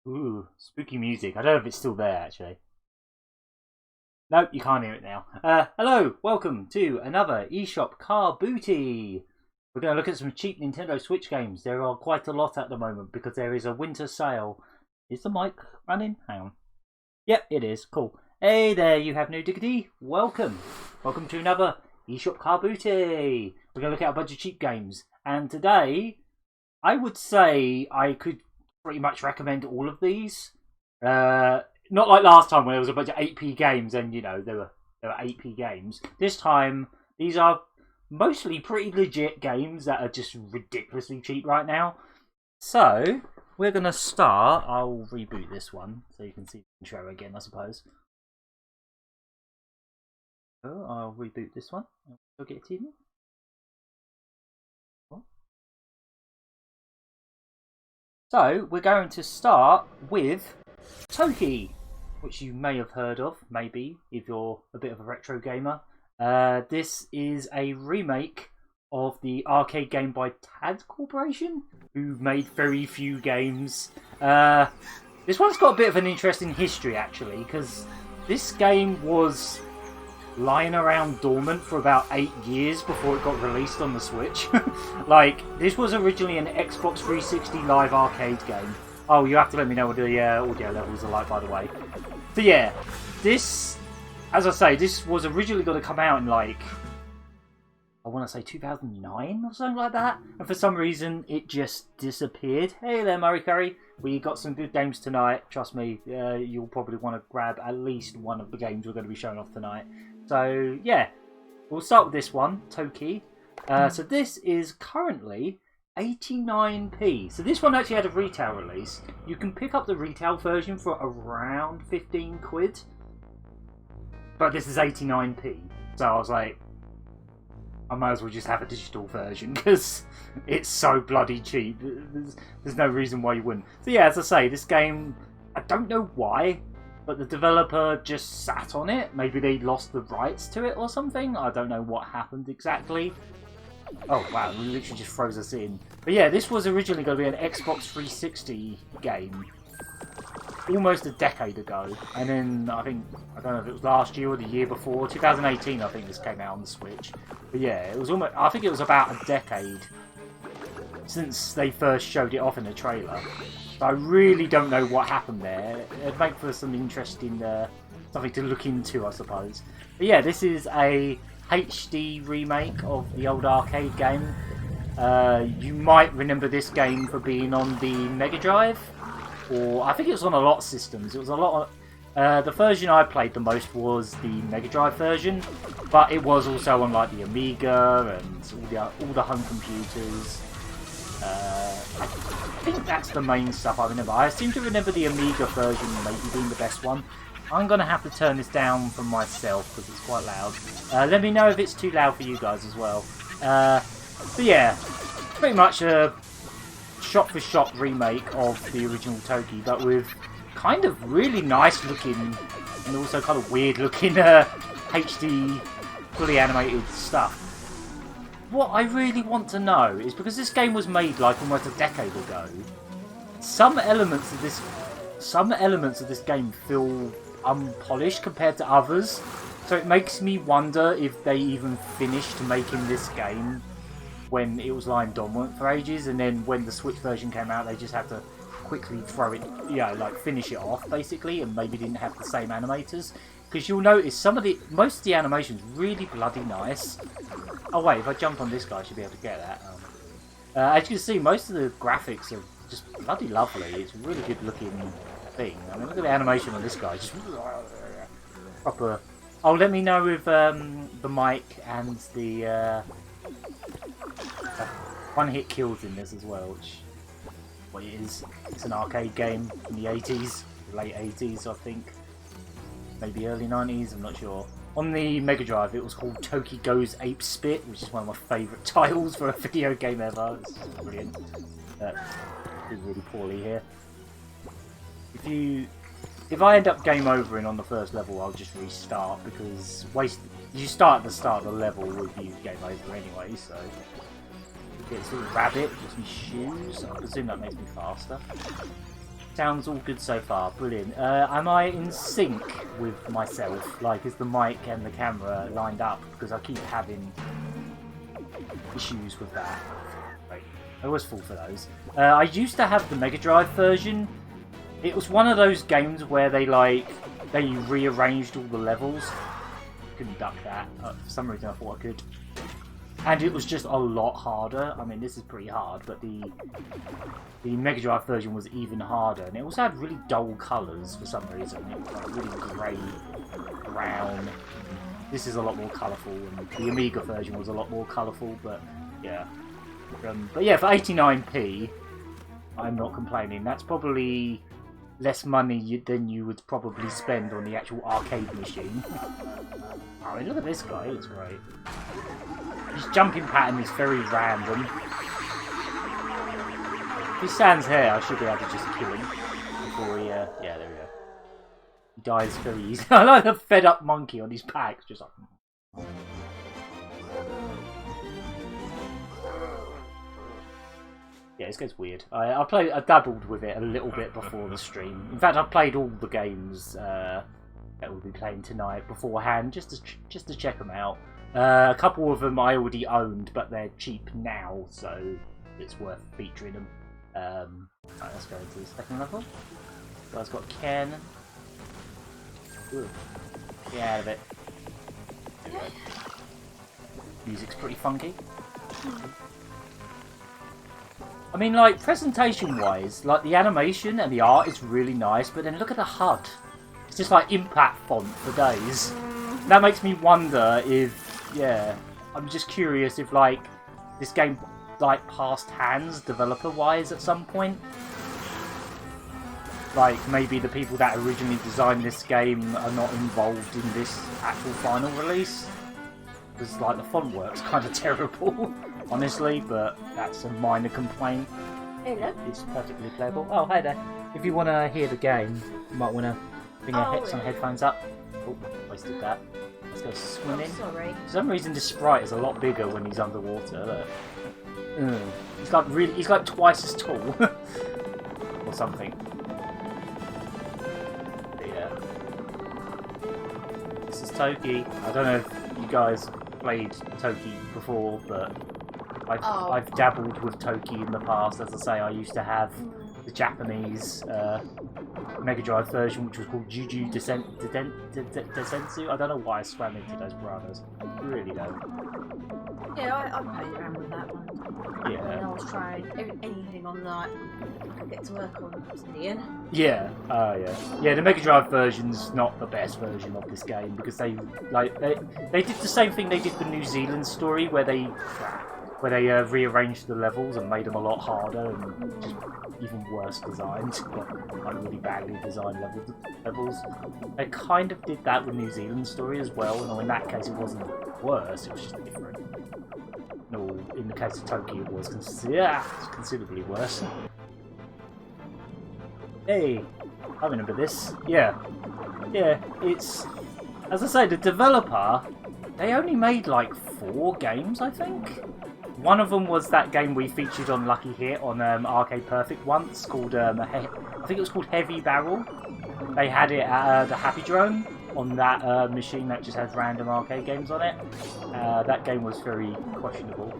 Ooh, spooky music. I don't know if it's still there, actually. Nope, you can't hear it now. Hello, welcome to another eShop car booty. We're going to look at some cheap Nintendo Switch games. There are quite a lot at the moment because there is a winter sale. Is the mic running? Hang on. Yep, it is. Cool. Hey there, you have no diggity. Welcome. Welcome to another eShop car booty. We're going to look at a bunch of cheap games. And today, I would say I could pretty much recommend all of these. Not like last time when there was a bunch of 8p games and, you know, there were 8p games. This time, these are mostly pretty legit games that are just ridiculously cheap right now. So, we're going to start. I'll reboot this one so you can see the intro again, I suppose. So, I'll reboot this one. I'll get it to you. So, we're going to start with Toki, which you may have heard of, maybe, if you're a bit of a retro gamer. This is a remake of the arcade game by TAD Corporation, who made very few games. This one's got a bit of an interesting history, actually, because this game was lying around dormant for about 8 years before it got released on the Switch. Like, this was originally an Xbox 360 live arcade game. Oh, you have to let me know what the audio levels are like, by the way. So yeah, this, as I say, this was originally going to come out in, like, I want to say 2009 or something like that. And for some reason, it just disappeared. Hey there, Murray Curry. We got some good games tonight. Trust me, you'll probably want to grab at least one of the games we're going to be showing off tonight. So, yeah, we'll start with this one, Toki. So this is currently 89p. So this one actually had a retail release. You can pick up the retail version for around 15 quid. But this is 89p. So I was like, I might as well just have a digital version because it's so bloody cheap. There's no reason why you wouldn't. So yeah, as I say, this game, I don't know why, but the developer just sat on it. Maybe they lost the rights to it or something. I don't know what happened exactly. Oh wow, it literally just froze us in. But yeah, this was originally going to be an Xbox 360 game. Almost a decade ago. And then, I don't know if it was last year or the year before. 2018, I think this came out on the Switch. But yeah, it was almost, I think it was about a decade since they first showed it off in the trailer. So I really don't know what happened there. It'd make for some interesting, something to look into, I suppose. But yeah, this is a HD remake of the old arcade game. You might remember this game for being on the Mega Drive. Or I think it was on a lot of systems. It was a lot of, the version I played the most was the Mega Drive version, but it was also on like the Amiga and all the home computers. I think that's the main stuff I remember. I seem to remember the Amiga version maybe being the best one. I'm going to have to turn this down for myself because it's quite loud. Let me know if it's too loud for you guys as well. But yeah, pretty much a shot-for-shot remake of the original Toki, but with kind of really nice looking and also kind of weird looking HD fully animated stuff. What I really want to know is, because this game was made like almost a decade ago, some elements of this game feel unpolished compared to others, so it makes me wonder if they even finished making this game when it was lying dormant for ages, and then when the Switch version came out, they just had to quickly throw it, like finish it off basically, and maybe didn't have the same animators. Because you'll notice most of the animations really bloody nice. Oh wait, if I jump on this guy, I should be able to get that. As you can see, most of the graphics are just bloody lovely. It's a really good looking thing. I mean, look at the animation on this guy, just proper. Oh, let me know if the mic and the one-hit kills in this as well, which what it is. It's an arcade game in the 80s, late 80s, I think. Maybe early 90s, I'm not sure. On the Mega Drive, it was called Toki Goes Ape Spit, which is one of my favourite titles for a video game ever. It's brilliant. Did really poorly here. If I end up game overing on the first level, I'll just restart, because you start at the start of the level with you game over anyway, so. Get this little rabbit, gives me shoes. I presume that makes me faster. Sounds all good so far. Brilliant. Am I in sync with myself? Like, is the mic and the camera lined up? Because I keep having issues with that. Right. I always fall for those. I used to have the Mega Drive version. It was one of those games where they rearranged all the levels. Couldn't duck that. For some reason I thought I could. And it was just a lot harder. I mean, this is pretty hard, but the Mega Drive version was even harder. And it also had really dull colours for some reason. It was like really grey, brown. This is a lot more colourful, and the Amiga version was a lot more colourful, but yeah. But yeah, for 89p, I'm not complaining. That's probably less money than you would probably spend on the actual arcade machine. I mean, look at this guy, he looks great. His jumping pattern is very random. If he stands here, I should be able to just kill him before he, yeah, there we go. He dies very easily. I like the fed up monkey on his back, just like... Yeah, this game's weird. I dabbled with it a little bit before the stream. In fact, I've played all the games that we'll be playing tonight beforehand, just to check them out. A couple of them I already owned, but they're cheap now, so it's worth featuring them. Right, let's go into the second level. So I've got Ken. Ooh. Get out of it. There we go. Music's pretty funky. I mean, like, presentation-wise, like, the animation and the art is really nice, but then look at the HUD. It's just like impact font for days. That makes me wonder if, yeah, I'm just curious if, like, this game, like, passed hands developer-wise at some point. Like, maybe the people that originally designed this game are not involved in this actual final release. Because, like, the font work's kind of terrible, honestly, but that's a minor complaint. Hello. It's perfectly playable. Oh, hi there. If you want to hear the game, you might want to bring some headphones up. Oh, wasted that. Let's go swimming. Oh, sorry. For some reason, this sprite is a lot bigger when he's underwater. He's like twice as tall, or something. But yeah. This is Toki. I don't know if you guys played Toki before, but I've dabbled with Toki in the past. As I say, I used to have the Japanese Mega Drive version, which was called Juju Desensu. I don't know why I swam into those piranhas. I really don't. Yeah, I played around with that one. Yeah. And I was trying anything on that I could get to work on Indian. Yeah. Oh yeah. Yeah, the Mega Drive version's not the best version of this game because they did the same thing they did the New Zealand story where they rearranged the levels and made them a lot harder and just even worse designed, like really badly designed levels. They kind of did that with New Zealand story as well, and in that case it wasn't worse, it was just different. No, in the case of Toki it was considerably worse. Hey, I remember this. Yeah, it's, as I say, the developer, they only made like 4 games, I think. One of them was that game we featured on Lucky Hit on Arcade Perfect once, called I think it was called Heavy Barrel. They had it at the Happy Drone on that machine that just has random arcade games on it. That game was very questionable.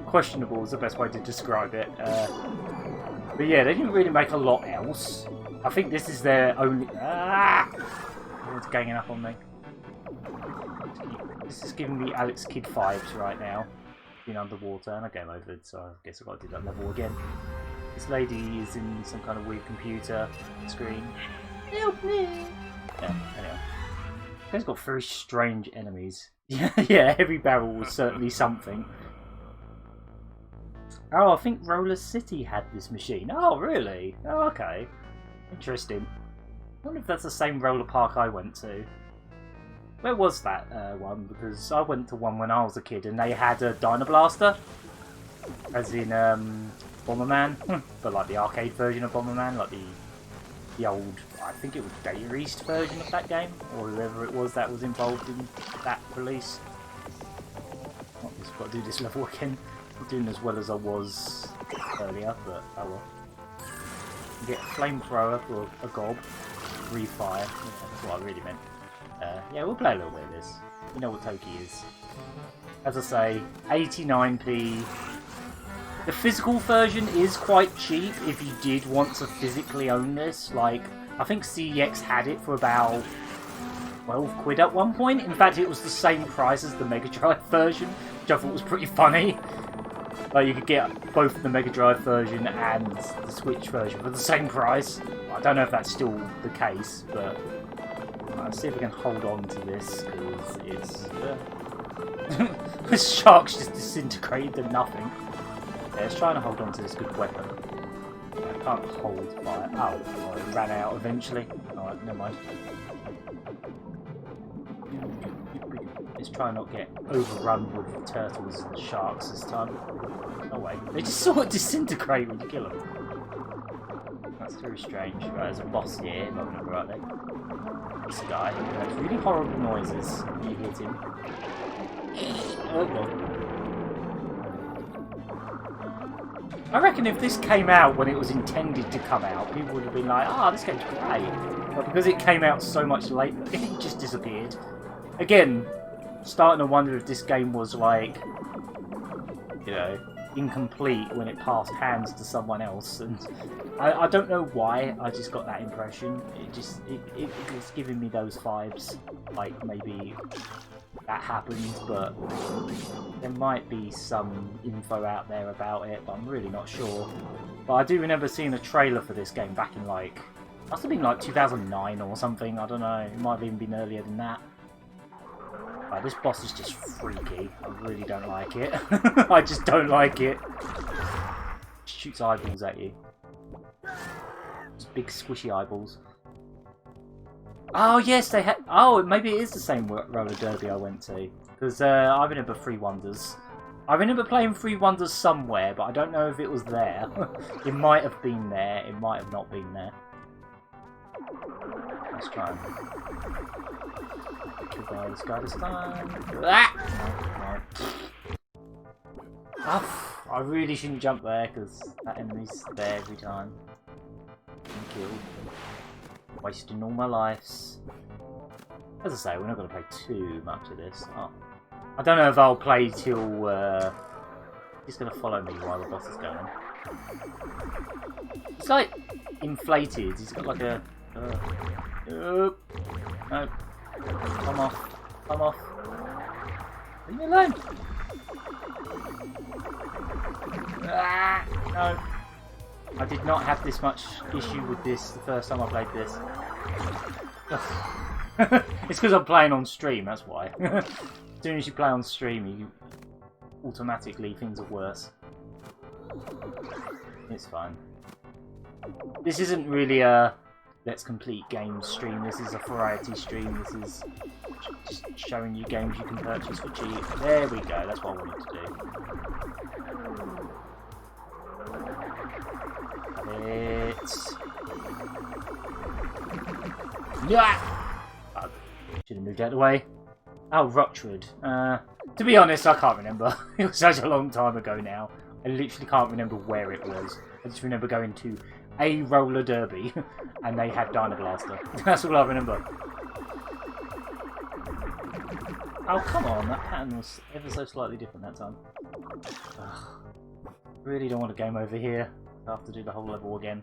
Questionable is the best way to describe it. But yeah, they didn't really make a lot else. I think this is their only... Everyone's ganging up on me. This is giving me Alex Kidd vibes right now. Being underwater, and I game over, so I guess I've got to do that level again. This lady is in some kind of weird computer screen. Help me! Yeah, anyway. It's got very strange enemies. Yeah, Heavy Barrel was certainly something. Oh, I think Roller City had this machine. Oh, really? Oh, okay. Interesting. I wonder if that's the same roller park I went to. Where was that one? Because I went to one when I was a kid and they had a Dino Blaster. As in Bomberman. But like the arcade version of Bomberman. Like the old, I think it was Data East version of that game. Or whoever it was that was involved in that release. I've just got to do this level again. I'm doing as well as I was earlier, but oh well. You get a flamethrower for a gob. Refire. Yeah, that's what I really meant. Yeah, we'll play a little bit of this. You know what Toki is. As I say, 89p. The physical version is quite cheap if you did want to physically own this. Like, I think CEX had it for about 12 quid at one point. In fact, it was the same price as the Mega Drive version, which I thought was pretty funny. Like, you could get both the Mega Drive version and the Switch version for the same price. I don't know if that's still the case, but let's see if we can hold on to this, because it's... the shark's just disintegrated to nothing. Yeah, it's trying to hold on to this good weapon. I can't hold fire. Oh, well, it ran out eventually. Alright, never mind. Let's try and not get overrun with the turtles and the sharks this time. No way. They just sort of disintegrate when you kill them. That's very strange. Right, there's a boss here, if I remember rightly. This guy makes really horrible noises when you hit him. Oh god. I reckon if this came out when it was intended to come out, people would have been like, ah, this game's great. But because it came out so much later, it just disappeared. Again, starting to wonder if this game was like, you know, incomplete when it passed hands to someone else. And I don't know why, I just got that impression. It's giving me those vibes. Like, maybe that happened, but there might be some info out there about it, but I'm really not sure. But I do remember seeing a trailer for this game back in, like, must have been like 2009 or something, I don't know, it might have even been earlier than that. Right, this boss is just freaky, I really don't like it. I just don't like it. Shoots eyeballs at you. Just big squishy eyeballs. Oh yes, they had. Oh, maybe it is the same roller derby I went to. Because I remember Three Wonders. I remember playing Three Wonders somewhere, but I don't know if it was there. It might have been there. It might have not been there. Let's try and kill this guy this time. Ah! No. Oh, I really shouldn't jump there because that enemy's there every time. I'm killed. Wasting all my lives. As I say, we're not going to play too much of this. Oh. I don't know if I'll play till... he's going to follow me while the boss is going. It's like inflated. He's got like a... no. Come off. Come off. Leave me alone. Ah, no. I did not have this much issue with this the first time I played this. It's because I'm playing on stream, that's why. As soon as you play on stream, you automatically things are worse. It's fine. This isn't really a Let's Complete Games stream, this is a variety stream, this is just showing you games you can purchase for cheap. There we go, that's what I wanted to do. Yeah! I should have moved out of the way. Oh, Rochwood. To be honest, I can't remember. It was such a long time ago now. I literally can't remember where it was. I just remember going to a roller derby and they had Dynablaster. That's all I remember. Oh, come on. That pattern was ever so slightly different that time. Ugh. Really don't want a game over here. I have to do the whole level again.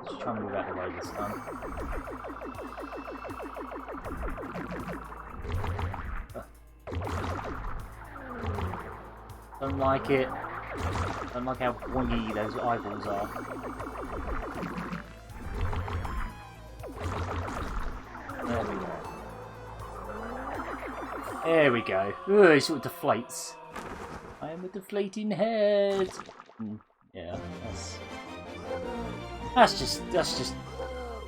Let's try and move out of the way this time. Don't like it. Don't like how pointy those eyeballs are. There we go. There we go. Ooh, he sort of deflates. I am a deflating head. Yeah, that's just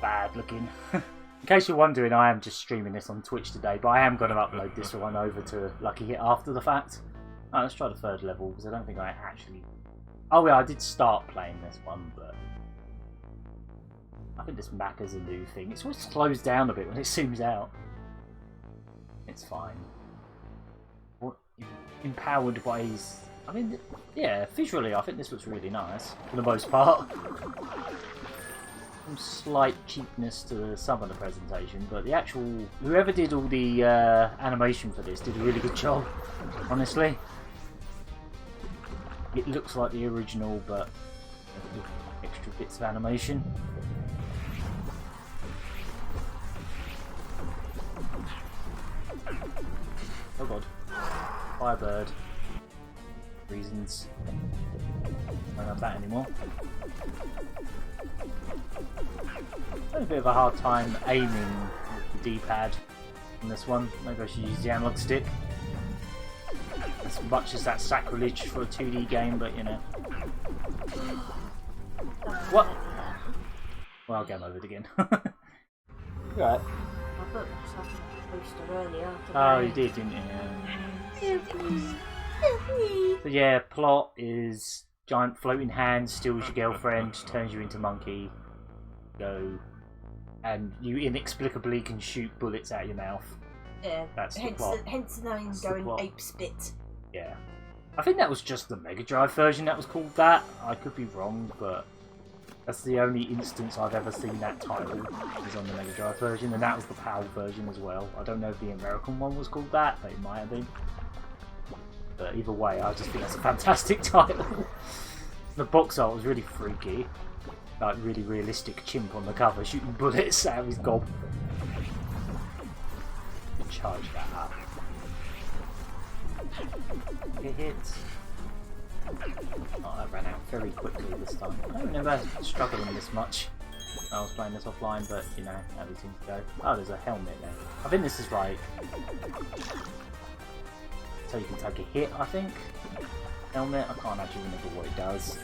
bad looking. In case you're wondering, I am just streaming this on Twitch today, but I am going to upload this one over to Lucky Hit after the fact. Right, let's try the third level because I don't think I actually. Oh yeah, I did start playing this one, but I think this map is a new thing. It sort of slows down a bit when it zooms out. It's fine. Empowered by his I mean, yeah, visually I think this looks really nice, for the most part. Some slight cheapness to some of the presentation, but the actual... Whoever did all the animation for this did a really good job, honestly. It looks like the original, but with extra bits of animation. Oh god. Firebird. Reasons. Don't have that anymore. I had a bit of a hard time aiming with the D-pad on this one. Maybe I should use the analog stick. As much as that's sacrilege for a 2D game, but you know. What? Well, game over it again. Right. I put myself in a poster earlier. Oh, you did, didn't you? Yeah. So yeah, plot is giant floating hand steals your girlfriend, turns you into monkey. Go. And you inexplicably can shoot bullets out your mouth. Yeah, that's the plot. Hence the name going ape spit. Yeah. I think that was just the Mega Drive version that was called that. I could be wrong, but that's the only instance I've ever seen that title is on the Mega Drive version, and that was the PAL version as well. I don't know if the American one was called that, but it might have been. But either way, I just think that's a fantastic title. The box art was really freaky. Like, really realistic chimp on the cover shooting bullets out of his gob. Charge that up. Get hit. Oh, that ran out very quickly this time. I don't remember struggling this much when I was playing this offline, but you know, how these things go. Oh, there's a helmet there. I think this is like... so you can take a hit, I think. Helmet, I can't actually remember what it does.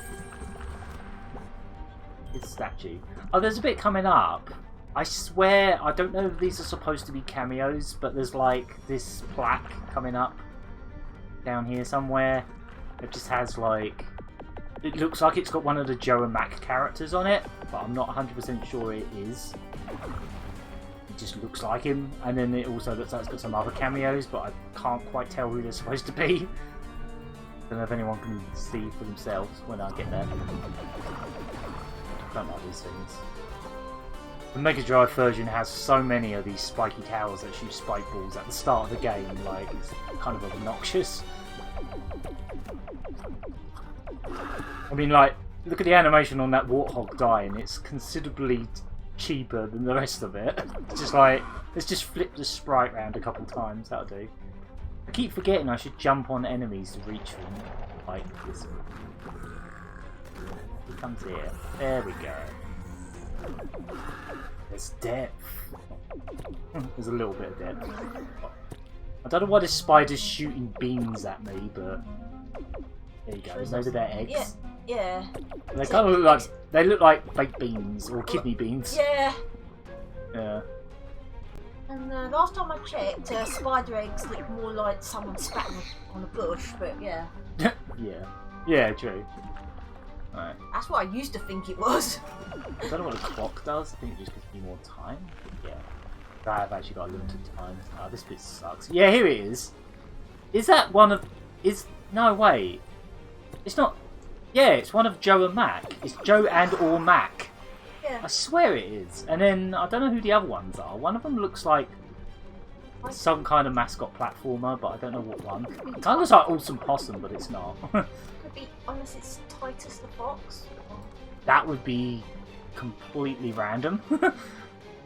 It's statue. Oh, there's a bit coming up. I swear, I don't know if these are supposed to be cameos, but there's like this plaque coming up down here somewhere. It just has like... It looks like it's got one of the Joe and Mac characters on it, but I'm not 100% sure it is. It just looks like him, and then it also looks like it's got some other cameos, but I can't quite tell who they're supposed to be. Don't know if anyone can see for themselves when I get there. I don't like these things. The Mega Drive version has so many of these spiky towers that shoot spike balls at the start of the game, like, it's kind of obnoxious. I mean, like, look at the animation on that warthog dying, it's considerably cheaper than the rest of it. It's just like, let's just flip the sprite around a couple times, that'll do. I keep forgetting I should jump on enemies to reach them, like this. He comes here. There we go. There's depth. There's a little bit of depth. I don't know why this spider's shooting beams at me, but there you go. Maybe they're eggs. Yeah. They kind of look like baked beans or kidney beans. Yeah. Yeah. And last time I checked, spider eggs look more like someone spat on a bush, but yeah. Yeah. Yeah, true. Right. That's what I used to think it was. I don't know what the clock does. I think it just gives me more time. Yeah. I have actually got a limited time. Oh, this bit sucks. Yeah, here it is. Is that one of... No, wait. It's not... Yeah, it's one of Joe and Mac. It's Joe and or Mac. Yeah. I swear it is. And then, I don't know who the other ones are. One of them looks like some kind of mascot platformer, but I don't know what one. It kind of looks like Awesome Possum, but it's not. Could be, unless it's Titus the Fox. That would be completely random.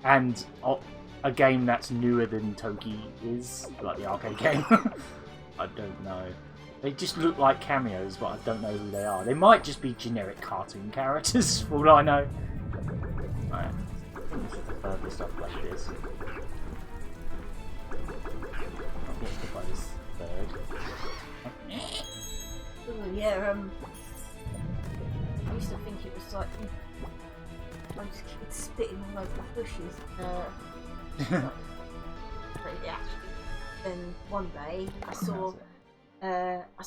And a game that's newer than Toki is, like the arcade game. I don't know. They just look like cameos, but I don't know who they are. They might just be generic cartoon characters, for all I know. Alright, I think this is the furthest I've played this. I'll get hit by this bird. Ooh, yeah, I used to think it was like those kids spitting all over the bushes. But yeah. Then one day I saw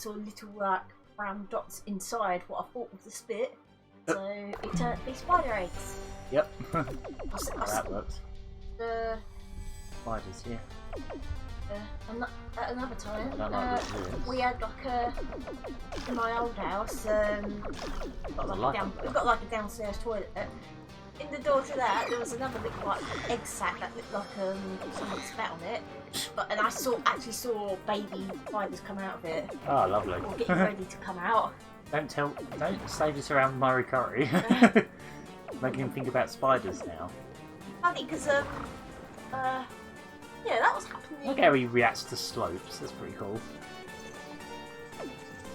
little brown dots inside what I thought was the spit. So it turned to be spider eggs. Yep. That works. Spiders here. At another time, I don't like this. we had like in my old house, we've got like a downstairs toilet. In the door to that, there was another little like egg sack that looked like someone spat on it. And I actually saw baby spiders come out of it. Oh, lovely. Or getting ready to come out. Don't say this around Murray Curry. Making him think about spiders now. Funny because yeah, that was happening. Look how he reacts to slopes. That's pretty cool.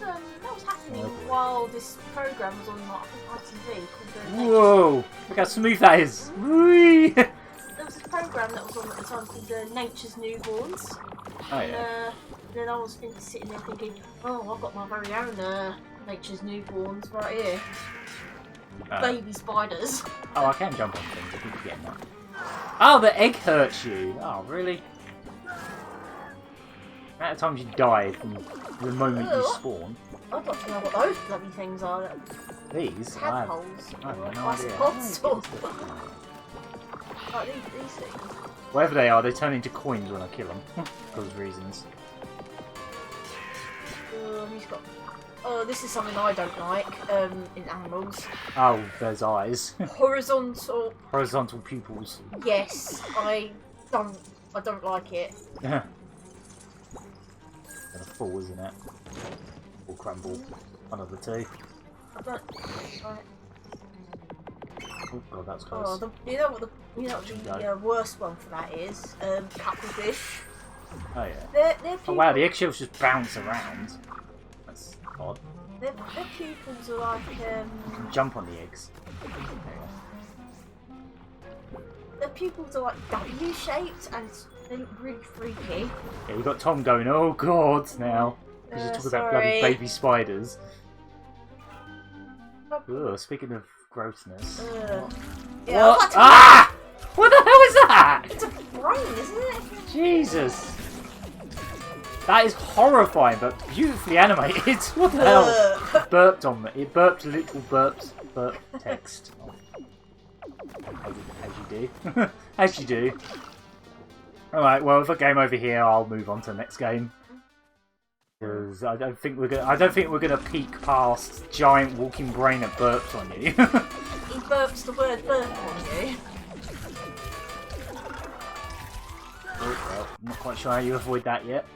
That was happening while this program was on like ITV called the Whoa! Look how smooth that is. Whee! There was a program that was on at the time called Nature's Newborns. Oh yeah. And then I was sitting there thinking, oh, I've got my very own Nature's Newborns right here. Baby spiders. Oh, I can jump on things. I keep forgetting that. Oh, the egg hurts you. Oh, really? Amount of times you die from the moment you spawn. I'd like to know what those bloody things are. These? Tadpoles. I have no ice idea. Like these things. Whatever they are, they turn into coins when I kill them. For those reasons. He's got... Oh, this is something I don't like in animals. Oh, there's eyes. Horizontal. Horizontal pupils. Yes, I don't like it. Yeah. Gonna fall, isn't it? Or crumble. One of the two. I don't. Right. Oh god, that's close. Oh, you know what the worst one for that is? Cuttlefish. Oh yeah. Their Oh wow, the eggshells just bounce around. That's odd. Their pupils are like You can jump on the eggs. their pupils are like W shaped and they look really freaky. Yeah, you got Tom going, oh god, now. Because you're talking about bloody baby spiders. Ugh, speaking of grossness. Yeah, what? Ah! What the hell is that? It's a brain, isn't it? Jesus. That is horrifying, but beautifully animated. What the hell? Burped on me. It burped literal burp text. As you do. As you do. Alright, well, if I game over here, I'll move on to the next game. Because I don't think we're gonna peek past giant walking brain that burps on you. He burps the word burp on you. Oh, well, I'm not quite sure how you avoid that yet.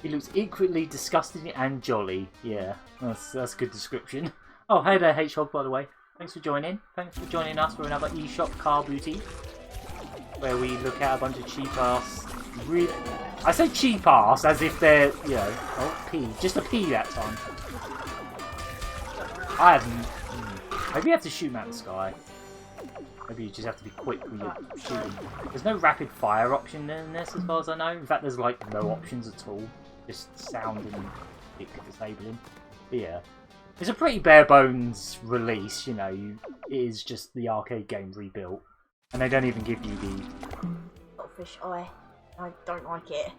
He looks equally disgusting and jolly. Yeah, that's a good description. Oh, hey there, H-Hog, by the way. Thanks for joining. Thanks for joining us for another eShop car booty, where we look at a bunch of cheap ass. I say cheap ass as if they're, you know, oh, P, just a P that time. I haven't. Maybe you have to shoot them out of the sky. Maybe you just have to be quick when you're shooting. There's no rapid fire option in this, as far as I know. In fact, there's like no options at all. Just sound and kick disabling. But yeah. It's a pretty bare bones release, you know, it is just the arcade game rebuilt. And they don't even give you the... Cuttlefish eye. I don't like it.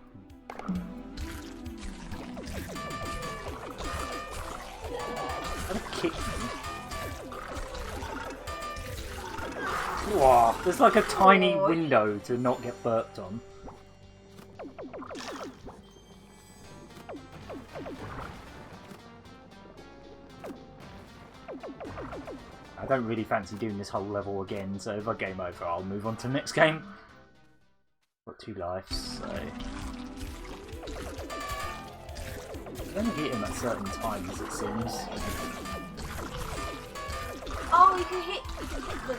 Don't kick me. Wow, there's like a tiny window to not get burped on. I don't really fancy doing this whole level again, so if I game over, I'll move on to the next game. Got 2 lives, so... You only hit him at certain times, it seems. Oh, you can hit the...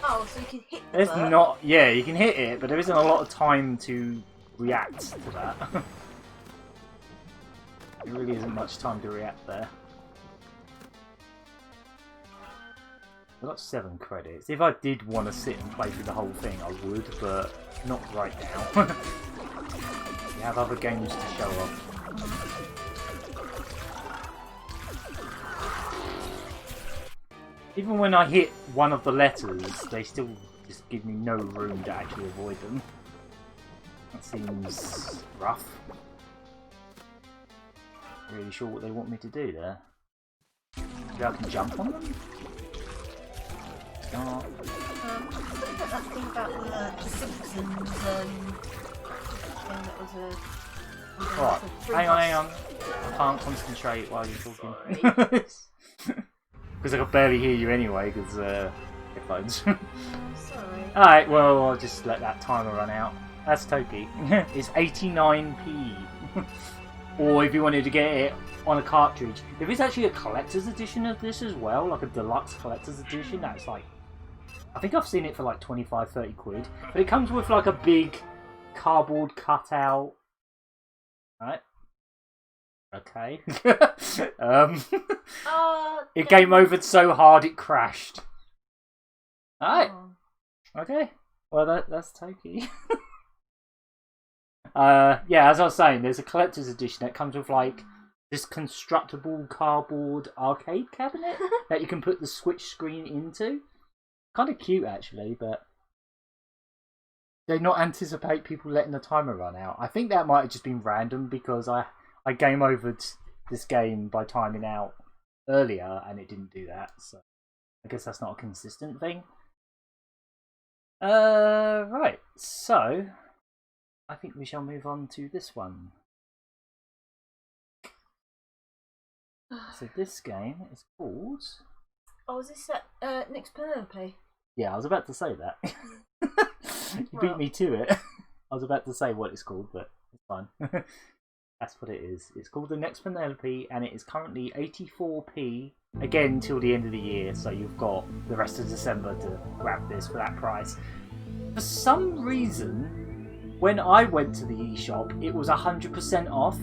Oh, so you can hit the There's burp. not... Yeah, you can hit it, but there isn't a lot of time to react to that. There really isn't much time to react there. I've got 7 credits. If I did want to sit and play through the whole thing, I would, but not right now. We have other games to show off. Even when I hit one of the letters, they still just give me no room to actually avoid them. That seems rough. Not really sure what they want me to do there. Maybe I can jump on them? start. That thing about the Simpsons, that was a... Alright, hang on. I can't concentrate while you're talking. Because I could barely hear you anyway, because headphones. Sorry. Alright, well, I'll just let that timer run out. That's Toki. It's 89p. Or if you wanted to get it on a cartridge. If it's actually a collector's edition of this as well, like a deluxe collector's edition, that's like... I think I've seen it for like 25-30 quid. But it comes with like a big cardboard cutout. Right? Okay. It game overed so hard it crashed. Alright. Okay. Well, that's Toki. Yeah, as I was saying, there's a collector's edition that comes with like this constructible cardboard arcade cabinet that you can put the Switch screen into. Kind of cute actually, but they not anticipate people letting the timer run out. I think that might have just been random because I game overed this game by timing out earlier and it didn't do that, so I guess that's not a consistent thing. Right, so I think we shall move on to this one. So this game is called... Oh, is this Next Penelope? Yeah, I was about to say that. You beat me to it. I was about to say what it's called, but it's fine. That's what it is. It's called the Next Penelope, and it is currently 84p, again till the end of the year, so you've got the rest of December to grab this for that price. For some reason, when I went to the eShop, it was 100% off,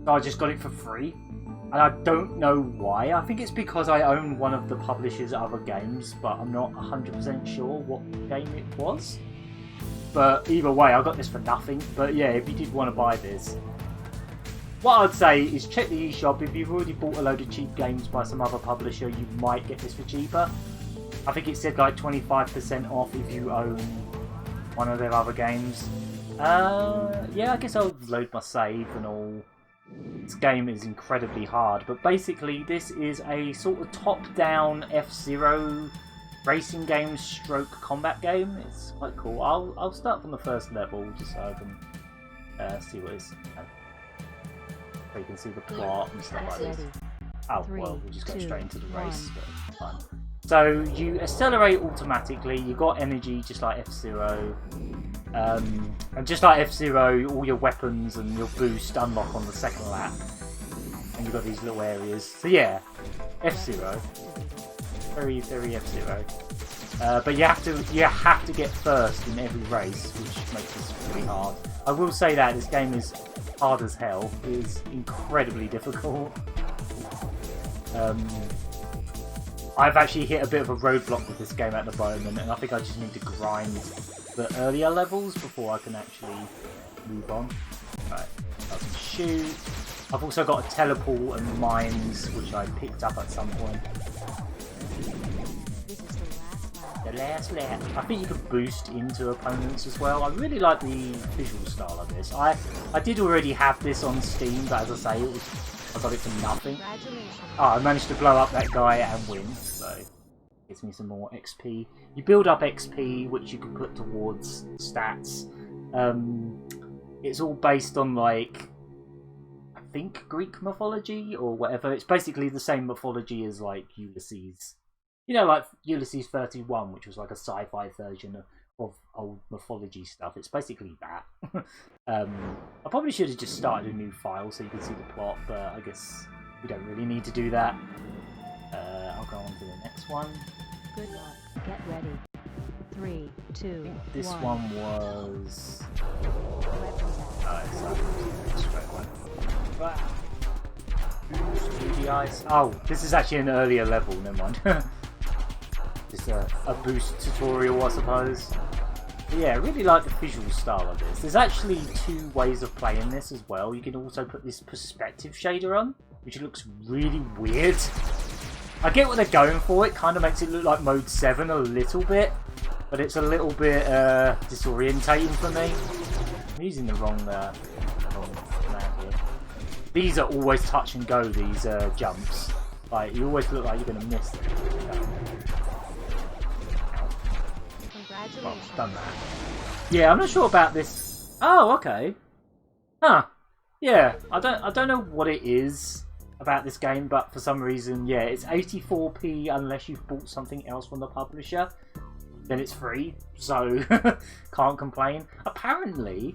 so I just got it for free. And I don't know why. I think it's because I own one of the publisher's other games, but I'm not 100% sure what game it was. But either way, I got this for nothing. But yeah, if you did want to buy this, what I'd say is check the eShop. If you've already bought a load of cheap games by some other publisher, you might get this for cheaper. I think it said like 25% off if you own one of their other games. Yeah, I guess I'll load my save and all. This game is incredibly hard, but basically this is a sort of top-down F-Zero racing game stroke combat game. It's quite cool. I'll start from the first level just so I can see what it's... So you can see the plot and stuff like this. Oh, well, we'll just go straight into the race, but it's fun. So you accelerate automatically, you got energy just like F-Zero. And just like F-Zero, all your weapons and your boost unlock on the second lap. And you've got these little areas. So yeah, F-Zero. Very, very F-Zero. But you have to get first in every race, which makes this really hard. I will say that this game is hard as hell. It is incredibly difficult. I've actually hit a bit of a roadblock with this game at the moment, and I think I just need to grind the earlier levels before I can actually move on. Right, I can shoot. I've also got a teleport and mines, which I picked up at some point. The last lap. I think you can boost into opponents as well. I really like the visual style of this. I did already have this on Steam, but as I say, I got it for nothing. Oh, I managed to blow up that guy and win, so gives me some more XP. You build up XP, which you can put towards stats. It's all based on, like, I think Greek mythology or whatever. It's basically the same mythology as, like, Ulysses. You know, like Ulysses 31, which was like a sci-fi version of old mythology stuff. It's basically that. I probably should have just started a new file so you can see the plot, but I guess we don't really need to do that. I'll go on to the next one. Good luck. Get ready. 3, 2, this 1. one was... Oh, this is actually an earlier level, never mind. Just a boost tutorial, I suppose. But yeah, I really like the visual style of this. There's actually two ways of playing this as well. You can also put this perspective shader on, which looks really weird. I get what they're going for. It kind of makes it look like Mode 7 a little bit, but it's a little bit disorientating for me. I'm using the wrong command here. These are always touch and go, these jumps. Like, you always look like you're going to miss them. Well, I've done that. Yeah, I'm not sure about this. Oh, okay. Huh. Yeah, I don't know what it is about this game, but for some reason, yeah, it's 84p unless you've bought something else from the publisher. Then it's free, so can't complain. Apparently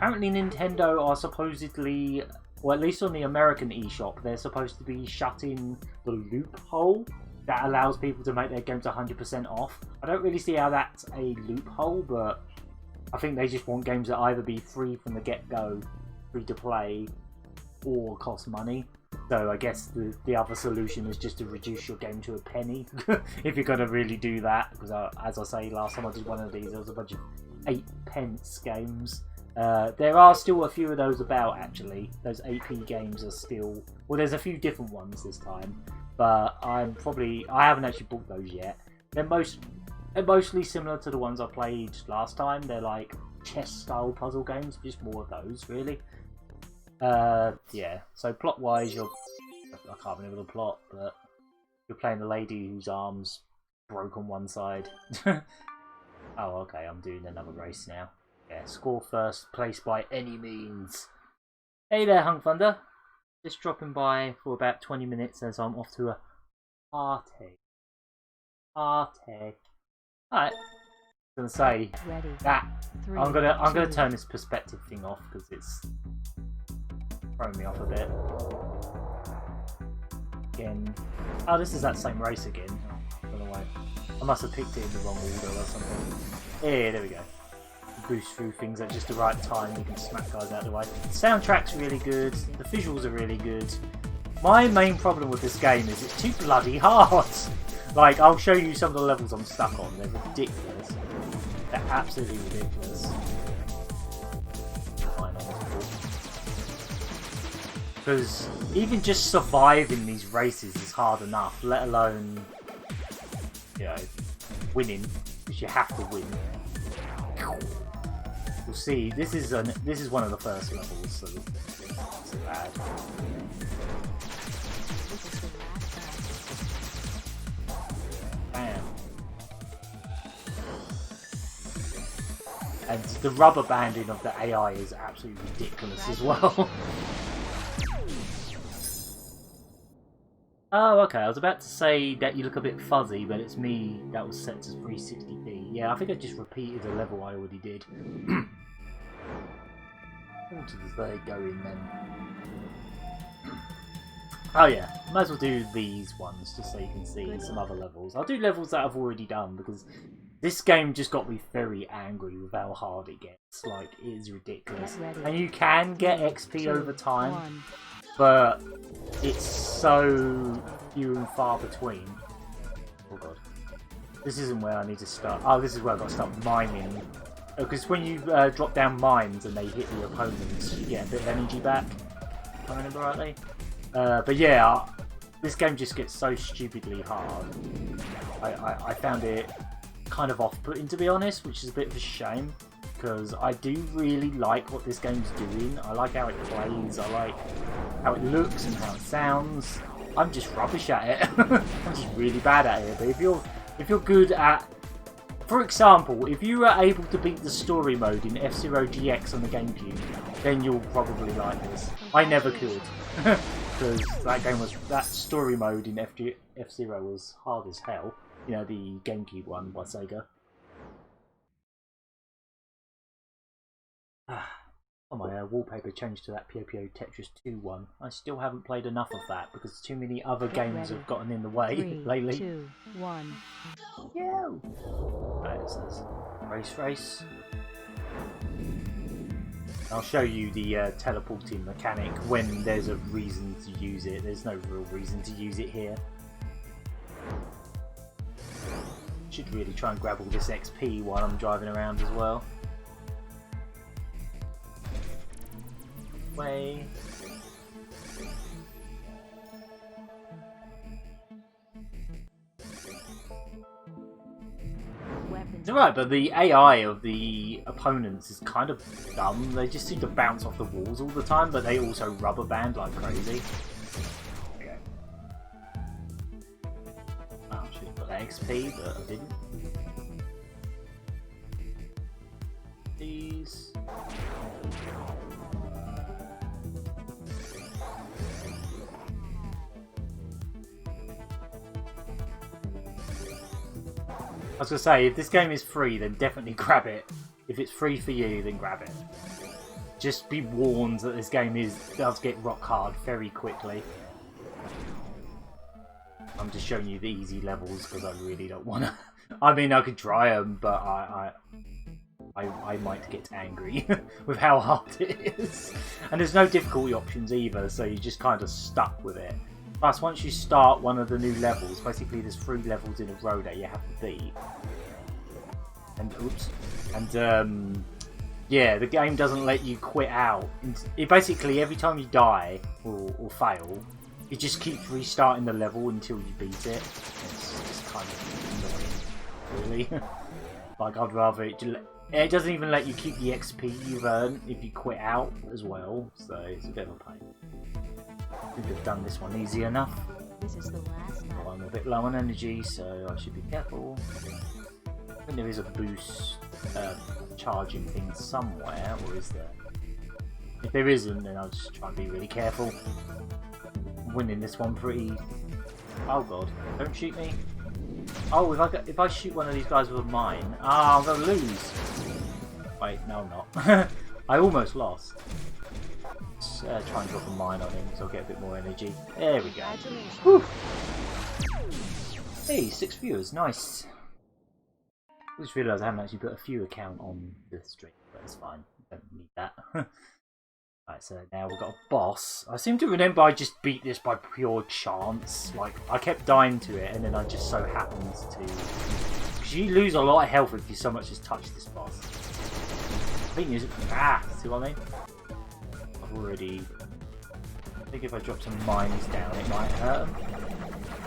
Nintendo are supposedly, or at least on the American eShop, they're supposed to be shutting the loophole that allows people to make their games 100% off. I don't really see how that's a loophole, but I think they just want games that either be free from the get-go, free to play, or cost money. So I guess the other solution is just to reduce your game to a penny, if you're going to really do that. Because as I say, last time I did one of these, there was a bunch of 8p games. There are still a few of those about, actually. Those 8p games are still... Well, there's a few different ones this time, but I haven't actually bought those yet. They're mostly similar to the ones I played last time. They're like chess-style puzzle games, just more of those, really. Yeah, so plot-wise, I can't remember the plot, but you're playing a lady whose arm's broke on one side. Oh, okay, I'm doing another race now. Yeah, score first place by any means. Hey there, Hung Thunder. Just dropping by for about 20 minutes as I'm off to a party. Alright. I was gonna say that I'm gonna turn this perspective thing off because it's throwing me off a bit. Again. Oh, this is that same race again. I don't know why. I must have picked it in the wrong order or something. Yeah, there we go. Boost through things at just the right time. You can smack guys out of the way. The soundtrack's really good. The visuals are really good. My main problem with this game is it's too bloody hard. Like, I'll show you some of the levels I'm stuck on. They're ridiculous. They're absolutely ridiculous. Because even just surviving these races is hard enough, let alone, you know, winning, because you have to win. You'll see, this is one of the first levels, so it's bad. Bam. And the rubber banding of the AI is absolutely ridiculous as well. Oh, okay, I was about to say that you look a bit fuzzy, but it's me that was set to 360p. Yeah, I think I just repeated a level I already did. What does they go in then? Oh yeah, might as well do these ones just so you can see some other levels. I'll do levels that I've already done because this game just got me very angry with how hard it gets. Like, it is ridiculous. And you can get XP over time, but it's so few and far between. Oh god. This isn't where I need to start. Oh, this is where I've got to start mining. Because when you drop down mines and they hit the opponents, you get a bit of energy back, if I remember rightly. But yeah, this game just gets so stupidly hard. I found it kind of off-putting, to be honest, which is a bit of a shame. Because I do really like what this game's doing. I like how it plays, I like how it looks and how it sounds. I'm just rubbish at it. I'm just really bad at it. But if you're good at... For example, if you were able to beat the story mode in F-Zero GX on the GameCube, then you'll probably like this. I never could. Because that story mode in F-Zero was hard as hell. You know, the GameCube one by Sega. Oh, my wallpaper changed to that Puyo Puyo Tetris 2 one. I still haven't played enough of that because too many other games have gotten in the way lately. 3, 2, 1. Yo! Right, it says race. I'll show you the teleporting mechanic when there's a reason to use it. There's no real reason to use it here. Should really try and grab all this XP while I'm driving around as well. Way. Right, but the AI of the opponents is kind of dumb. They just seem to bounce off the walls all the time, but they also rubber band like crazy. Okay. Oh, I should have got that XP, but I didn't. I was going to say, if this game is free, then definitely grab it. If it's free for you, then grab it. Just be warned that this game does get rock hard very quickly. I'm just showing you the easy levels because I really don't want to... I mean, I could try them, but I might get angry with how hard it is. And there's no difficulty options either, so you're just kind of stuck with it. Plus, once you start one of the new levels, basically there's 3 levels in a row that you have to beat. And, oops. And, yeah, the game doesn't let you quit out. It basically, every time you die or fail, it just keeps restarting the level until you beat it. It's just kind of annoying, really. Like, I'd rather it doesn't even let you keep the XP you've earned if you quit out as well, so it's a bit of a pain. I think I've done this one easy enough. This is the last Oh, I'm a bit low on energy, so I should be careful. I think there is a boost charging thing somewhere, or is there? If there isn't, then I'll just try and be really careful. I'm winning this one pretty... Oh god, don't shoot me. Oh, if I shoot one of these guys with a mine... Ah, I'm gonna lose! Wait, no I'm not. I almost lost. Let's try and drop a mine on him so I'll get a bit more energy. There we go. Whew. Hey, 6 viewers, nice. I just realised I haven't actually put a viewer count on the stream, but it's fine. Don't need that. Right, so now we've got a boss. I seem to remember I just beat this by pure chance. Like, I kept dying to it, and then I just so happened to... Because you lose a lot of health if you so much as touch this boss. I think you... see what I mean? I've already... I think if I drop some mines down, it might hurt them.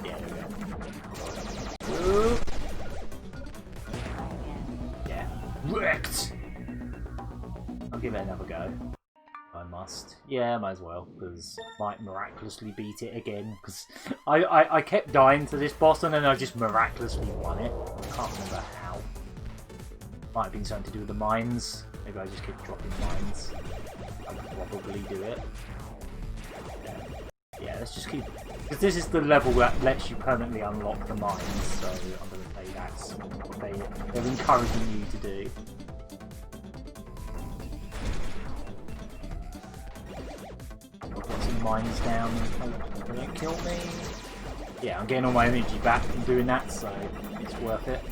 Yeah, there we go. Ooh. Yeah. Wrecked! I'll give it another go. I must. Yeah, might as well, because I might miraculously beat it again, because I kept dying to this boss and then I just miraculously won it. I can't remember how. Might have been something to do with the mines. Maybe I just kept dropping mines. I'll probably do it. Yeah, let's just keep... Because this is the level that lets you permanently unlock the mines, so I'm going to say that's what they're encouraging you to do. Got some mines down. Oh, they don't kill me. Yeah, I'm getting all my energy back from doing that, so it's worth it.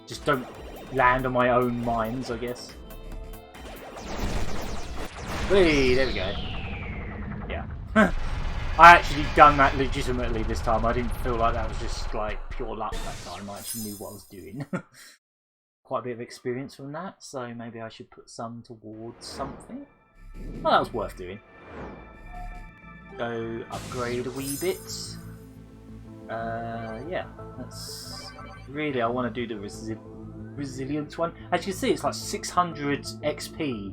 Just don't land on my own mines, I guess. Whee, there we go. Yeah. I actually done that legitimately this time. I didn't feel like that was just like pure luck that time. I actually knew what I was doing. Quite a bit of experience from that, so maybe I should put some towards something. Well, that was worth doing. Go upgrade a wee bit. Yeah, that's really, I want to do the resilience one. As you can see, it's like 600 XP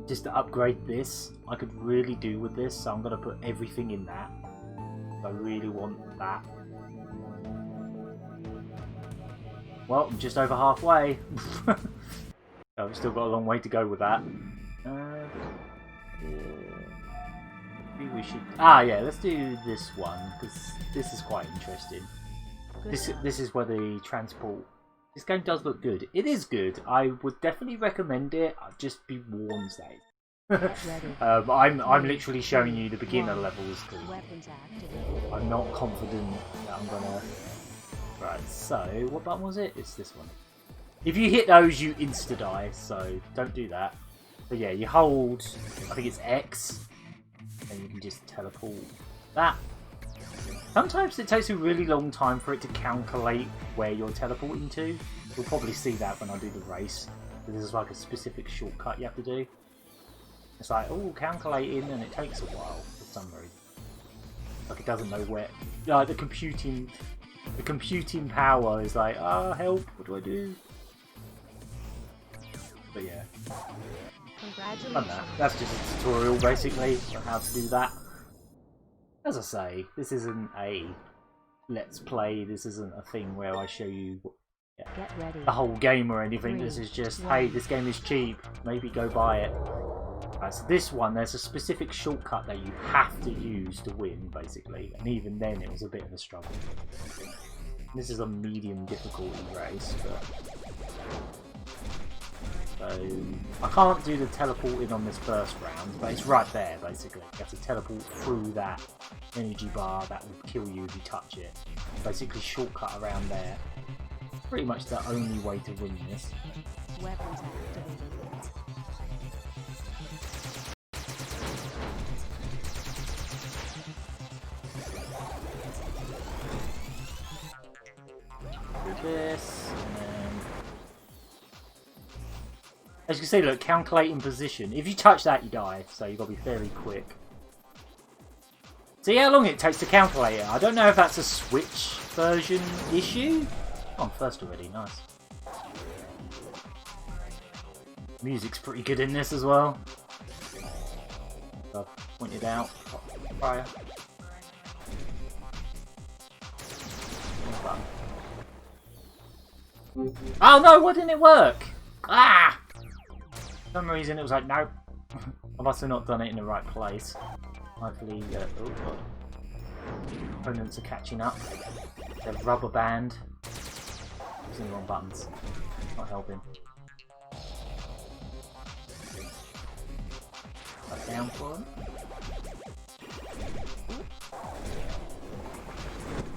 just to upgrade this. I could really do with this, so I'm going to put everything in that. I really want that. Well, I'm just over halfway. I've still got a long way to go with that. Maybe we should... Ah, yeah, let's do this one, because this is quite interesting. This is where the transport... This game does look good. It is good. I would definitely recommend it. I'd just be warned that. I'm literally showing you the beginner levels because I'm not confident that I'm gonna... Right, so what button was it? It's this one. If you hit those, you insta-die, so don't do that. But yeah, you hold, I think it's X, and you can just teleport that. Sometimes it takes a really long time for it to calculate where you're teleporting to. You'll probably see that when I do the race. This is like a specific shortcut you have to do. It's like, oh, calculating, and it takes a while for some reason. Like it doesn't know where. Like the computing power is like, oh, help! What do I do? But yeah, Congratulations. that's just a tutorial basically on how to do that. As I say, this isn't a let's play. This isn't a thing where I show you Get ready. the whole game or anything. This is just, hey, this game is cheap. Maybe go buy it. Right, so this one, there's a specific shortcut that you have to use to win, basically. And even then, it was a bit of a struggle. This is a medium difficulty race, but... So, I can't do the teleporting on this first round, but it's right there, basically. You have to teleport through that energy bar that will kill you if you touch it. Basically, shortcut around there. Pretty much the only way to win this. Weapons activated. This, and then... As you can see, look, calculating position. If you touch that, you die, so you've got to be very quick. See how long it takes to calculate it? I don't know if that's a Switch version issue. Oh, I'm first already, nice. Music's pretty good in this as well. I've pointed out prior. Oh no, why didn't it work? Ah! For some reason it was like, no. I must have not done it in the right place. Hopefully, oh god. Opponents are catching up. They're rubber band. Using the wrong buttons. Not helping. Back down for them.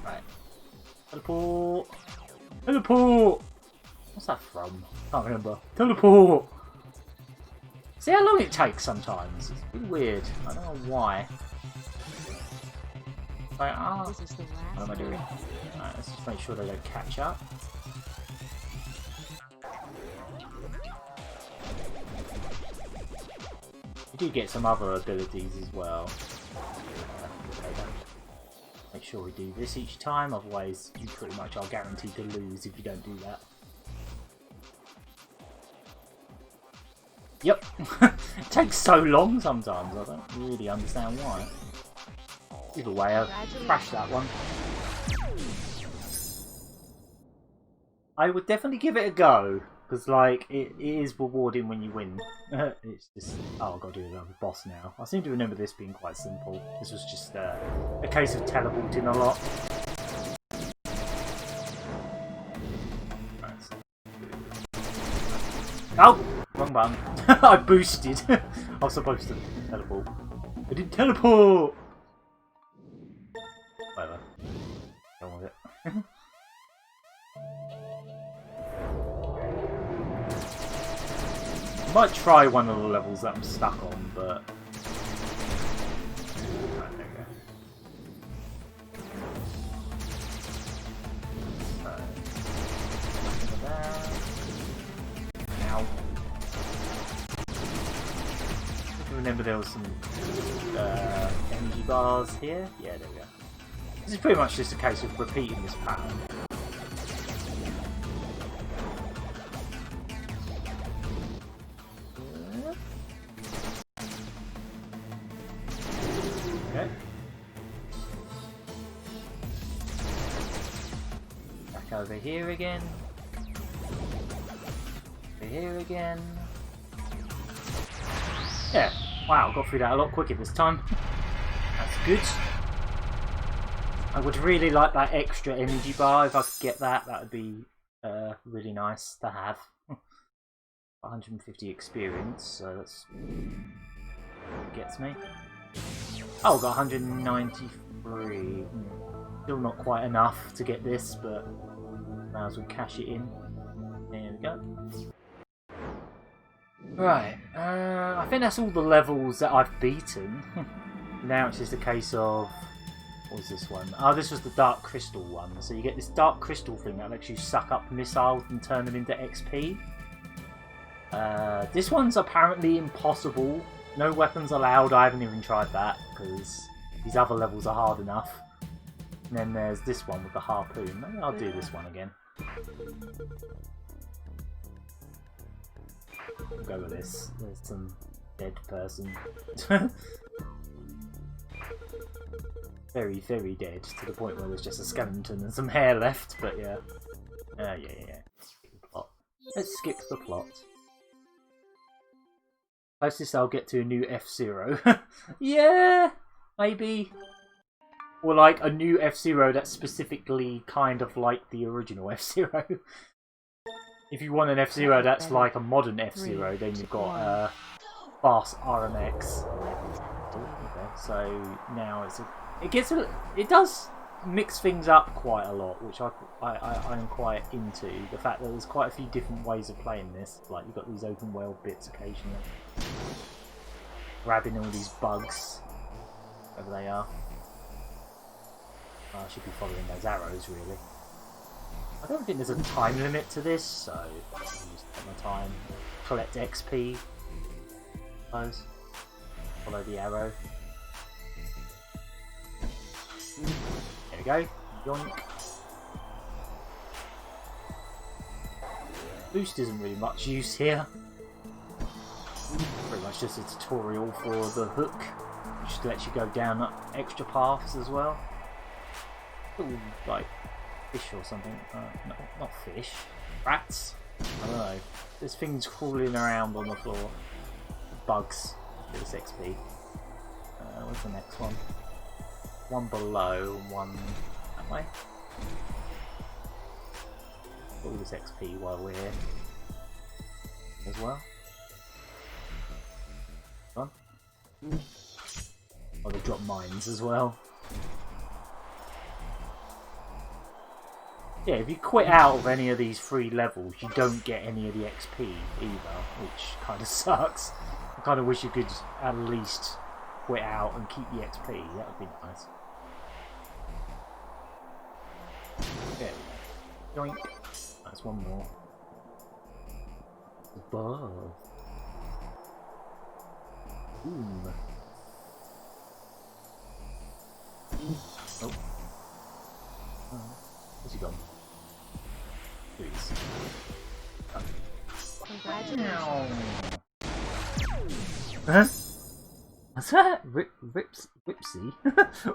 Right. Teleport! Teleport! What's that from? Can't remember. Teleport! See how long it takes sometimes? It's really weird. I don't know why. Like, what am I doing? Alright, let's just make sure they don't catch up. You do get some other abilities as well. Make sure we do this each time, otherwise you pretty much are guaranteed to lose if you don't do that. Yep. It takes so long sometimes, I don't really understand why. Either way, I've crashed that one. I would definitely give it a go, because like, it is rewarding when you win. It's just... Oh, I've got to do another boss now. I seem to remember this being quite simple. This was just a case of teleporting a lot. Oh! Wrong button. I boosted. I was supposed to teleport. I didn't teleport! Whatever. Go on with it. I might try one of the levels that I'm stuck on, but... Right, there we go. Ow. Remember there was some energy bars here? Yeah, there we go. This is pretty much just a case of repeating this pattern. Okay. Back over here again. Over here again. Yeah. Wow, got through that a lot quicker this time. That's good. I would really like that extra energy bar. If I could get that, that would be really nice to have. 150 experience, so that's... gets me. Oh, got 193. Still not quite enough to get this, but might as well cash it in. There we go. Right, I think that's all the levels that I've beaten. Now it's just a case of... What was this one? Oh, this was the Dark Crystal one. So you get this Dark Crystal thing that lets you suck up missiles and turn them into XP. This one's apparently impossible. No weapons allowed. I haven't even tried that because these other levels are hard enough. And then there's this one with the harpoon. Maybe I'll do this one again. We'll go with this. There's some dead person. Very, very dead, to the point where there's just a skeleton and some hair left, but yeah. Yeah. Plot. Let's skip the plot. Closest I'll get to a new F-Zero. Yeah! Maybe. Or like a new F-Zero that's specifically kind of like the original F-Zero. If you want an F-Zero that's like a modern F-Zero, then you've got Fast RMX. So now it does mix things up quite a lot, which I'm quite into. The fact that there's quite a few different ways of playing this. Like you've got these open world bits occasionally, grabbing all these bugs, wherever they are. I should be following those arrows, really. I don't think there's a time limit to this, so I'll just take my time. Collect XP. Suppose. Follow the arrow. There we go. Yoink. Boost isn't really much use here. Pretty much just a tutorial for the hook, which lets you go down extra paths as well. Ooh, like fish or something. No, not fish. Rats? I don't know. There's things crawling around on the floor. Bugs. This XP. What's the next one? One below and one that way. All this XP while we're here as well. Come on. Oh, they drop mines as well. Yeah, if you quit out of any of these 3 levels, you don't get any of the XP either, which kind of sucks. I kind of wish you could at least quit out and keep the XP. That would be nice. There we go. Yoink. That's one more. Above. Boom. Oh. Where's he gone? Please. Congratulations. Huh? What's that? Ripsy?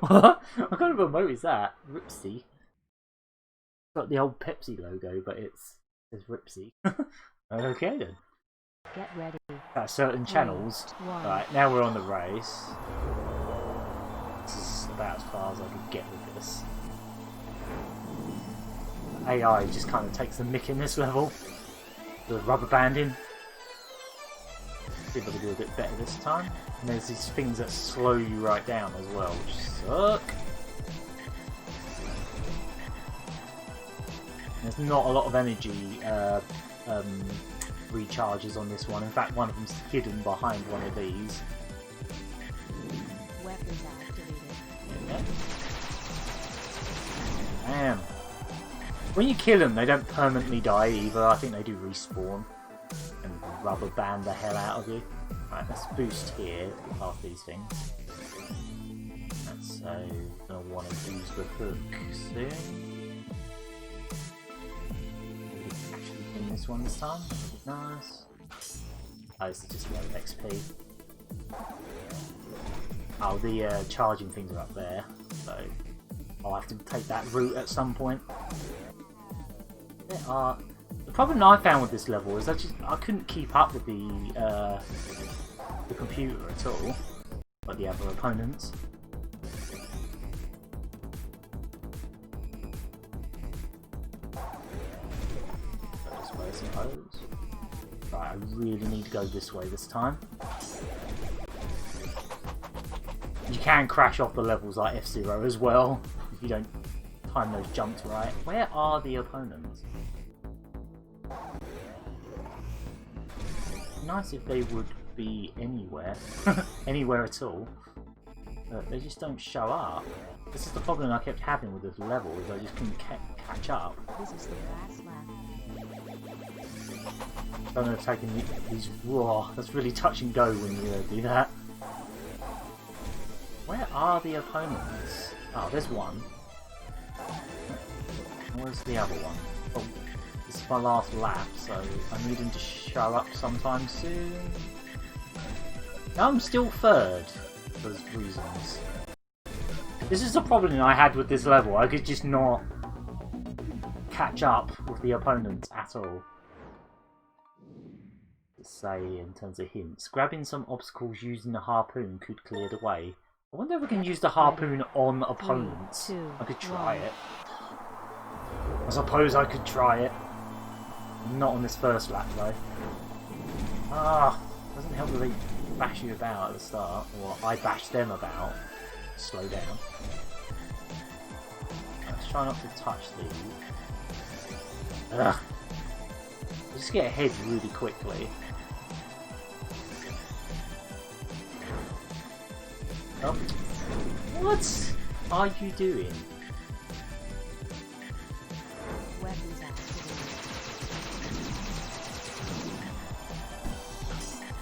What? What kind of emote is that? Ripsy? It's got the old Pepsi logo, but it's Ripsy. Okay then. Get ready. At certain channels. Right, now we're on the race. This is about as far as I could get with this. AI just kind of takes the mick in this level. The rubber banding. See if I can do a bit better this time. And there's these things that slow you right down as well, which suck. There's not a lot of energy recharges on this one. In fact, one of them's hidden behind one of these. Weapons activated. Yeah. Damn. When you kill them, they don't permanently die either. I think they do respawn and rubber band the hell out of you. Right, let's boost here past these things. That's so gonna want to use the hook soon. Actually win this one this time. Nice. Oh, this is just low XP. Oh, the charging things are up there, so I'll have to take that route at some point. The problem I found with this level is I couldn't keep up with the computer at all, like the other opponents. Go this way, I suppose. Right, I really need to go this way this time. You can crash off the levels like F-Zero as well if you don't time those jumps right. Where are the opponents? Nice if they would be anywhere, anywhere at all, but they just don't show up. This is the problem I kept having with this level, is I just couldn't catch up. This is the last lap. Don't know, taking these raw. That's really touch and go when you do that. Where are the opponents? Oh, there's one. Where's the other one? Oh, this is my last lap, so I need him to show up sometime soon. Now I'm still third for reasons. This is the problem I had with this level. I could just not catch up with the opponents at all. Let's say in terms of hints, grabbing some obstacles using the harpoon could clear the way, I wonder if we can use the harpoon on opponents. 3, 2, I could try 1. it. I suppose I could try it. Not on this first lap though. Ah, doesn't help that they bash you about at the start, or I bash them about. Slow down. Let's try not to touch these. Ugh. Just get ahead really quickly. Oh. What are you doing? Weapons activated.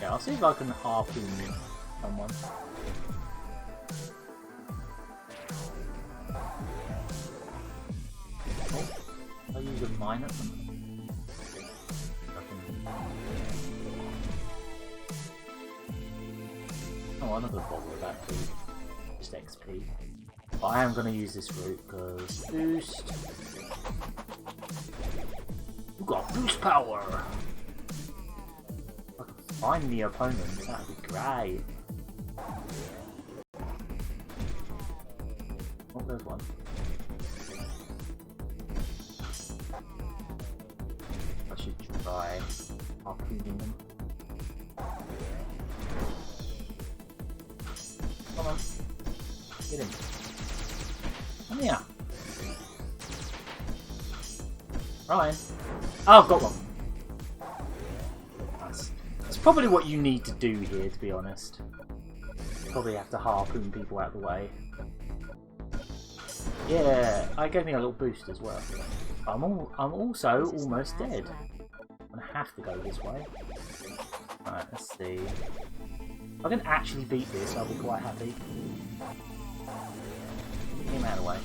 Yeah, I'll see if I can harpoon someone. Oh, I'll use a mine at them. Oh, I'm not going to bother with that too. Just XP. But I am going to use this route because boost. You got boost power! If I can find the opponents, that'd be great. Oh, there's one. I should try harpooning them. Come on. Get him. Come here. Ryan. Oh, I've got one. That's probably what you need to do here, to be honest. Probably have to harpoon people out of the way. Yeah, I gave me a little boost as well. I'm also almost dead. I'm gonna have to go this way. Alright, let's see. If I can actually beat this, I'll be quite happy. Get him out of the way.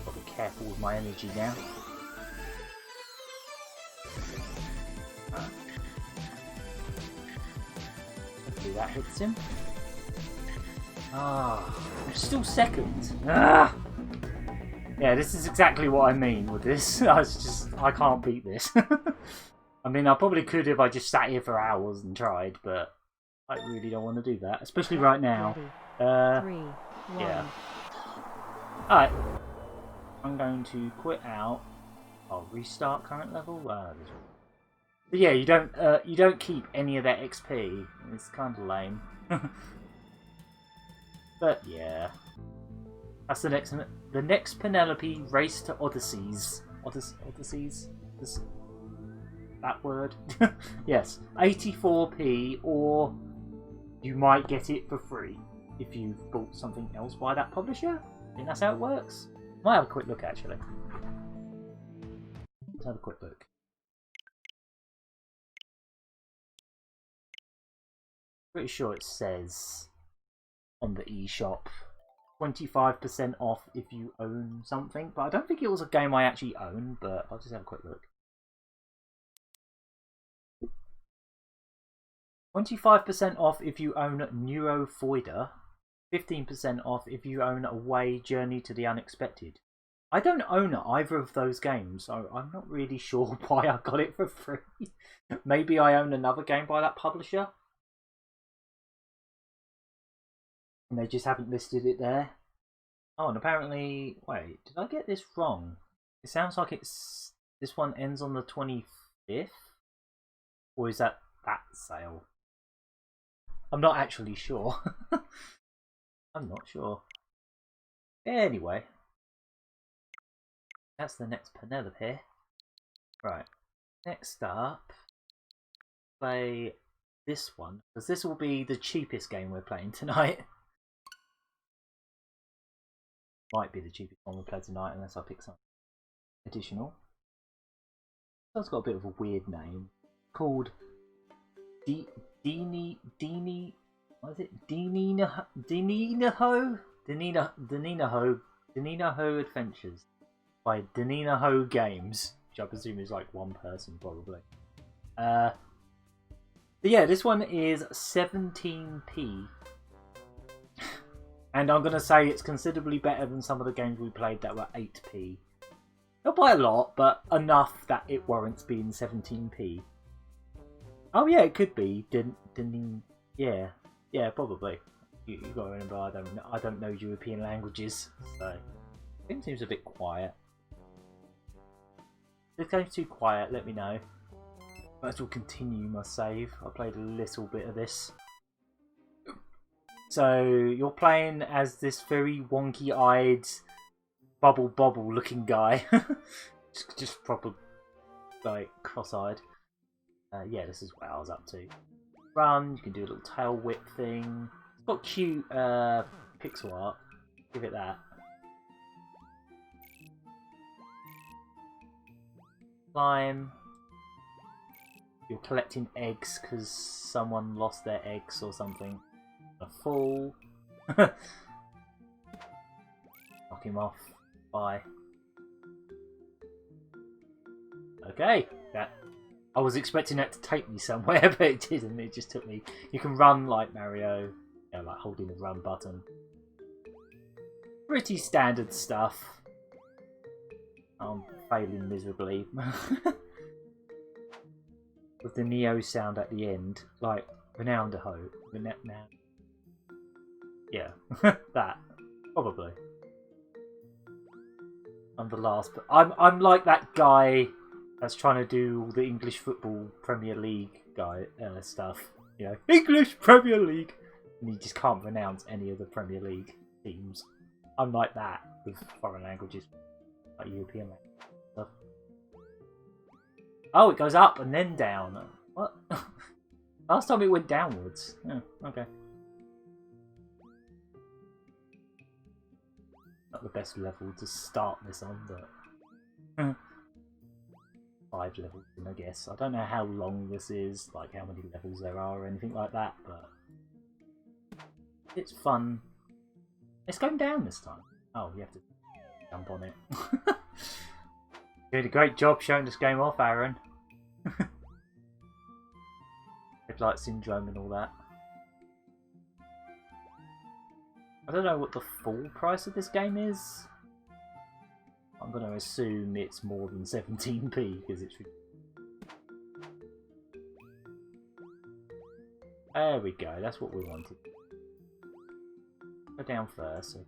Gotta be careful with my energy now. Right. Hopefully that hits him. Ah, I'm still second. Ah! Yeah, this is exactly what I mean with this. I can't beat this. I mean, I probably could if I just sat here for hours and tried, but I really don't want to do that, especially right now. 3, 1. Yeah. Alright. I'm going to quit out. I'll restart current level. But yeah, you don't keep any of that XP. It's kind of lame. But yeah. That's the next Penelope race to Odysseys. Odysseys? That word? Yes. 84p, or you might get it for free if you've bought something else by that publisher. I think that's how it works. Might have a quick look actually. Let's have a quick look. Pretty sure it says on the eShop 25% off if you own something, but I don't think it was a game I actually own, but I'll just have a quick look. 25% off if you own Neurofoida, 15% off if you own Away Journey to the Unexpected. I don't own either of those games, so I'm not really sure why I got it for free. Maybe I own another game by that publisher, and they just haven't listed it there. Oh, and apparently, wait, did I get this wrong? It sounds like it's this one ends on the 25th, or is that sale? I'm not actually sure. I'm not sure. Anyway, that's the next Penelope. Right, next up, play this one, because this will be the cheapest game we're playing tonight. Might be the cheapest one we play tonight, unless I pick something additional. It's got a bit of a weird name. Called Dinihino Adventures by Dinihino Games, which I presume is like one person probably. But yeah, this one is 17p. And I'm going to say it's considerably better than some of the games we played that were 8p. Not by a lot, but enough that it warrants being 17p. Oh yeah, it could be. Yeah, probably. You got to remember, I don't know European languages, so it seems a bit quiet. If it game's too quiet, let me know. Might as well continue my save. I played a little bit of this. So you're playing as this very wonky-eyed, bobble looking guy. just proper, like, cross-eyed. Yeah, this is what I was up to. Run, you can do a little tail whip thing. It's got cute pixel art. Give it that. Climb. You're collecting eggs because someone lost their eggs or something. A fall. Knock him off. Bye. Okay. That. I was expecting that to take me somewhere, but it didn't. It just took me. You can run like Mario. You know, like holding the run button. Pretty standard stuff. I'm failing miserably. With the Neo sound at the end, like Renowned Ho. Yeah, that probably. I'm the last, but I'm like that guy that's trying to do all the English football Premier League guy stuff. You know, English Premier League, and he just can't pronounce any of the Premier League teams. I'm like that with foreign languages, like European languages. Oh, it goes up and then down. What? Last time it went downwards. Oh, okay. Not the best level to start this on, but 5 levels in, I guess. I don't know how long this is, like how many levels there are or anything like that, but it's fun. It's going down this time. Oh, you have to jump on it. You did a great job showing this game off, Aaron. Headlight syndrome and all that. I don't know what the full price of this game is. I'm going to assume it's more than 17p because it's. There we go. That's what we wanted. Go down first, so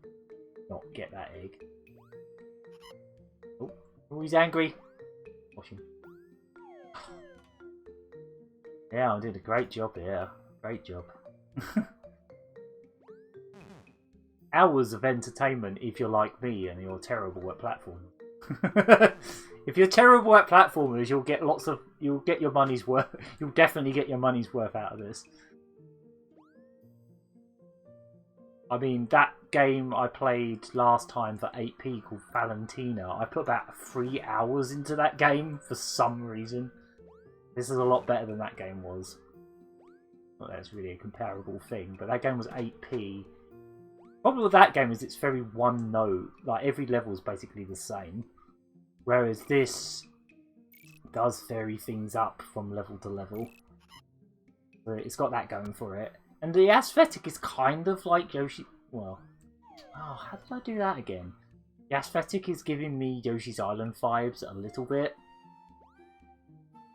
not get that egg. Oh, he's angry. Watch him. Yeah, I'm doing a great job here. Great job. Hours of entertainment if you're like me and you're terrible at platformers. If you're terrible at platformers, you'll get your money's worth. You'll definitely get your money's worth out of this. I mean, that game I played last time for 8p called Valentina, I put about 3 hours into that game for some reason. This is a lot better than that game was. Not that it's really a comparable thing, but that game was 8p. The problem with that game is it's very one note. Like, every level is basically the same. Whereas this does vary things up from level to level. But it's got that going for it. And the aesthetic is kind of like Yoshi... Well... Oh, how did I do that again? The aesthetic is giving me Yoshi's Island vibes a little bit.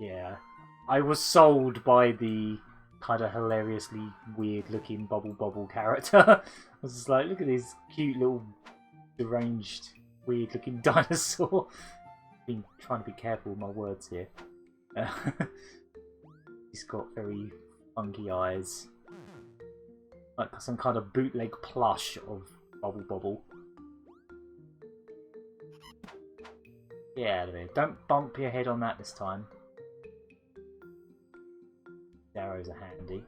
Yeah. I was sold by the kind of hilariously weird looking bubble character. I was just like, look at this cute little deranged weird looking dinosaur. Been trying to be careful with my words here. He's got very funky eyes. Like some kind of bootleg plush of Bubble. Yeah, don't bump your head on that this time. The arrows are handy.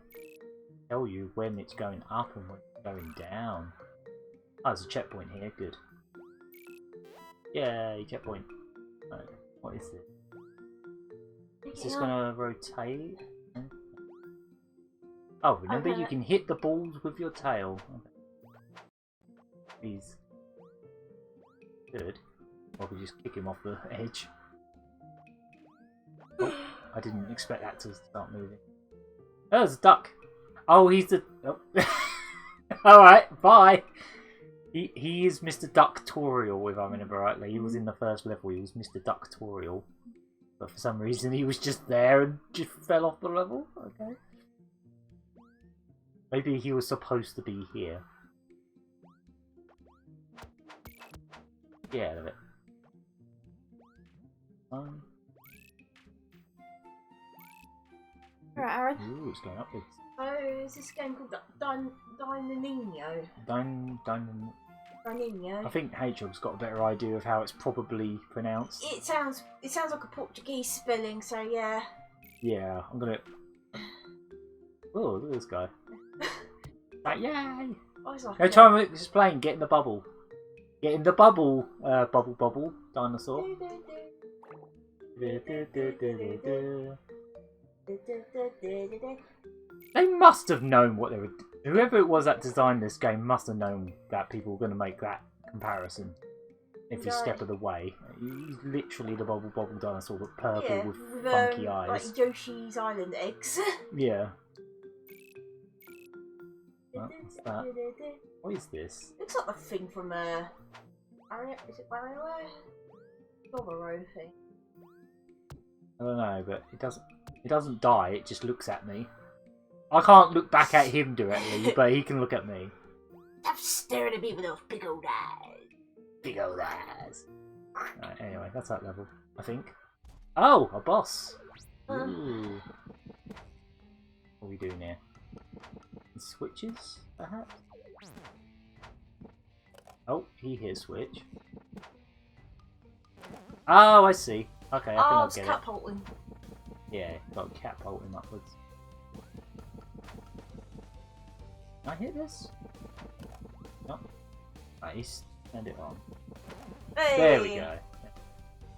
Tell you when it's going up and when it's going down. Oh, there's a checkpoint here, good. Yay, checkpoint. Oh, what is this? Is this gonna rotate? Oh, remember you can hit the balls with your tail. He's good. Or we just kick him off the edge. Oh, I didn't expect that to start moving. Oh, there's a duck. Oh, he's the... Oh. Alright, bye. He is Mr. Ductorial, if I remember rightly. He was in the first level, he was Mr. Ductorial. But for some reason he was just there and just fell off the level. Okay. Maybe he was supposed to be here. Yeah, a bit. Alright, Aaron. Ooh, it's going upwards. So, is this game called Dinihino? Dinihino. I think H-Hog's got a better idea of how it's probably pronounced. It sounds like a Portuguese spelling, so yeah. Yeah, I'm gonna... Oh, look at this guy. Like, yay! No time to explain, get in the bubble. Get in the bubble, bubble, dinosaur. They must have known what they were... Whoever it was that designed this game must have known that people were going to make that comparison. Every step of the way. He's literally the bubble dinosaur, but purple with funky eyes. Like Yoshi's Island eggs. Yeah. What's that? What is this? Looks like the thing from is it WarioWare? Roboro thing. I don't know, but it doesn't die, it just looks at me. I can't look back at him directly, but he can look at me. Stop staring at me with those big old eyes. Big old eyes. Right, anyway, that's that level, I think. Oh, a boss. Ooh. What are we doing here? Switches, perhaps? Oh, he hit a switch. Oh, I see. Okay, I think I'll get it. catapulting. Yeah, got catapulting upwards. Can I hit this? No. Nice. Turn it on. Hey. There we go.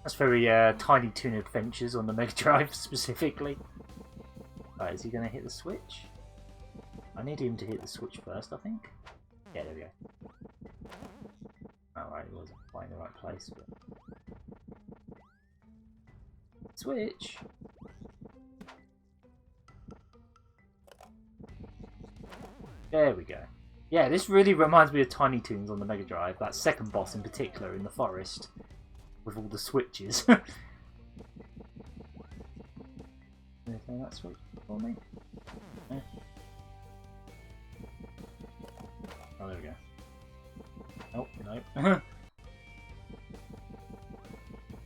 That's very Tiny Toon Adventures on the Mega Drive specifically. Right, is he going to hit the switch? I need him to hit the switch first, I think. Yeah, there we go. Alright, he wasn't quite in the right place. But... Switch! There we go. Yeah, this really reminds me of Tiny Toons on the Mega Drive. That second boss in particular in the forest. With all the switches. Can you turn that switch for me? Yeah. Oh, there we go. Oh, no.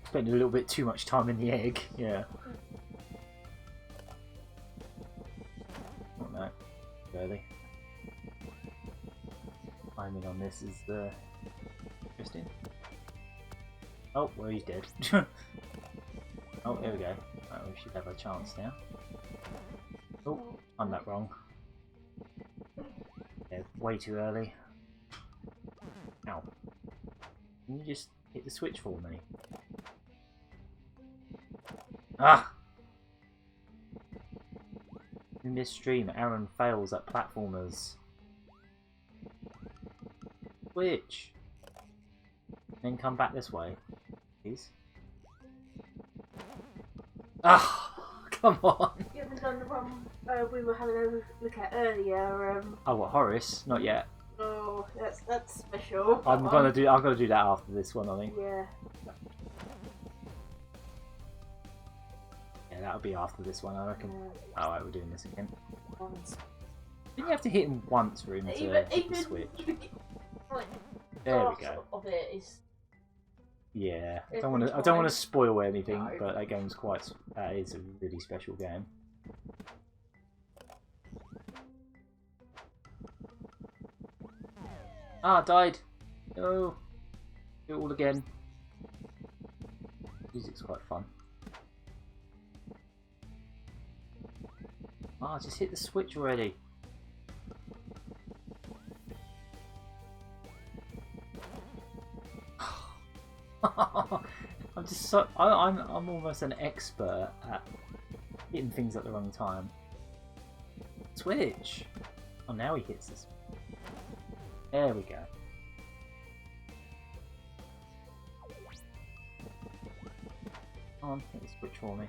Spent a little bit too much time in the egg, yeah. Oh no, early. Timing on this is interesting. Oh, well, he's dead. Oh, there we go. Right, we should have a chance now. Oh, I'm that wrong. Yeah, way too early. Ow. Can you just hit the switch for me? Ah! In this stream, Aaron fails at platformers. Switch! Then come back this way, please. Ah! Come on! You haven't done the one we were having a look at earlier. Oh, what, Horace? Not yet. Oh, that's special. I'm gonna do that after this one, I think. Yeah. Yeah, that'll be after this one, I reckon. Yeah. Alright, we're doing this again. Once. Didn't you have to hit him once for him to hit the switch? Like, There we go. of it is. Yeah, I don't want to spoil anything, no. But that game's that is a really special game. Ah, died. No. Do it all again. Music's quite fun. Ah, just hit the switch already. I'm just so I'm almost an expert at hitting things at the wrong time. Switch. Oh, now he hits this. There we go. Come on, hit the switch for me.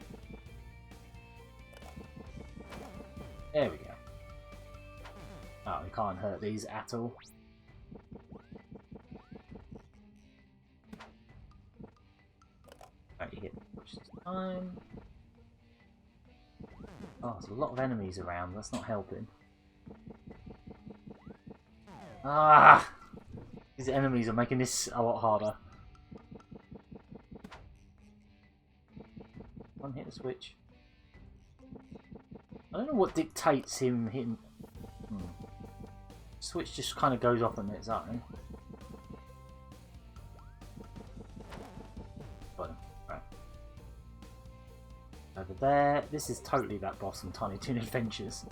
There we go. Oh, we can't hurt these at all. Right, you hit the switch this time. Oh, there's a lot of enemies around, that's not helping. Ah! These enemies are making this a lot harder. One hit the switch. I don't know what dictates him hitting. Switch just kind of goes off on its own. Right. Over there. This is totally that boss in Dinihino Adventures.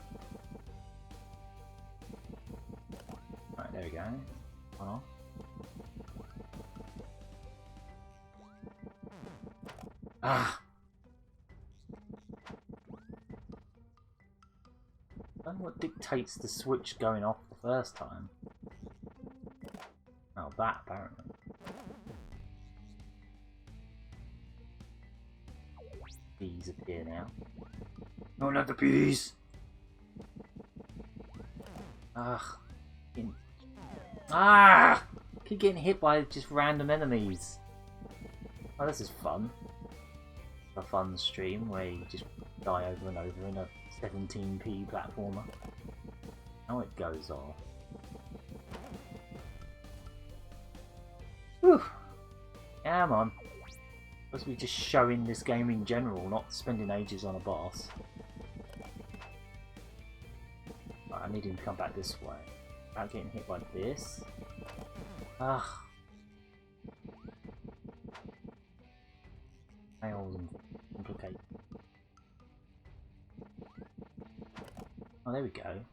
Right, there we go. One off. Ah! I don't know what dictates the switch going off the first time. Oh, that apparently. Bees appear now. No, not the bees! Ah! Ah! Keep getting hit by just random enemies. Oh, this is fun. A fun stream where you just die over and over in a 17p platformer. Now it goes off. Whew! Come on. Supposed to be just showing this game in general, not spending ages on a boss. Right, I need him to come back this way. Without getting hit by this. Ugh. Nails and complicate. Oh, there we go.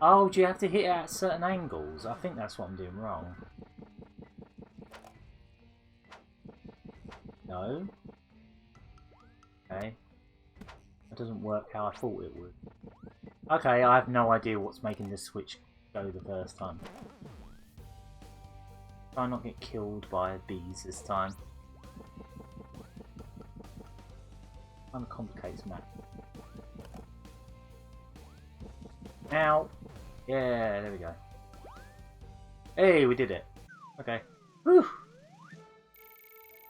Oh, do you have to hit it at certain angles? I think that's what I'm doing wrong. No? Okay. That doesn't work how I thought it would. Okay, I have no idea what's making this switch go the first time. Try not get killed by bees this time. Kind of complicates map. Ow! Yeah, there we go. Hey, we did it. Okay. Whew!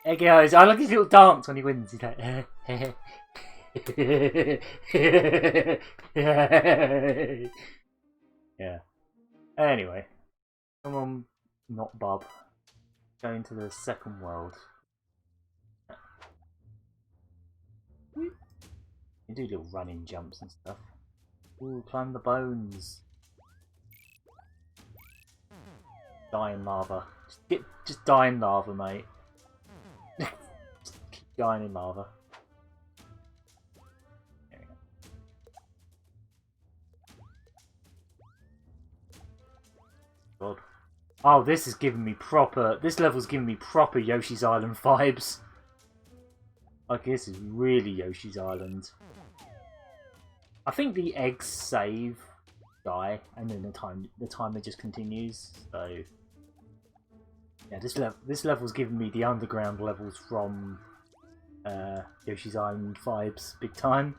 There he goes. I like his little dance when he wins. He's like, yeah. Anyway. Come on, not Bob. Going to the second world. You do little running jumps and stuff. Ooh, climb the bones. Die in lava. Just die in lava, mate. Just keep dying in lava. There we go. God. Oh, this is giving me proper. This level's giving me proper Yoshi's Island vibes. Like this is really Yoshi's Island. I think the eggs save, die, and then the timer just continues. So yeah, this level's giving me the underground levels from Yoshi's Island vibes, big time.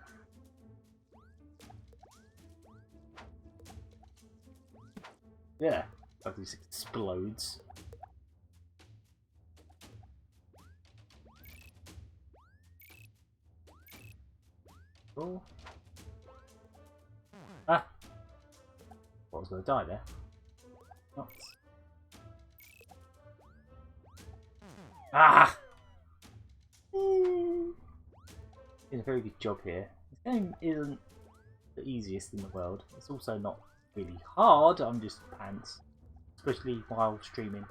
Yeah, like this explodes. Cool. Ah! I was going to die there. Nuts. Ah! Did a very good job here. This game isn't the easiest in the world. It's also not really hard. I'm just pants, especially while streaming.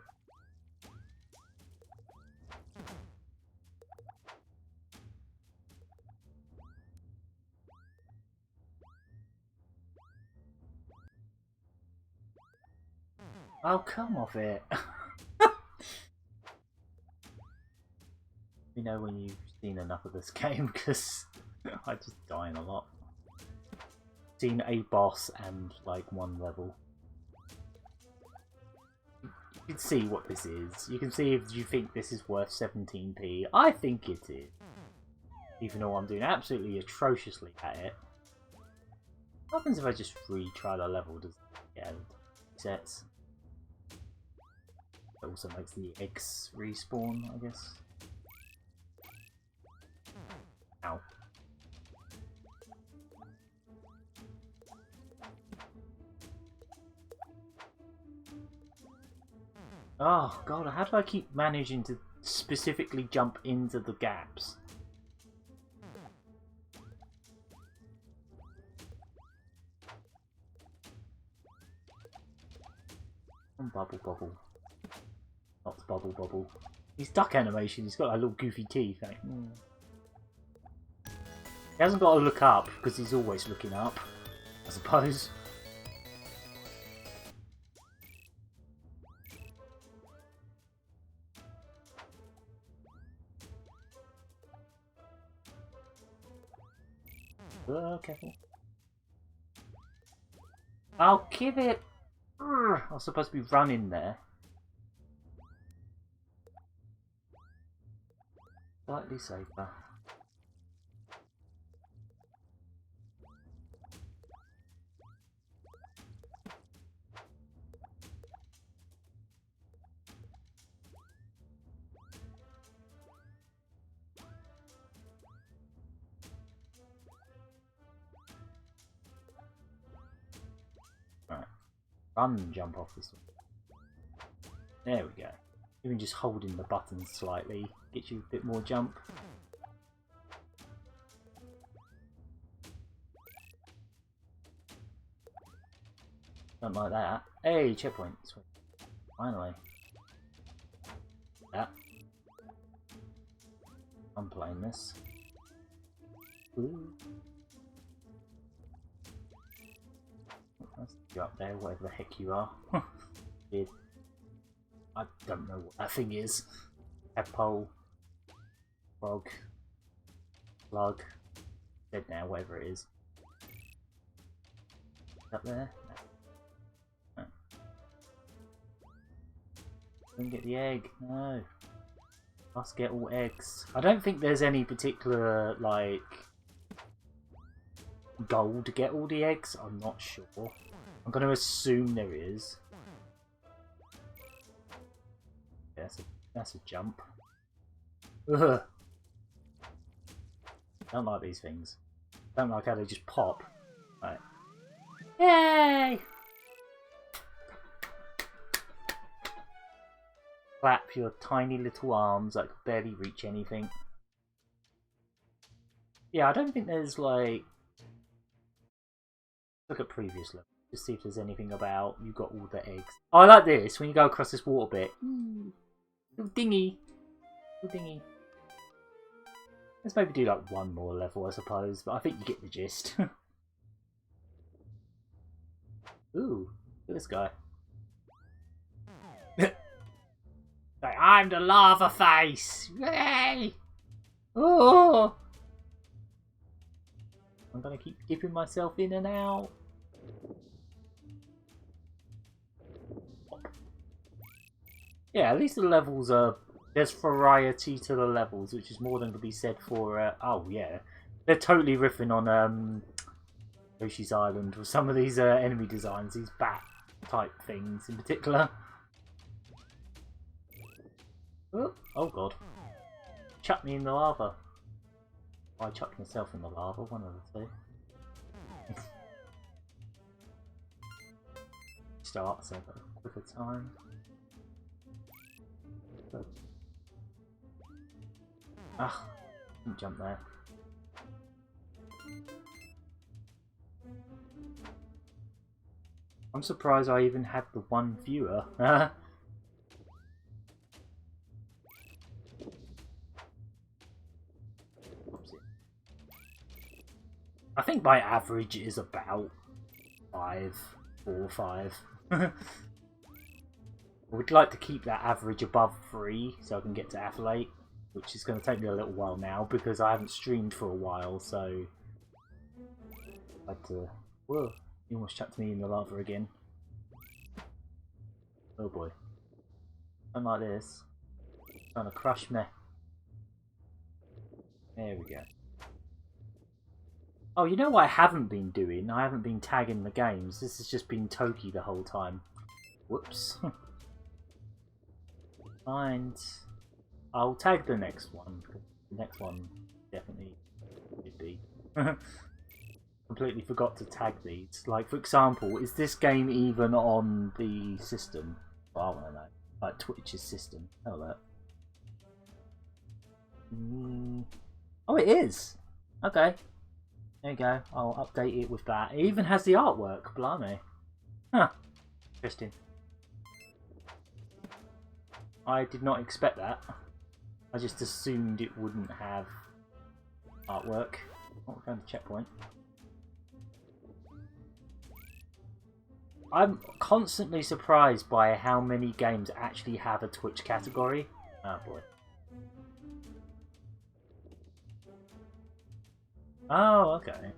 Oh, come off it. You know when you've seen enough of this game, because I just dying a lot. Seen a boss and like one level. You can see what this is. You can see if you think this is worth 17p. I think it is. Even though I'm doing absolutely atrociously at it. What happens if I just retry the level? Does it get resets? It also makes the eggs respawn, I guess. Ow. Oh god, how do I keep managing to specifically jump into the gaps? Bubble bubble. Not bubble bubble. His duck animation, he's got like little goofy teeth. Like, He hasn't got to look up because he's always looking up, I suppose. Careful. I'll give it. I was supposed to be running there. Slightly safer. Right. Run and jump off this one. There we go. Even just holding the button slightly gets you a bit more jump. Don't like that. Hey, checkpoint. Sweet. Finally. Yeah. I'm playing this. Ooh. Let's go up there, whatever the heck you are. Weird. I don't know what that thing is. Tadpole. Frog. Slug. Dead now, whatever it is. Up there? No. Didn't get the egg. No. Must get all eggs. I don't think there's any particular, like, goal to get all the eggs. I'm not sure. I'm going to assume there is. Yeah, that's a jump. Ugh. Don't like these things. Don't like how they just pop. Right. Yay! Clap your tiny little arms that could barely reach anything. Yeah, I don't think there's like... Look at previous levels. Just see if there's anything about you got all the eggs. Oh, I like this when you go across this water bit. Little dinghy. Little dinghy. Let's maybe do like one more level, I suppose, but I think you get the gist. Ooh, look at this guy. Like, I'm the lava face! Yay! Oh! I'm gonna keep dipping myself in and out. Yeah, at least the levels are... There's variety to the levels, which is more than could be said for... oh, yeah. They're totally riffing on Yoshi's Island with some of these enemy designs, these bat-type things in particular. Oh, God. Chuck me in the lava. I chucked myself in the lava, one of the two. Start, so I've got a quicker time. Ah, didn't jump there. I'm surprised I even had the one viewer. I think my average is about 4 or 5. I would like to keep that average above 3 so I can get to athlete, which is going to take me a little while now because I haven't streamed for a while, so I had to... Whoa, he almost chucked me in the lava again. Oh boy. Don't like this. Trying to crush me. There we go. Oh, you know what I haven't been doing? I haven't been tagging the games. This has just been Toki the whole time. Whoops. Mind. I'll tag the next one. The next one definitely should be. Completely forgot to tag these. Like, for example, is this game even on the system? Well, I want to know. Like Twitch's system. Oh, look. Oh, it is! Okay. There you go. I'll update it with that. It even has the artwork. Blimey. Huh. Interesting. I did not expect that. I just assumed it wouldn't have artwork. Oh, we found a checkpoint. I'm constantly surprised by how many games actually have a Twitch category. Oh boy. Oh, okay.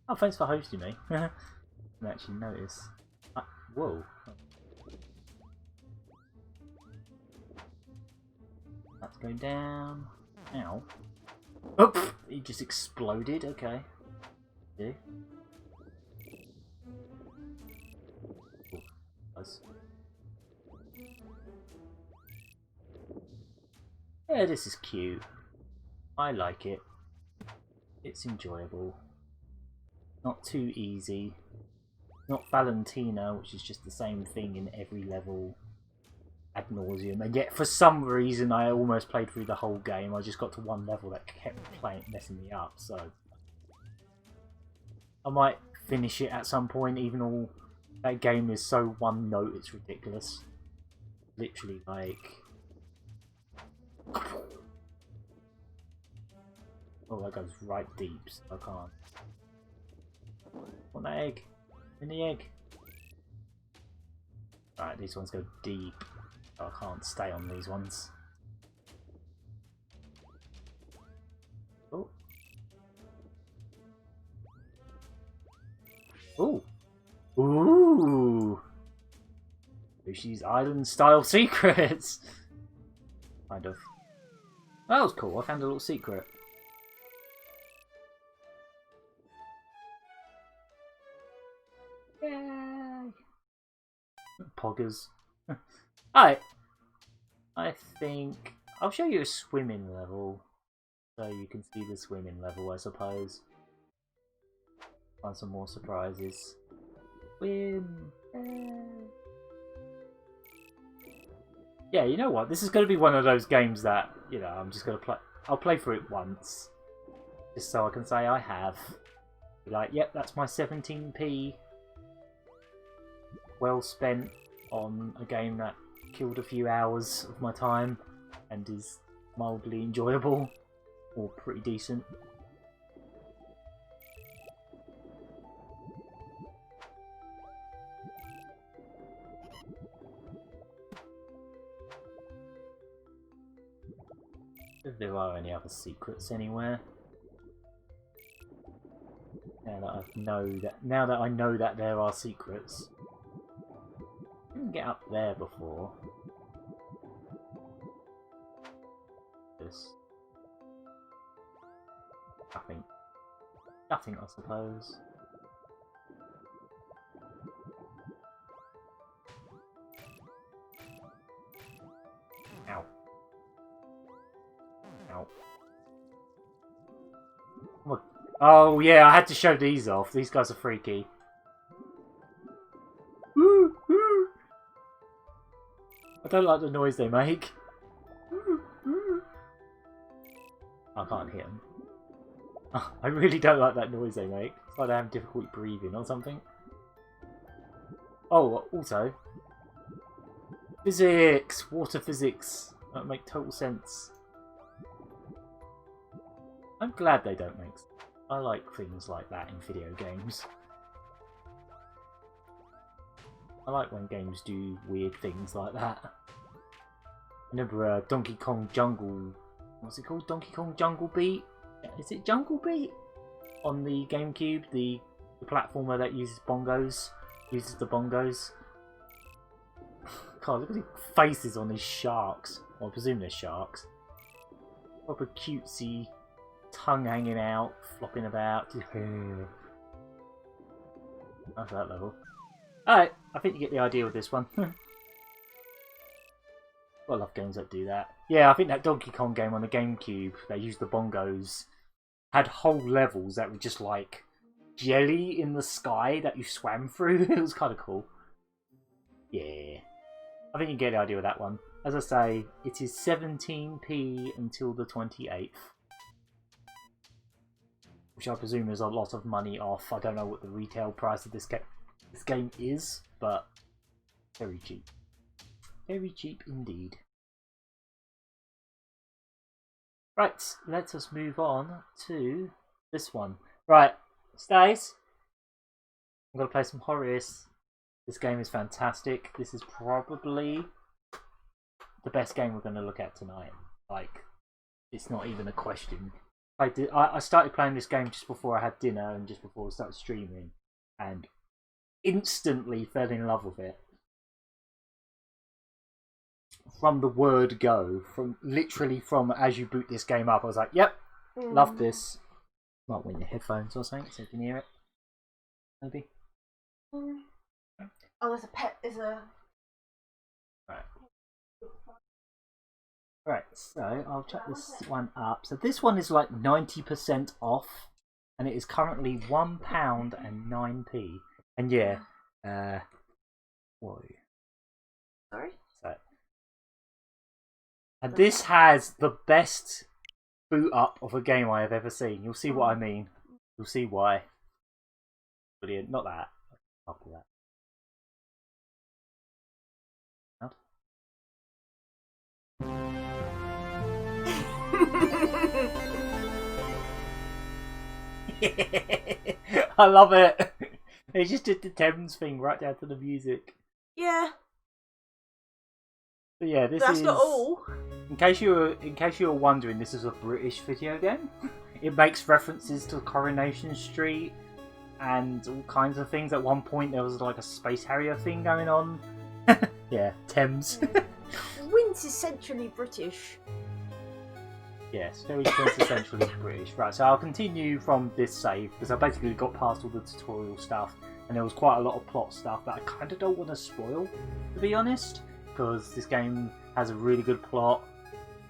Oh, thanks for hosting me. I didn't actually notice. Whoa. That's going down. Ow. Oh, he just exploded. Okay. Yeah. Yeah, this is cute. I like it. It's enjoyable. Not too easy. Not Valentina, which is just the same thing in every level ad nauseum. And yet, for some reason, I almost played through the whole game. I just got to one level that kept messing me up. So I might finish it at some point, even though that game is so one note, it's ridiculous. Literally, like... Oh, that goes right deep, so I can't. Want that egg? In the egg. Alright, these ones go deep. So I can't stay on these ones. Oh. Ooh. Ooh. Yoshi's Island style secrets. Kind of. That was cool. I found a little secret. Yay! Poggers. Alright. I think I'll show you a swimming level. So you can see the swimming level, I suppose. Find some more surprises. Swim! Yeah, you know what? This is going to be one of those games that, you know, I'm just going to play. I'll play through it once. Just so I can say I have. Be like, yep, that's my 17p. Well spent on a game that killed a few hours of my time and is mildly enjoyable. Or pretty decent. If there are any other secrets anywhere. Now that I know that there are secrets. I didn't get up there before. This. Nothing. Nothing, I suppose. Ow. Ow. What? Oh yeah, I had to show these off. These guys are freaky. Woo, woo. I don't like the noise they make. Woo, woo. I can't hit them. I really don't like that noise they make. It's like they have difficulty breathing or something. Oh, also... Physics! Water physics! That make total sense. I'm glad they don't make sense. I like things like that in video games. I like when games do weird things like that. I remember Donkey Kong Jungle... What's it called? Donkey Kong Jungle Beat? Is it Jungle Beat? On the GameCube, the platformer that uses bongos. Uses the bongos. God, look at the faces on these sharks. Well, I presume they're sharks. Proper cutesy, tongue hanging out, flopping about. That's that level. Alright, I think you get the idea with this one. I love games that do that. Yeah, I think that Donkey Kong game on the GameCube, they used the bongos, had whole levels that were just like jelly in the sky that you swam through. It was kind of cool. Yeah. I think you get the idea with that one. As I say, it is 17p until the 28th. Which I presume is a lot of money off. I don't know what the retail price of this game is, but very cheap. Very cheap indeed. Right, let us move on to this one. Right, Stace, I'm going to play some Horace. This game is fantastic. This is probably the best game we're going to look at tonight. Like, it's not even a question. I started playing this game just before I had dinner and just before I started streaming, and instantly fell in love with it. From the word go, literally from as you boot this game up, I was like, yep, love this. Might win your headphones or something so you can hear it. Maybe. Oh, there's a pet. There's a. Right, so I'll check this one up. So this one is like 90% off, and it is currently £1 and 9p. And yeah, whoa. Sorry? So, and this has the best boot up of a game I have ever seen. You'll see what I mean. You'll see why. Brilliant. Not that. After that. I love it. They just did the Thames thing right down to the music. Yeah. So yeah, this That's is. not all. In case you were wondering, this is a British video game. It makes references to Coronation Street and all kinds of things. At one point, there was like a Space Harrier thing going on. Yeah, Thames. Quintessentially British. Yes, very quintessentially British. Right, so I'll continue from this save because I basically got past all the tutorial stuff and there was quite a lot of plot stuff that I kind of don't want to spoil, to be honest, because this game has a really good plot.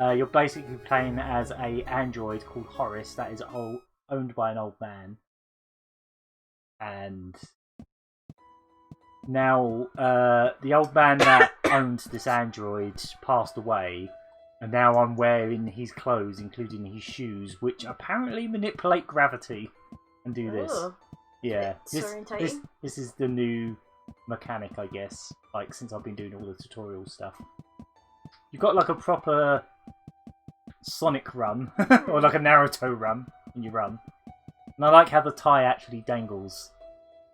You're basically playing as an android called Horace that is owned by an old man. And now the old man that owned this android passed away. And now I'm wearing his clothes, including his shoes, which apparently manipulate gravity and do this. Oh, yeah, this is the new mechanic, I guess. Like since I've been doing all the tutorial stuff, you've got like a proper Sonic run or like a Naruto run when you run. And I like how the tie actually dangles,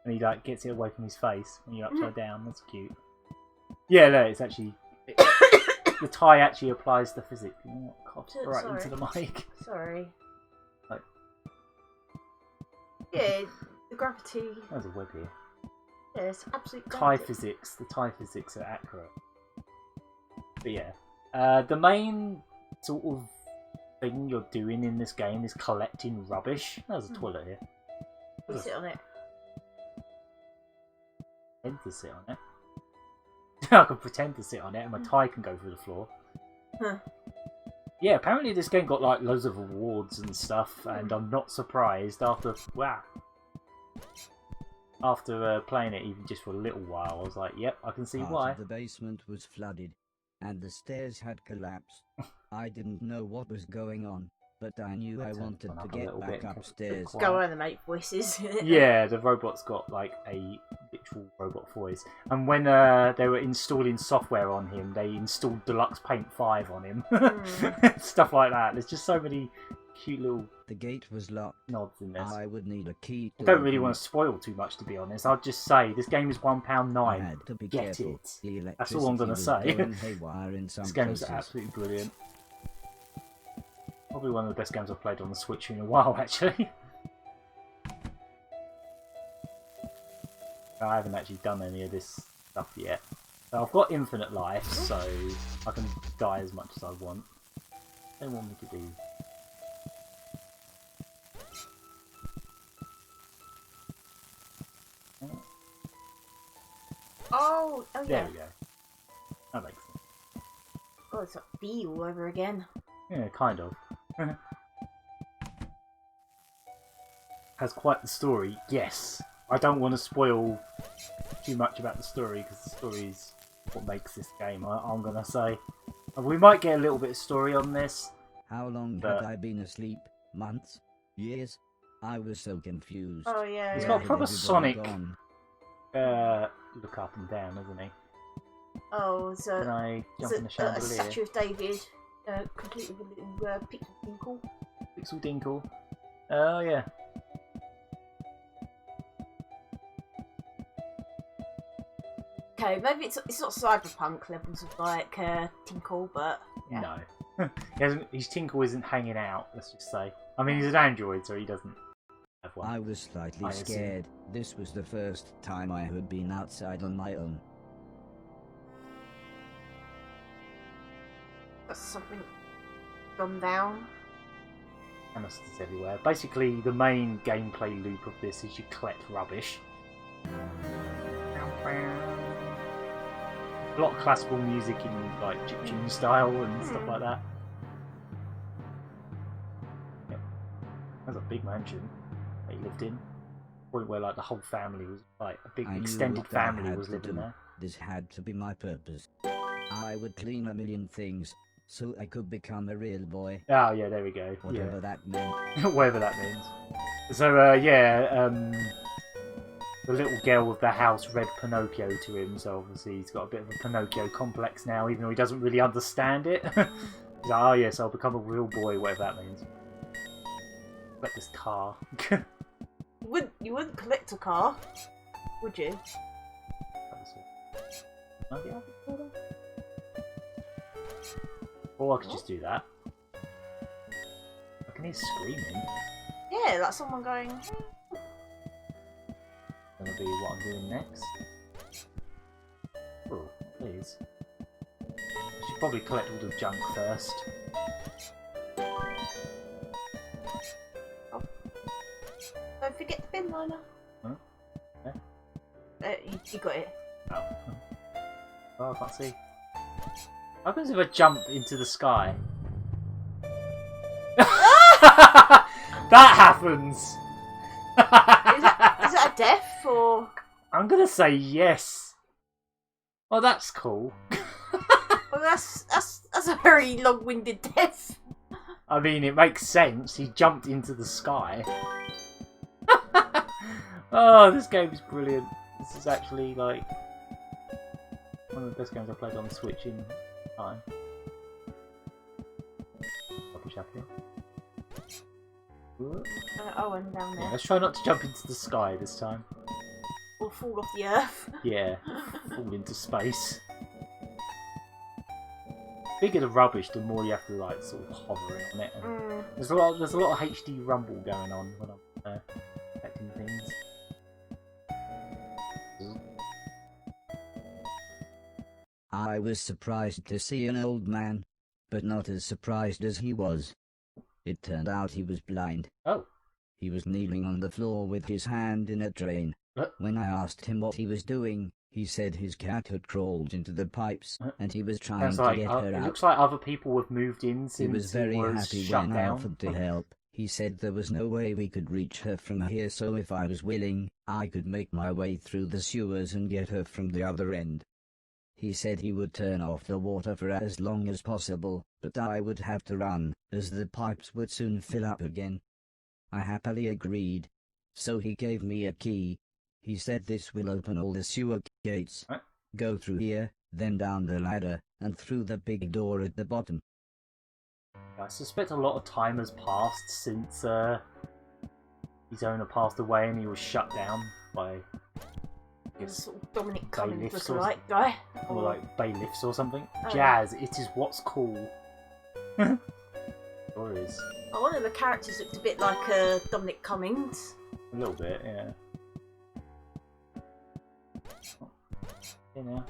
and he like gets it away from his face when you're upside down. That's cute. Yeah, no, it's actually. The tie actually applies the physics. Right into the mic. Sorry. Like, yeah, the gravity. There's a web here. Yeah, it's absolute tie physics. The tie physics are accurate. But yeah, the main sort of thing you're doing in this game is collecting rubbish. There's a toilet here. You sit on it. Pretend to sit on it. I can pretend to sit on it and my tie can go through the floor. Huh. Yeah, apparently this game got like loads of awards and stuff, and I'm not surprised after playing it even just for a little while. I was like, yep, I can see why. The basement was flooded and the stairs had collapsed. I didn't know what was going on, but I knew I wanted to get back upstairs. Go on, the mate voices. Yeah, the robot's got like a literal robot voice. And when they were installing software on him, they installed Deluxe Paint 5 on him. Stuff like that. There's just so many cute little The gate was locked. nods in this. I would need a key to I don't really want to spoil too much, to be honest. I'll just say this game is £1.9. I had to be Get careful. it. That's all I'm going to say. This game is places. absolutely brilliant. Probably one of the best games I've played on the Switch in a while, actually. I haven't actually done any of this stuff yet. So I've got infinite life, so I can die as much as I want. They want me to do. Oh yeah. There we go. That makes sense. Oh, it's like B all over again. Yeah, kind of. Has quite the story, yes. I don't want to spoil too much about the story because the story is what makes this game, I'm going to say. And we might get a little bit of story on this. How long but... had I been asleep? Months? Years? I was so confused. Oh yeah. He's yeah. got proper Sonic gone? look up and down, hasn't he? Oh, so Can I jump in the chandelier? a statue of David, complete with a little pixel tinkle. Pixel Dinkle. Oh yeah. Okay, maybe it's not cyberpunk levels of like tinkle, but yeah. No, his tinkle isn't hanging out. Let's just say. I mean, he's an android, so he doesn't have one. I was slightly scared. This was the first time I had been outside on my own. That's something gone down. Canisters everywhere. Basically, the main gameplay loop of this is you collect rubbish. A lot of classical music in like chiptune style and stuff like that. Yep. That's a big mansion that he lived in. Point where like the whole family was like a big extended family was living there. This had to be my purpose. I would clean a million things so I could become a real boy. Oh yeah, there we go. Whatever that meant. Whatever that means. So the little girl with the house read Pinocchio to him, so obviously he's got a bit of a Pinocchio complex now, even though he doesn't really understand it. He's like, oh yes, I'll become a real boy, whatever that means. Like this car. You wouldn't collect a car, would you? Or I could just do that. I can hear screaming. Yeah, like someone going. Gonna be what I'm doing next. Oh, please. I should probably collect all the junk first. Oh. Don't forget the bin liner. Huh? Yeah. You got it. Oh. Oh, I can't see. What happens if I jump into the sky? That happens! Is that a death or? I'm gonna say yes. Oh, that's cool. Well, that's a very long-winded death. I mean, it makes sense. He jumped into the sky. Oh, this game is brilliant. This is actually like one of the best games I played on the Switch in time. And down there. Yeah, let's try not to jump into the sky this time. Or fall off the earth. Yeah, fall into space. The bigger the rubbish, the more you have to like sort of hover on it. There's a lot of HD rumble going on when I'm collecting things. I was surprised to see an old man, but not as surprised as he was. It turned out he was blind. Oh. He was kneeling on the floor with his hand in a drain. When I asked him what he was doing, he said his cat had crawled into the pipes and he was trying to get her out. It looks like other people have moved in since he was very happy when I down. offered to help. He said there was no way we could reach her from here, so if I was willing, I could make my way through the sewers and get her from the other end. He said he would turn off the water for as long as possible, but I would have to run, as the pipes would soon fill up again. I happily agreed. So he gave me a key. He said this will open all the sewer gates. Go through here, then down the ladder, and through the big door at the bottom. I suspect a lot of time has passed since his owner passed away and he was shut down by sort of Dominic Cummings bailiffs look-alike guy. Or like bailiffs or something. Oh. Jazz, it is what's cool. Or is. Oh, one of the characters looked a bit like Dominic Cummings. A little bit, yeah. You know.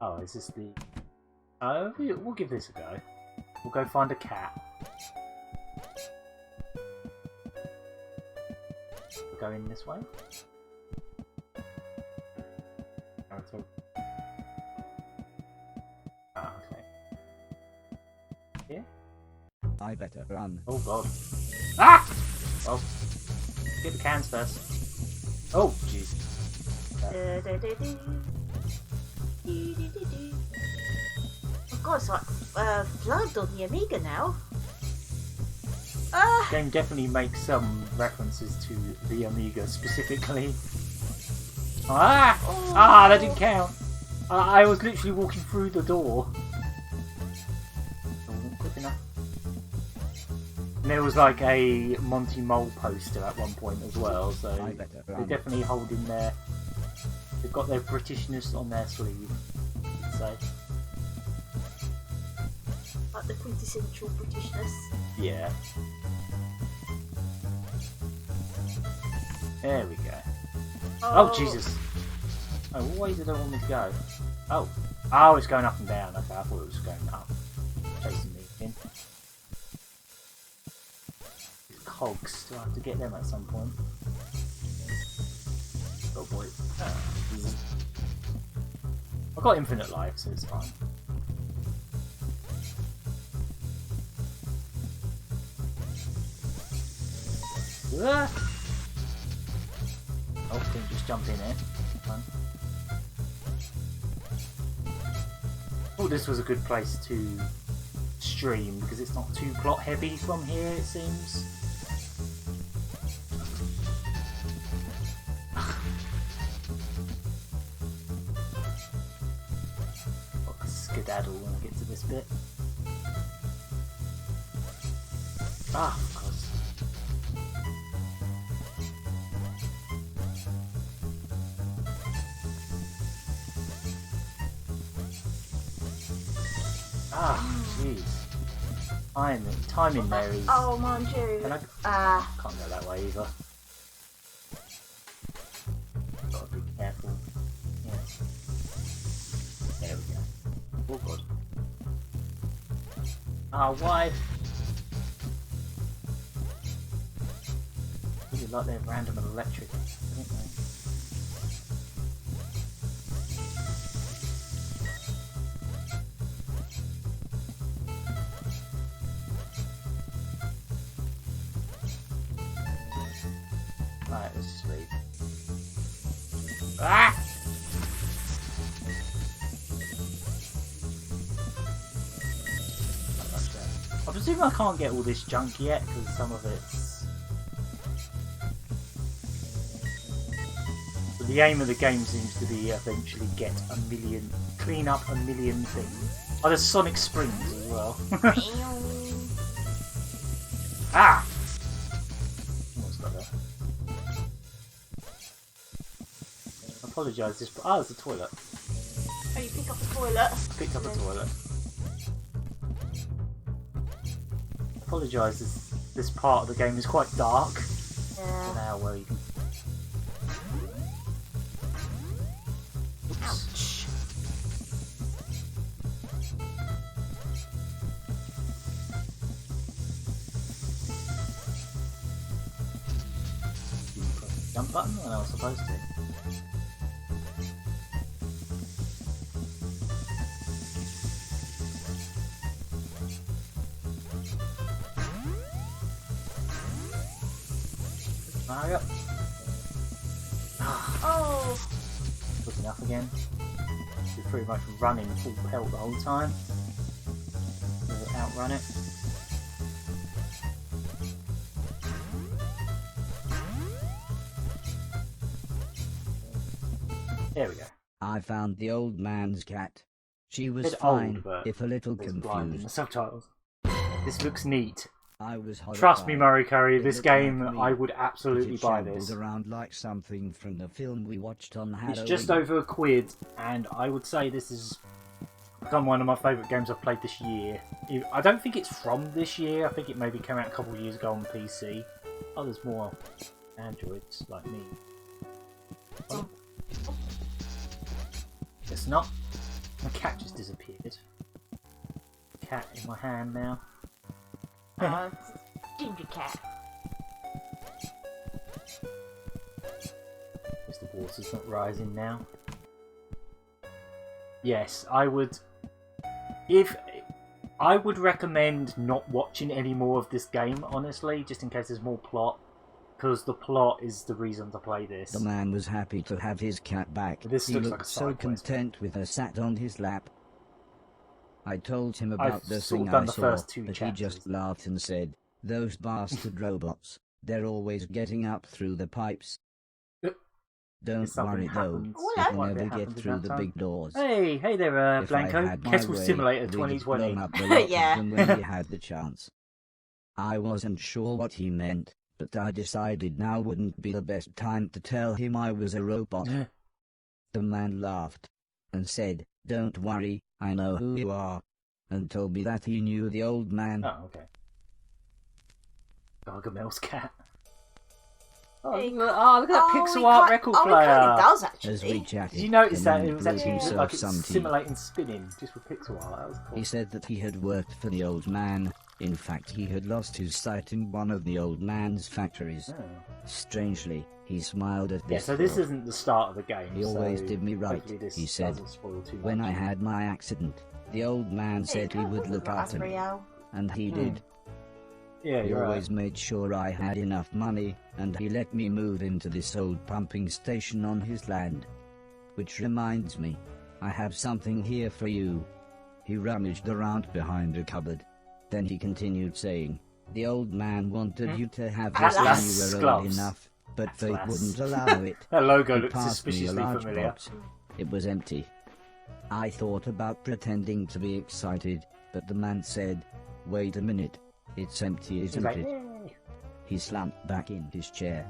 Oh, is this the... we'll give this a go. We'll go find a cat. We'll go in this way. Ah, okay. Here? I better run. Oh god. Ah! Well, get the cans first. Oh, jeez. Oh god, it's like Flood on the Amiga now. The game definitely makes some references to the Amiga specifically. Ah! Oh. Ah, that didn't count. I was literally walking through the door. I wasn't quick enough. And there was like a Monty Mole poster at one point as well, so they're definitely holding their... They've got their Britishness on their sleeve, you'd say. Like the quintessential Britishness. Yeah. There we go. Oh, Jesus! Oh, what way did I want me to go? Oh. Oh, it's going up and down. Okay, I thought it was going up. Chasing me again. These cogs. Do I have to get them at some point? Oh boy. Oh. I've got infinite life, so it's fine. Ah! Oh, didn't just jump in there. Fun. Oh, this was a good place to stream because it's not too plot heavy from here, it seems. Got to skedaddle when I get to this bit. Ah, of course. Ah, jeez. Timing there is... Oh, mind you. Can I... Can't go that way either. Gotta be careful. Yeah. There we go. Oh god. Ah, why? Really like their random electric, don't they? Right, let's just leave. Ah! I presume I can't get all this junk yet because some of it's... But the aim of the game seems to be eventually get a million, clean up a million things. Oh, there's Sonic Springs as well. Ah! Almost got there. I apologise. This... Oh, there's a toilet. Oh, you pick up the toilet. I picked up a toilet. I apologise. This part of the game is quite dark. Yeah. Now where you can. Oops. Ouch. Didn't press the jump button when I was supposed to. Hurry up. Oh. Looking up again. We're pretty much running full pelt the whole time. We'll outrun it. There we go. I found the old man's cat. She was Bit fine, old, but if a little It's blind in the confused. subtitles. This looks neat. I was horrified. Trust me, Murray Curry, It this looked like game, me, I would but absolutely it buy shambled this. around like something from the film we watched on Halloween. It's just over £1, and I would say this is become one of my favourite games I've played this year. I don't think it's from this year, I think it maybe came out a couple of years ago on PC. Oh, there's more androids like me. Oh. Guess not. My cat just disappeared. Cat in my hand now. Ginger cat. Guess the water's not rising now. Yes, I would recommend not watching any more of this game, honestly, just in case there's more plot. because the plot is the reason to play this. The man was happy to have his cat back. This He looks looked like a so side quest. content with her sat on his lap. I told him I've about the sort of thing done I the saw, first 2 but chapters. he just laughed and said, "Those bastard robots, they're always getting up through the pipes." Don't Something worry though, happens. Oh, you hello. can Quite a bit never get happens in through that the time. big doors. Hey there, If I Blanco. had my Kettle way, Simulator we'd have 2020. blown up the lot Yeah. of them when we had the chance. I wasn't sure what he meant, but I decided now wouldn't be the best time to tell him I was a robot. The man laughed and said, "Don't worry, I know who you are," and told me that he knew the old man. Oh, okay. Gargamel's cat. Oh, Hey. look at that Oh, pixel he art ki- record oh, player. he kind of does, As we actually. chatted, Did you notice the that man it was brewed actually himself like it's some tea. simulating spinning just with pixel art? That was cool. He said that he had worked for the old man. In fact, he had lost his sight in one of the old man's factories. Oh. Strangely, he smiled at this. Yeah, so this thought. isn't the start of the game. He always so did me right, hopefully this he said. doesn't spoil too much. When I had my accident, the old man Yeah, said he kind of would look like after me, Rio. and he Hmm. did. Yeah, He you're always right. made sure I had enough money, and he let me move into this old pumping station on his land. Which reminds me, I have something here for you. He rummaged around behind a cupboard. Then he continued saying, "The old man wanted you to have this when Atlas you were old gloves. enough, but fate Atlas. wouldn't allow it." That logo He looks passed me a suspiciously large familiar. box. It was empty. I thought about pretending to be excited, but the man said, "Wait a minute. It's empty, He's isn't like, it?" "Yay." He slumped back in his chair.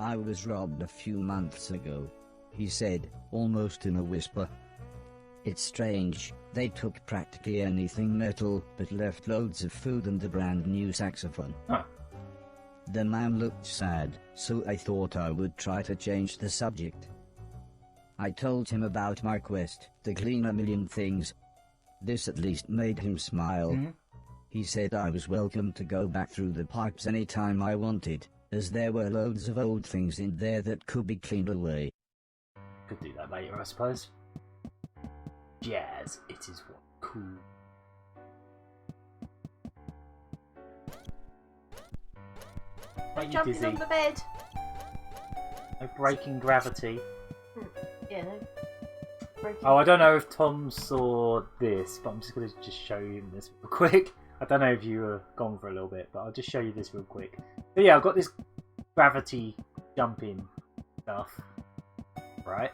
"I was robbed a few months ago," he said, almost in a whisper. "It's strange. They took practically anything metal, but left loads of food and a brand new saxophone." Huh. The man looked sad, so I thought I would try to change the subject. I told him about my quest to clean a million things. This at least made him smile. Mhm. He said I was welcome to go back through the pipes any time I wanted, as there were loads of old things in there that could be cleaned away. Could do that later, I suppose. Jazz, it is what cool. Are you Jumping dizzy? on the bed. No breaking gravity. Yeah, no. Breaking. Oh, I don't know if Tom saw this, but I'm just going to just show you this real quick. I don't know if you were gone for a little bit, but I'll just show you this real quick. So yeah, I've got this gravity jumping stuff, right?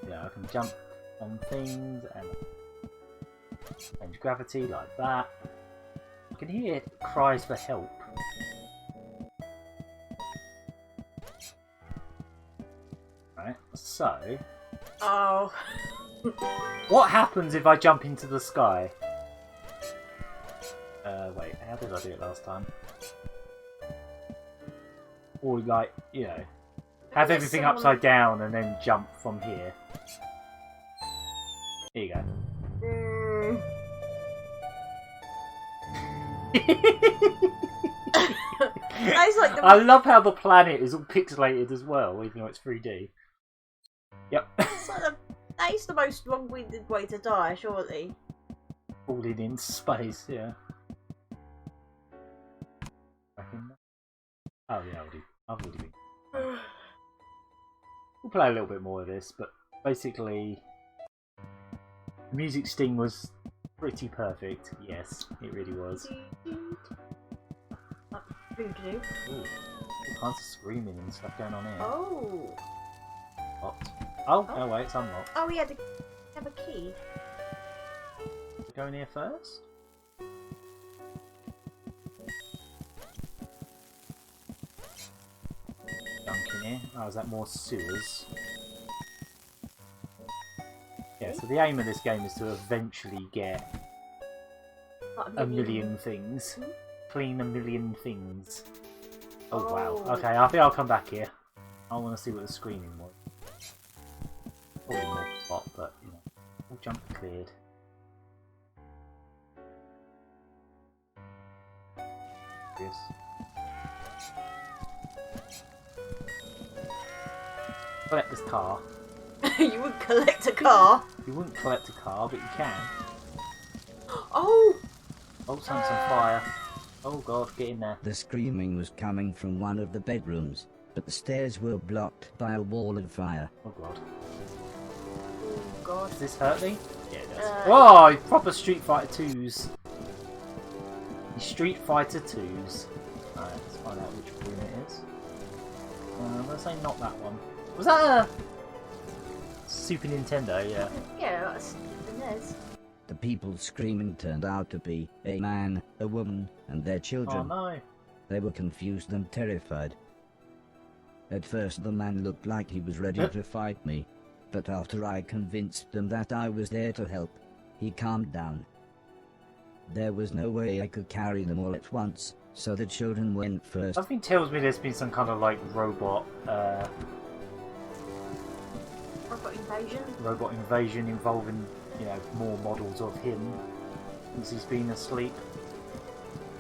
Yeah, I can jump on things and change gravity like that. I can hear cries for help. Right, so Oh. what happens if I jump into the sky? Wait, how did I do it last time? Or like, you know, have There's everything someone- upside down and then jump from here. Here you go. Mm. That's like the I love how the planet is all pixelated as well, even though it's 3D. Yep. It's like that is the most long-winded way to die, surely. Falling into space, yeah. Oh yeah, I've already been. We'll play a little bit more of this, but basically, the music sting was pretty perfect. Yes, it really was. Voodoo. Ooh, all kinds of screaming and stuff going on here. Oh. Locked. Oh, no wait, it's unlocked. Oh, we had to have a key. To go in here first? Junk in here. Oh, is that more sewers? Yeah, so the aim of this game is to eventually get Like a million things. Clean a million things. Oh, Oh. wow. Okay, I think I'll come back here. I want to see what the screaming was. Probably more spot, but you know. All jump cleared. Yes. Collect this car. You would collect a car. You wouldn't collect a car, but you can. Oh. Oh, something's on fire. Oh god, get in there. The screaming was coming from one of the bedrooms, but the stairs were blocked by a wall of fire. Oh god. Oh god. Does this hurt me? Yeah, it does. Oh, proper Street Fighter 2s. Street Fighter 2s. Alright, let's find out which room it is. I'm gonna say not that one. Was that a Super Nintendo? Yeah. Yeah, that's the NES. The people screaming turned out to be a man, a woman, and their Oh children. no. They were confused and terrified. At first the man looked like he was ready to fight me, but after I convinced them that I was there to help, he calmed down. There was no way I could carry them all at once, so the children went first. Something tells me there's been some kind of like robot invasion involving, you know, more models of him since he's been asleep.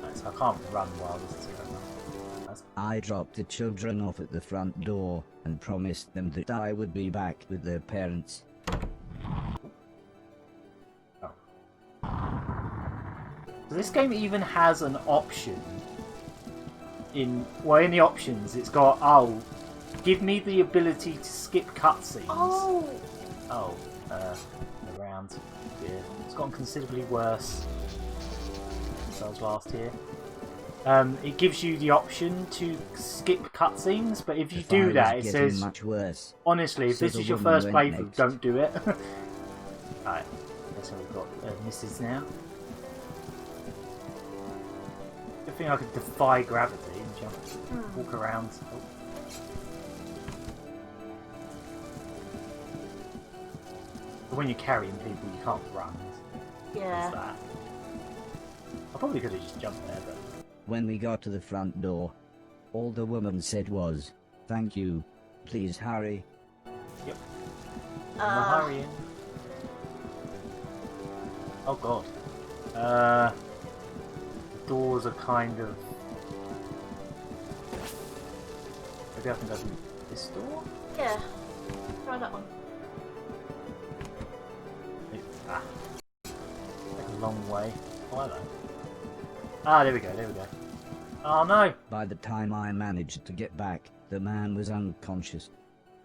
Right, so I can't run while this is going on. I dropped the children off at the front door and promised them that I would be back with their parents. So this game even has an option in the options it's got, give me the ability to skip cutscenes. Around. Yeah. It's gotten considerably worse since I was last here. It gives you the option to skip cutscenes, but if you do that, it says much worse. Honestly, if So this the is your woman first went playthrough, next. don't do it. Alright, so we've got Mrs. now. Good thing I could defy gravity and jump, walk around. Oh. But when you're carrying people, you can't run. Yeah. What's that? I probably could have just jumped there, but When we got to the front door, all the woman said was, "Thank you. Please hurry." yep. I'm hurrying. Oh god. Doors are kind of. Maybe I can go through this door? Yeah. Try that one. Ah. Take a long way. Oh, hello. Ah, there we go, there we go. Oh no! By the time I managed to get back, the man was unconscious.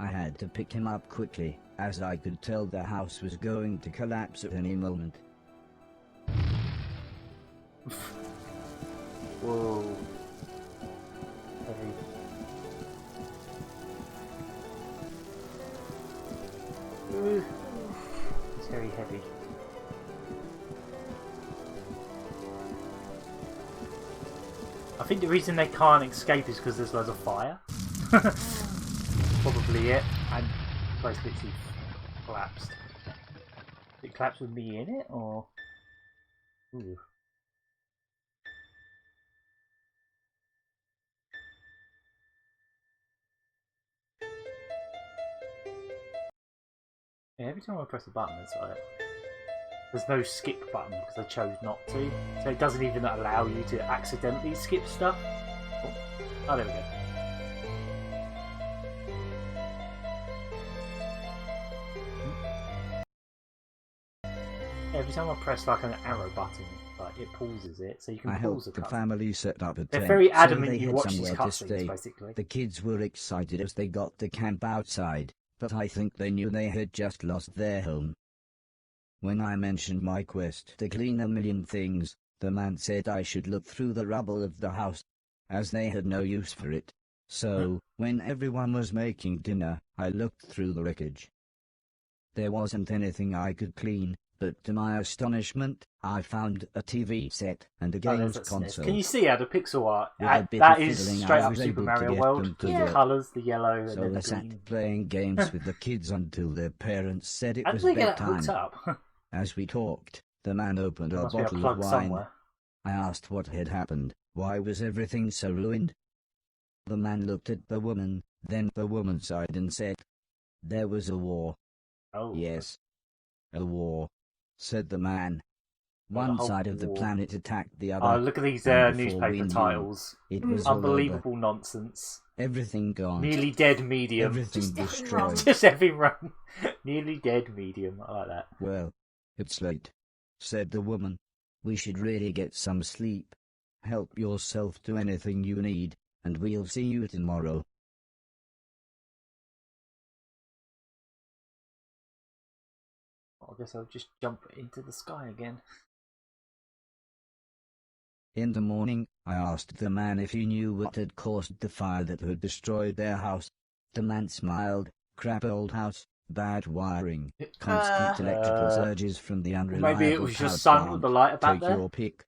I had to pick him up quickly, as I could tell the house was going to collapse at any moment. Whoa. Heavy. Ooh. It's very heavy. I think the reason they can't escape is because there's loads of fire. Probably it. And the place literally collapsed. Did it collapse with me in it, or? Ooh. Yeah, every time I press a button, it's like there's no skip button because I chose not to, so it doesn't even allow you to accidentally skip stuff. Oh, there we go. Every time I press like an arrow button, like it pauses it, so you can I pause helped the the cutscene. family set up a They're tent, very so adamant they you had watch these somewhere to cutscenes, stay. basically. The kids were excited as they got to camp outside, but I think they knew they had just lost their home. When I mentioned my quest to clean a million things, the man said I should look through the rubble of the house, as they had no use for it. So, when everyone was making dinner, I looked through the wreckage. There wasn't anything I could clean, but to my astonishment, I found a TV set and a Oh, games there's that SNES. console. Can you see how the pixel art? With a bit That of is fiddling, straight I up was Super able to Mario get World. them to The work. colours, the yellow, and So then I the sat green. playing games with the kids until their parents said it How was did they get that bedtime. hooked up? As we talked, the man opened There a must be a bottle of plug wine. somewhere. I asked what had happened. Why was everything so ruined? The man looked at the woman, then the woman sighed and said, "There was a war." Oh. "Yes, a war," said the man. Well, the One whole side of the war. planet attacked the other. Oh, look at these and before we newspaper knew, titles. It was all over. Unbelievable nonsense. Everything gone. Nearly dead medium. Everything Just everything destroyed. wrong. Just having run. Nearly dead medium. I like that. "Well, it's late," said the woman. "We should really get some sleep. Help yourself to anything you need, and we'll see you tomorrow. I guess I'll just jump into the sky again. In the morning, I asked the man if he knew what had caused the fire that had destroyed their house. The man smiled. Crap old house, bad wiring, constant electrical surges from the unreliable Maybe it was your power son plant. with the lighter back Take there? your pick.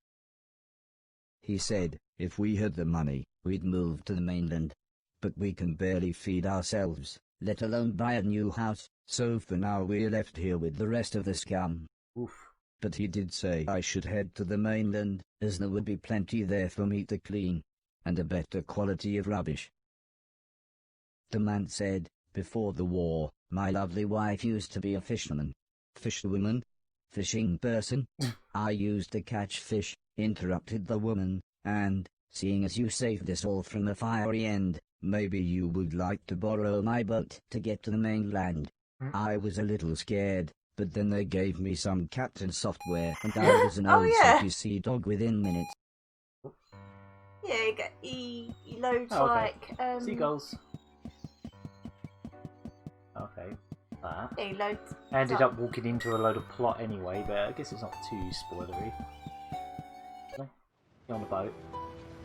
He said, if we had the money, we'd move to the mainland. But we can barely feed ourselves, let alone buy a new house, so for now we're left here with the rest of the scum. Oof. But he did say I should head to the mainland, as there would be plenty there for me to clean, and a better quality of rubbish. The man said, before the war, my lovely wife used to be a fisherman. Fisherwoman? Fishing person? I used to catch fish, interrupted the woman, and, seeing as you saved us all from the fiery end, maybe you would like to borrow my boat to get to the mainland. I was a little scared, but then they gave me some captain software, and I was an Oh, old yeah. soapy sea dog within minutes. Yeah, he loads Oh, okay. like Seagulls. Okay. That. Yeah, he loads. I ended up walking into a load of plot anyway, but I guess it's not too spoilery. Okay. Get on the boat.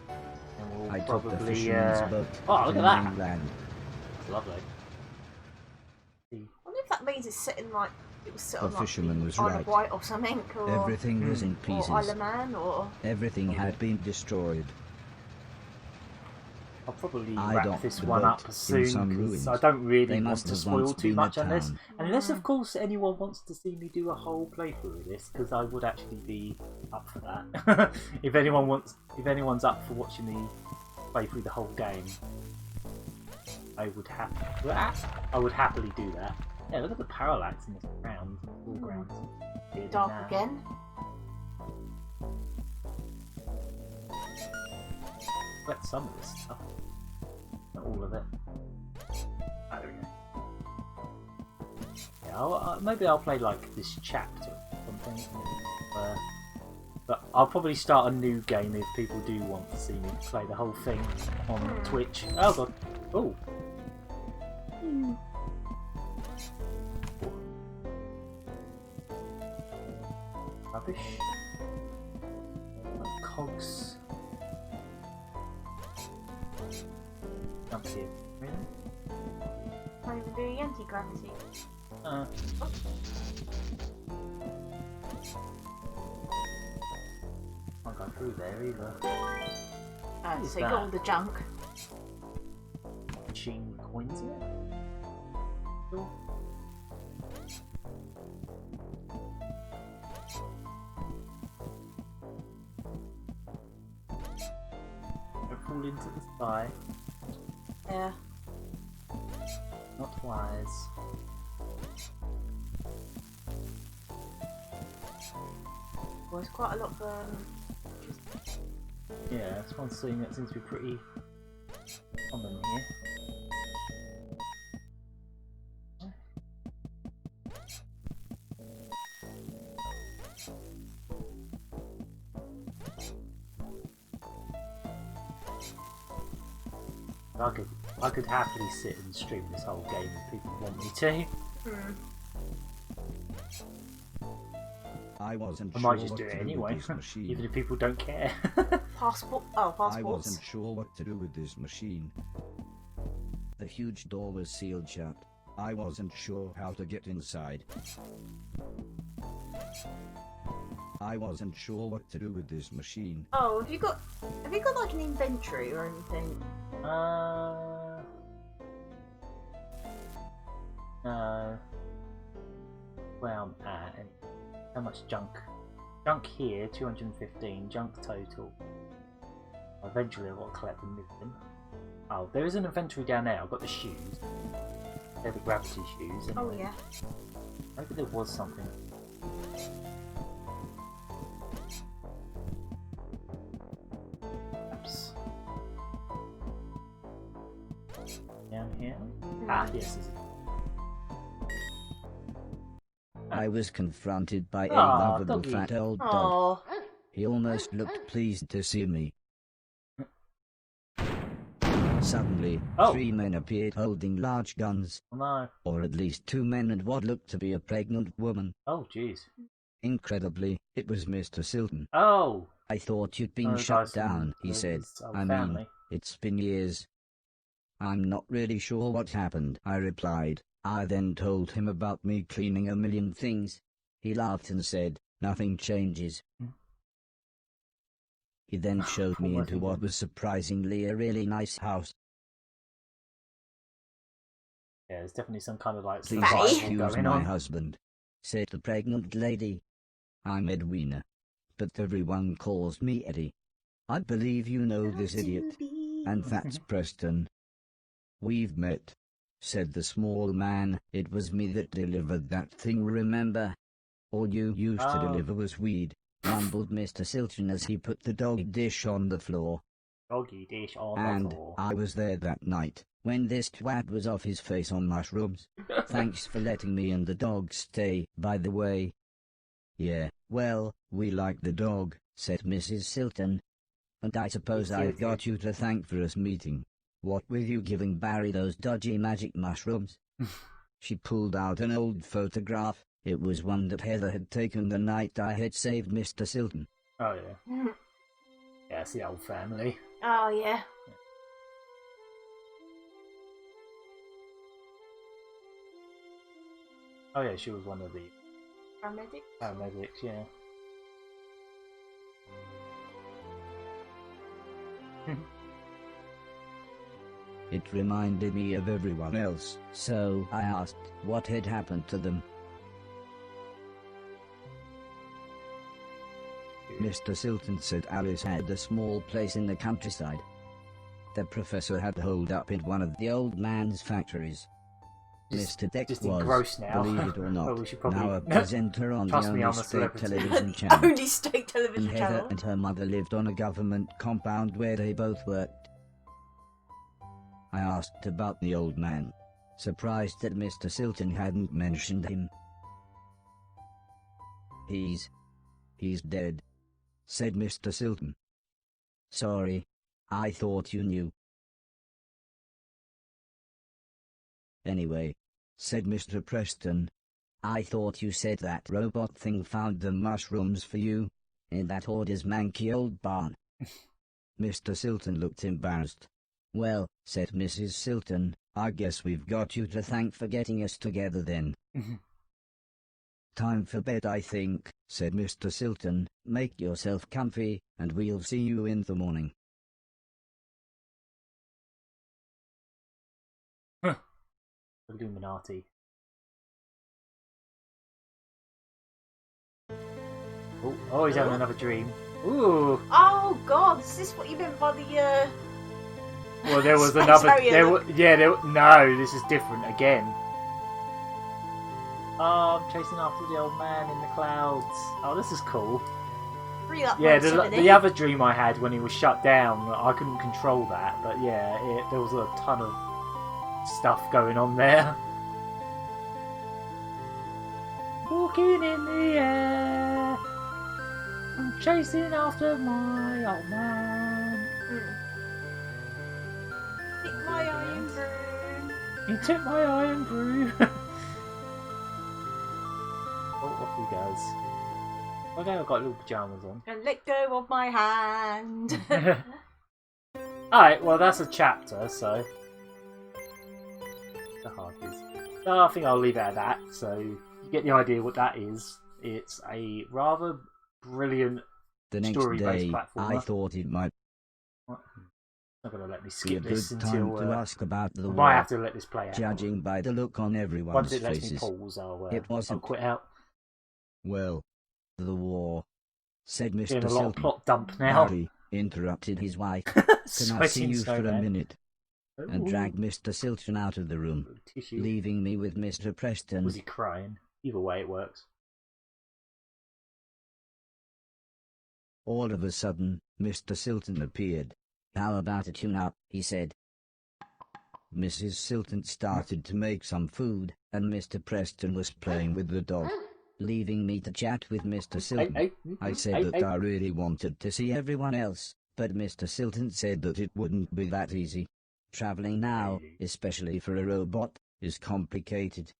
And we'll I took the probably. fisherman's boat Oh, to look the at that! mainland. That's lovely. I wonder if that means it's sitting like it was set The on like fisherman the was Isle right. of Wight or something, or Everything was in or pieces. Isle of Man, or Everything had been destroyed. I'll probably I wrap docked this the one boat up in soon some because ruins. I don't really They want must to have spoil once too been a much on this. town. Unless, of course, anyone wants to see me do a whole playthrough of this, because I would actually be up for that. if anyone's up for watching me play through the whole game, I would happily do that. Yeah, look at the parallax in this ground, foreground. dark again. Wet some of this stuff, not all of it. Oh, there we go. Yeah, maybe I'll play like this chapter or something. But I'll probably start a new game if people do want to see me play the whole thing on Twitch. Oh god. Oh. Rubbish. Cogs. Up here. Really? Can't even do anti-gravity. Can't go through there either. So is you got that? all the junk. Machine coins in it? Cool. Don't fall into the sky. Yeah. Not wise. Well, there's quite a lot of Yeah, that's one thing that seems to be pretty common here. I could happily sit and stream this whole game if people want me to. I wasn't I sure might just what do to it do anyway, with this machine. even if people don't care. passport. I Passports. wasn't sure what to do with this machine. The huge door was sealed shut. I wasn't sure how to get inside. I wasn't sure what to do with this machine. Oh, have you got like an inventory or anything? No. Where I'm at, and how much junk? Junk here, 215. Junk total. Eventually, I've got to collect a million. Oh, there is an inventory down there. I've got the shoes. They're the gravity shoes. Anyway. Oh yeah. Maybe there was something. Oops. Down here. Ah, yes. I was confronted by a Aw, lovable doggy. fat old dog. Oh. He almost looked pleased to see me, Suddenly, Oh. 3 men appeared holding large guns, Oh no. or at least 2 men and what looked to be a pregnant woman. Oh jeez. Incredibly, it was Mr. Silton. Oh. I thought you'd been Oh, shut guys from down, he said. his old I mean, family. it's been years. I'm not really sure what happened, I replied. I then told him about me cleaning a million things. He laughed and said, nothing changes. He then showed me into what was surprisingly a really nice house. Yeah, there's definitely some kind of like Please Fatty. excuse going my on. husband, said the pregnant lady. I'm Edwina, but everyone calls me Eddie. I believe you know this idiot, and that's Preston. We've met, said the small man. It was me that delivered that thing, remember? All you used to Oh. deliver was weed, mumbled Mr. Silton as he put the dog dish on the floor. Doggy dish on And the floor. I was there that night, when this twat was off his face on mushrooms. Thanks for letting me and the dog stay, by the way. Yeah, well, we like the dog, said Mrs. Silton. And I suppose I've got you to thank for us meeting. What with you giving Barry those dodgy magic mushrooms? She pulled out an old photograph. It was one that Heather had taken the night I had saved Mr. Silton. Oh yeah. Yeah, it's the old family. Oh, yeah. Oh yeah, she was one of the Paramedic? paramedics, yeah. It reminded me of everyone else, so I asked what had happened to them. Mr. Silton said Alice had a small place in the countryside. The professor had holed up in one of the old man's factories. Mr. Dex just was, engrossed now. believe it or not, Well, we should probably- now a presenter on the Trust me, only I'm a state celebrity. television channel. Only state television And Heather channel. and her mother lived on a government compound where they both worked. I asked about the old man, surprised that Mr. Silton hadn't mentioned him. He's dead, said Mr. Silton. Sorry, I thought you knew. Anyway, said Mr. Preston, I thought you said that robot thing found the mushrooms for you, in that hoarder's manky old barn. Mr. Silton looked embarrassed. Well, said Mrs. Silton, I guess we've got you to thank for getting us together then. Time for bed, I think, said Mr. Silton. Make yourself comfy, and we'll see you in the morning. Illuminati. Oh, he's having another dream. Ooh. Oh, God, is this what you meant by the, Well, there was Space another. Harrier. No, this is different again. Oh, I'm chasing after the old man in the clouds. Oh, this is cool. Bring up Yeah, some of the these. other dream I had when he was shut down, I couldn't control that. But yeah, there was a ton of stuff going on there. Walking in the air, I'm chasing after my old man. Pick my iron broom. He took my iron broom. Oh, off he goes. Okay, I've got little pyjamas on. And let go of my hand. Alright, well that's a chapter, so... The heart is... So I think I'll leave it at that, so you get the idea what that is. It's a rather brilliant The next story-based day, platformer. I thought it might Not going to let me be a skip good this time until... to ask about the I might war. have to let this play out. Judging by the look on Once everyone's it lets faces. me pause, I'll It wasn't. quit out. Well, the war, said Doing Mr. a lot of Silton. plot dump now. Barry interrupted his wife. Can I see Sweating you for a snowman. minute? And Ooh. dragged Mr. Silton out of the room, Tissue. leaving me with Mr. Preston. Was he crying? Either way, it works. All of a sudden, Mr. Silton appeared. How about a tune-up, he said. Mrs. Silton started to make some food, and Mr. Preston was playing with the dog, leaving me to chat with Mr. Silton. I said that I really wanted to see everyone else, but Mr. Silton said that it wouldn't be that easy. Traveling now, Really? especially for a robot, is complicated.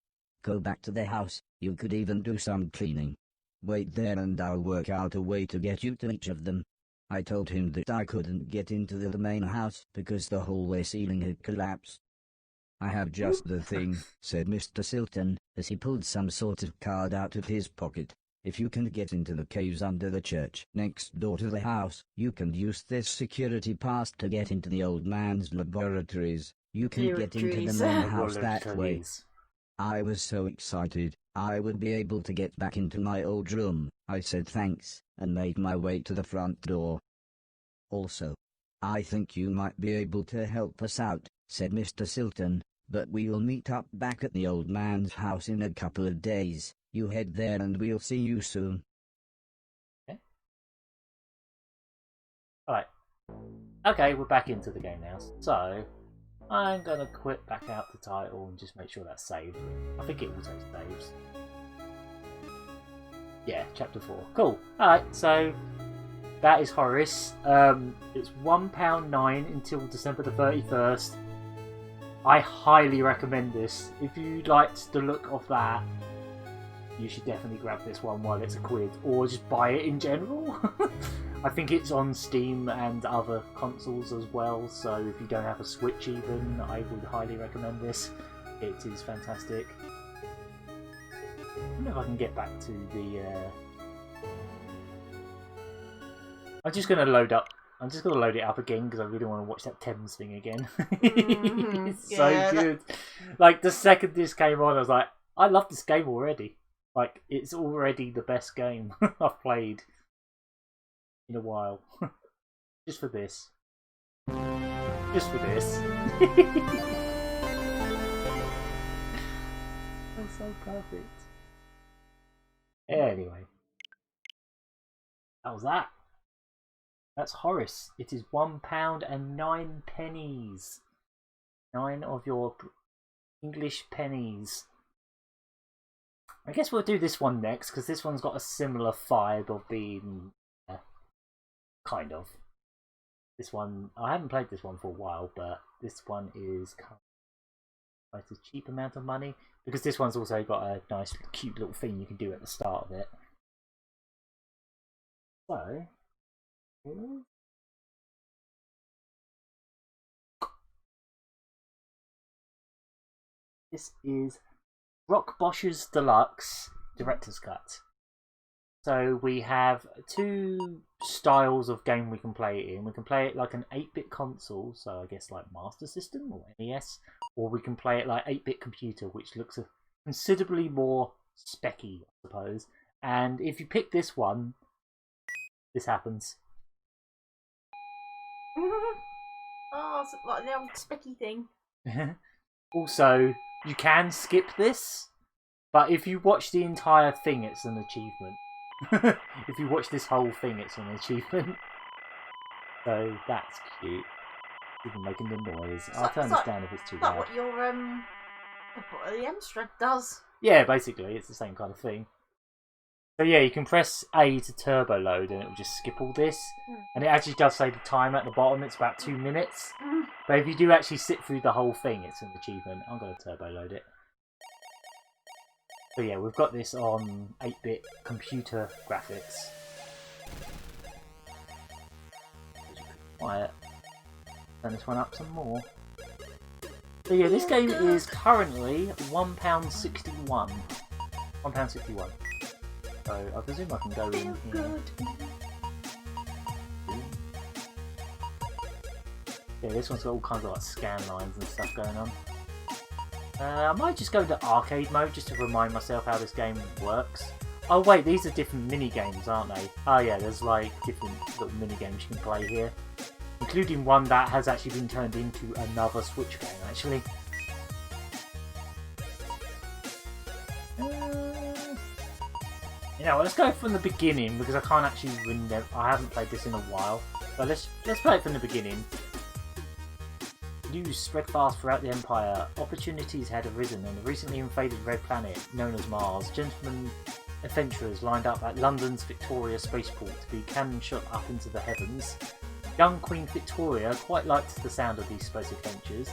Go back to the house, you could even do some cleaning. Wait there and I'll work out a way to get you to each of them. I told him that I couldn't get into the main house because the hallway ceiling had collapsed. I have just the thing, said Mr. Silton, as he pulled some sort of card out of his pocket. If you can get into the caves under the church next door to the house, you can use this security pass to get into the old man's laboratories. You can get into the main house that way. I was so excited, I would be able to get back into my old room. I said thanks, and made my way to the front door. Also, I think you might be able to help us out, said Mr. Silton, but we'll meet up back at the old man's house in a couple of days. You head there and we'll see you soon. Okay. Alright. Okay, we're back into the game now. So, I'm going to quit back out the title and just make sure that's saved. I think it auto saves. Yeah, chapter 4. Cool. Alright, so that is Horace. It's £1.09 until December the 31st. I highly recommend this. If you liked the look of that, you should definitely grab this one while it's £1, or just buy it in general. I think it's on Steam and other consoles as well, so if you don't have a Switch even, I would highly recommend this. It is fantastic. I wonder if I can get back to the... I'm just going to load it up again because I really want to watch that Thames thing again. It's so good. Like, the second this came on, I was like, I love this game already. Like, it's already the best game I've played in a while. Just for this. Just for this. That's so perfect. Anyway. That was that. That's Horace. It is £1.09. 9 of your English pennies. I guess we'll do this one next, because this one's got a similar vibe of being... kind of. This one... I haven't played this one for a while, but this one is quite a cheap amount of money, because this one's also got a nice, cute little thing you can do at the start of it. So... this is Rock Boshers Deluxe Director's Cut. So we have two styles of game we can play it in. We can play it like an 8-bit console, so I guess like Master System or NES, or we can play it like 8-bit computer, which looks considerably more specky, I suppose. And if you pick this one, this happens. Oh, it's like the old specky thing. Also, you can skip this, but if you watch the entire thing, it's an achievement. If you watch this whole thing, it's an achievement. So that's cute. Even making the noise. I'll turn this down if it's too loud. What your what the Amstrad does. Yeah, basically, it's the same kind of thing. So yeah, you can press A to turbo load and it will just skip all this. And it actually does say the time at the bottom, it's about 2 minutes. But if you do actually sit through the whole thing, it's an achievement. I'm going to turbo load it. So yeah, we've got this on 8-bit computer graphics. Quiet. Turn this one up some more. So yeah, this game is currently £1.61. £1.61. So I presume I can go in here. Yeah, this one's got all kinds of like scan lines and stuff going on. I might just go into arcade mode just to remind myself how this game works. Oh wait, these are different mini games, aren't they? Oh yeah, there's like different little mini games you can play here, including one that has actually been turned into another Switch game. Actually, you know, let's go from the beginning because I can't actually remember. I haven't played this in a while, but let's play it from the beginning. News spread fast throughout the Empire. Opportunities had arisen on the recently invaded red planet known as Mars. Gentlemen adventurers lined up at London's Victoria spaceport to be cannon shot up into the heavens. Young Queen Victoria quite liked the sound of these space adventures,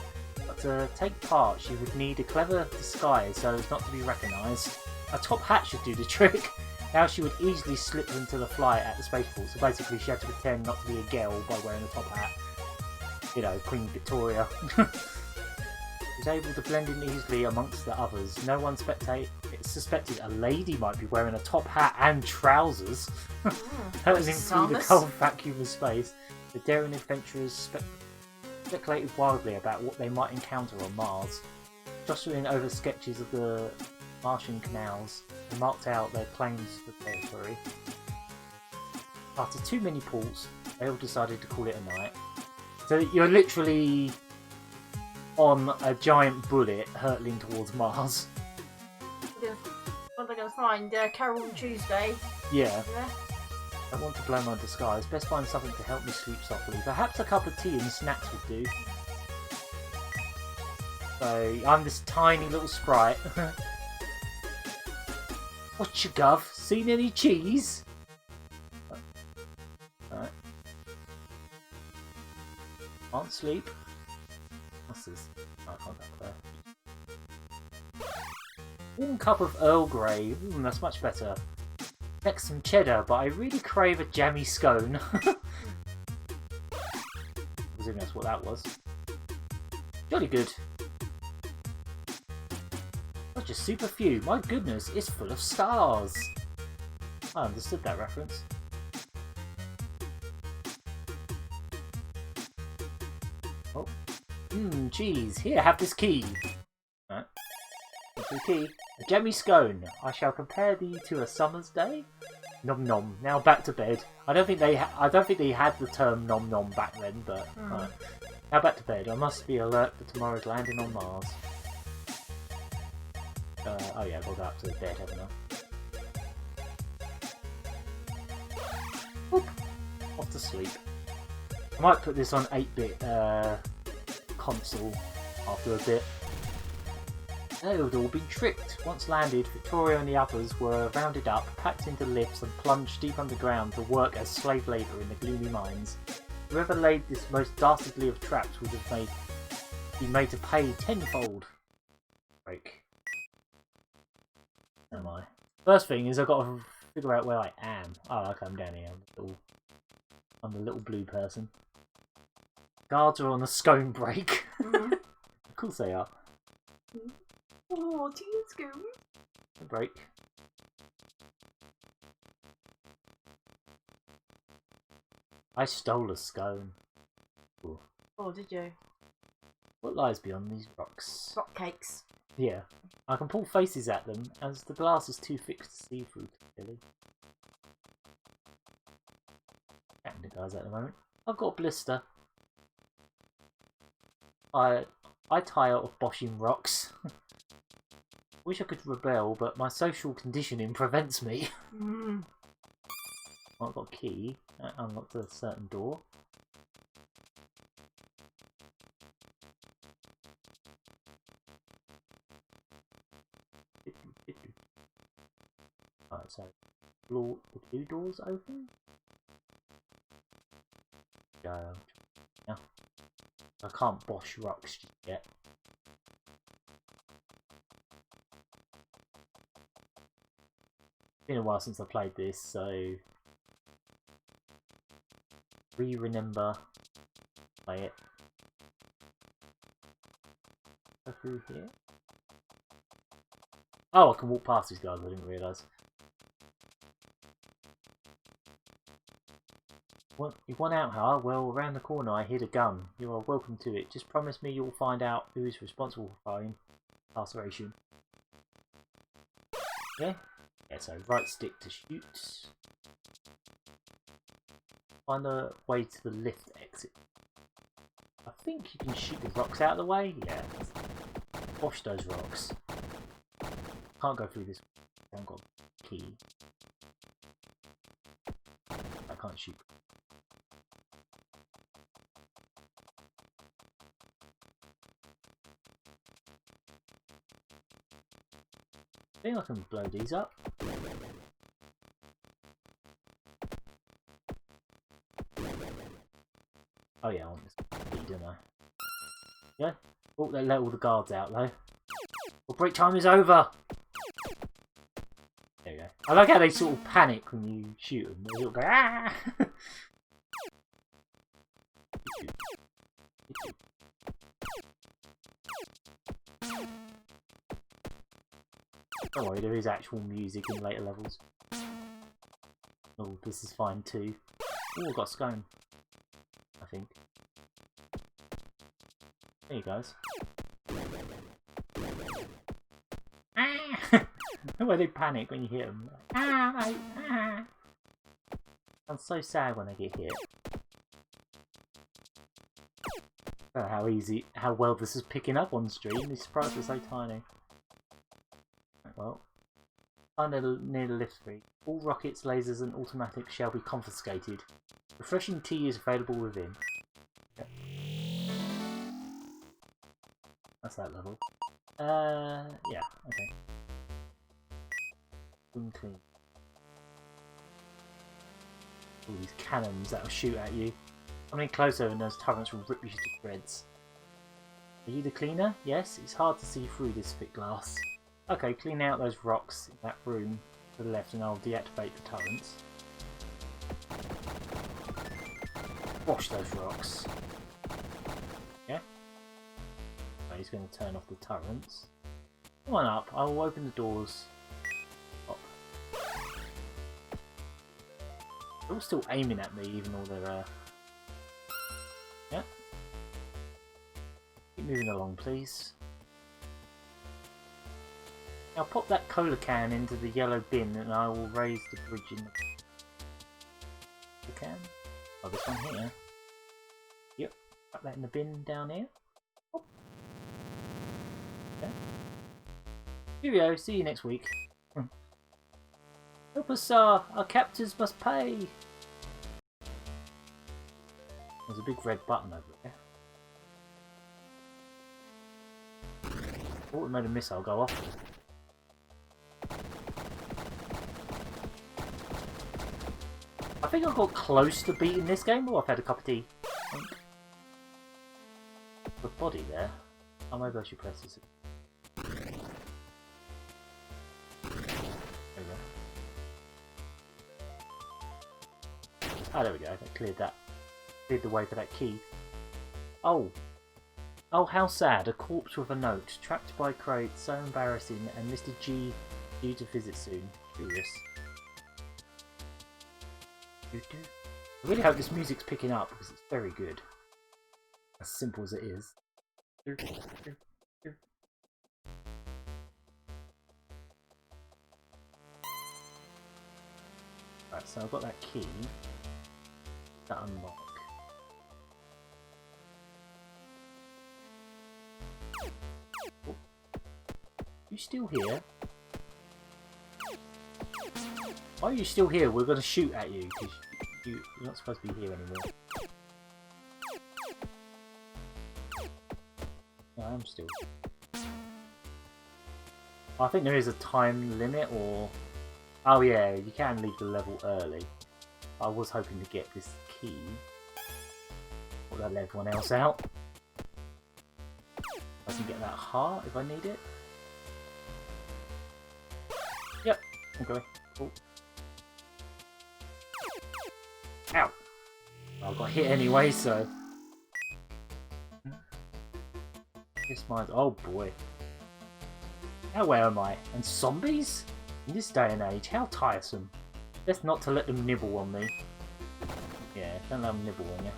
but to take part she would need a clever disguise so as not to be recognised. A top hat should do the trick. Now she would easily slip into the flight at the spaceport, so basically she had to pretend not to be a girl by wearing a top hat. You know, Queen Victoria. She was able to blend in easily amongst the others. No one suspected a lady might be wearing a top hat and trousers. Hurtling through the cold vacuum of space, the daring adventurers speculated wildly about what they might encounter on Mars. Jostling over sketches of the Martian canals, they marked out their claims for territory. After too many ports, they all decided to call it a night. So you're literally on a giant bullet hurtling towards Mars. What are they going to find? Carol on Tuesday? Yeah. I want to blow my disguise. Best find something to help me sleep softly. Perhaps a cup of tea and snacks would do. So, I'm this tiny little sprite. What you gov? Seen any cheese? Alright. Can't sleep. What's this? Oh, I can't go there. Warm cup of Earl Grey. That's much better. Next some cheddar, but I really crave a jammy scone. I presume that's what that was. Jolly good. Not just super few. My goodness, it's full of stars. I understood that reference. Oh. Cheese. Here, have this key. Alright. What's the key? A jammy scone. I shall compare thee to a summer's day. Nom nom. Now back to bed. I don't think they had the term nom nom back then, but right. Now back to bed. I must be alert for tomorrow's landing on Mars. Oh yeah, I've got to go up to the bed, haven't I? Oop. Off to sleep. I might put this on 8-bit console after a bit. They had all been tricked. Once landed, Victoria and the others were rounded up, packed into lifts and plunged deep underground to work as slave labour in the gloomy mines. Whoever laid this most dastardly of traps would have been made to pay tenfold. Break. Am I? First thing is I've got to figure out where I am. Oh, okay, I'm down here. I'm the little blue person. Guards are on a scone break. Of course they are. Oh, tea and scone. A break. I stole a scone. Ooh. Oh, did you? What lies beyond these rocks? Rock cakes. Yeah. I can pull faces at them as the glass is too thick to see through clearly. Chatting to guys at the moment. I've got a blister. I tie out of boshing rocks. Wish I could rebel, but my social conditioning prevents me. I've got a key. That unlocked a certain door. Alright, so the blue doors open. Go. Yeah. I can't bosh rocks just yet. It's been a while since I played this, so remember play it. Go through here. Oh, I can walk past these guys, I didn't realise. You want out, huh? Well, around the corner I hid a gun. You are welcome to it. Just promise me you'll find out who is responsible for incarceration. Yeah? Yeah, so right stick to shoot. Find a way to the lift exit. I think you can shoot the rocks out of the way. Yeah. Bosh those rocks. Can't go through this. I haven't got a key. I can't shoot. I think I can blow these up. Oh yeah, I want this key, don't I? Yeah? Oh, they let all the guards out though. Well, break time is over! There you go. I like how they sort of panic when you shoot them. They sort of go, ah! Don't worry, there is actual music in later levels. Oh, this is fine too. Oh, I've got a scone. I think. There you guys. Ah! Where they panic when you hit them. Ah, mate, ah! Sounds so sad when they get hit. Oh, how well this is picking up on stream. These sprites are so tiny. Right, well, near the lift street. All rockets, lasers, and automatics shall be confiscated. Refreshing tea is available within. Yep. That's that level. Yeah, okay. Clean. All these cannons that'll shoot at you. Coming closer and those turrets will rip you to shreds. Are you the cleaner? Yes, it's hard to see through this thick glass. Okay, clean out those rocks in that room to the left and I'll deactivate the turrets. Wash those rocks. Yeah? So he's going to turn off the turrets. Come on up, I will open the doors. Up. They're all still aiming at me even though they're yeah. Keep moving along, please. Now pop that cola can into the yellow bin and I will raise the bridge in the can. Oh, this one here. Yep. Put that in the bin down here. Oh. Okay. Cheerio, see you next week. Help us, sir! Our captors must pay! There's a big red button over there. Oh, it made a missile go off. I think I got close to beating this game. Oh, I've had a cup of tea. The body there. Oh, maybe I should press this. There we go. Oh, there we go. That cleared that. Cleared the way for that key. Oh. Oh, how sad. A corpse with a note. Trapped by crate. So embarrassing. And Mr. G due to visit soon. Curious. I really hope this music's picking up because it's very good. As simple as it is. Right, so I've got that key to unlock. Oh. You still here? Why are you still here? We're going to shoot at you because you're not supposed to be here anymore. No, I'm still. I think there is a time limit or... Oh yeah, you can leave the level early. I was hoping to get this key. Or that let everyone else out. I can get that heart if I need it. Yep, okay. Cool. Ow! I got hit anyway, so... This mine's... Oh boy. Now where am I? And zombies? In this day and age, how tiresome. Best not to let them nibble on me. Yeah, don't let them nibble on you.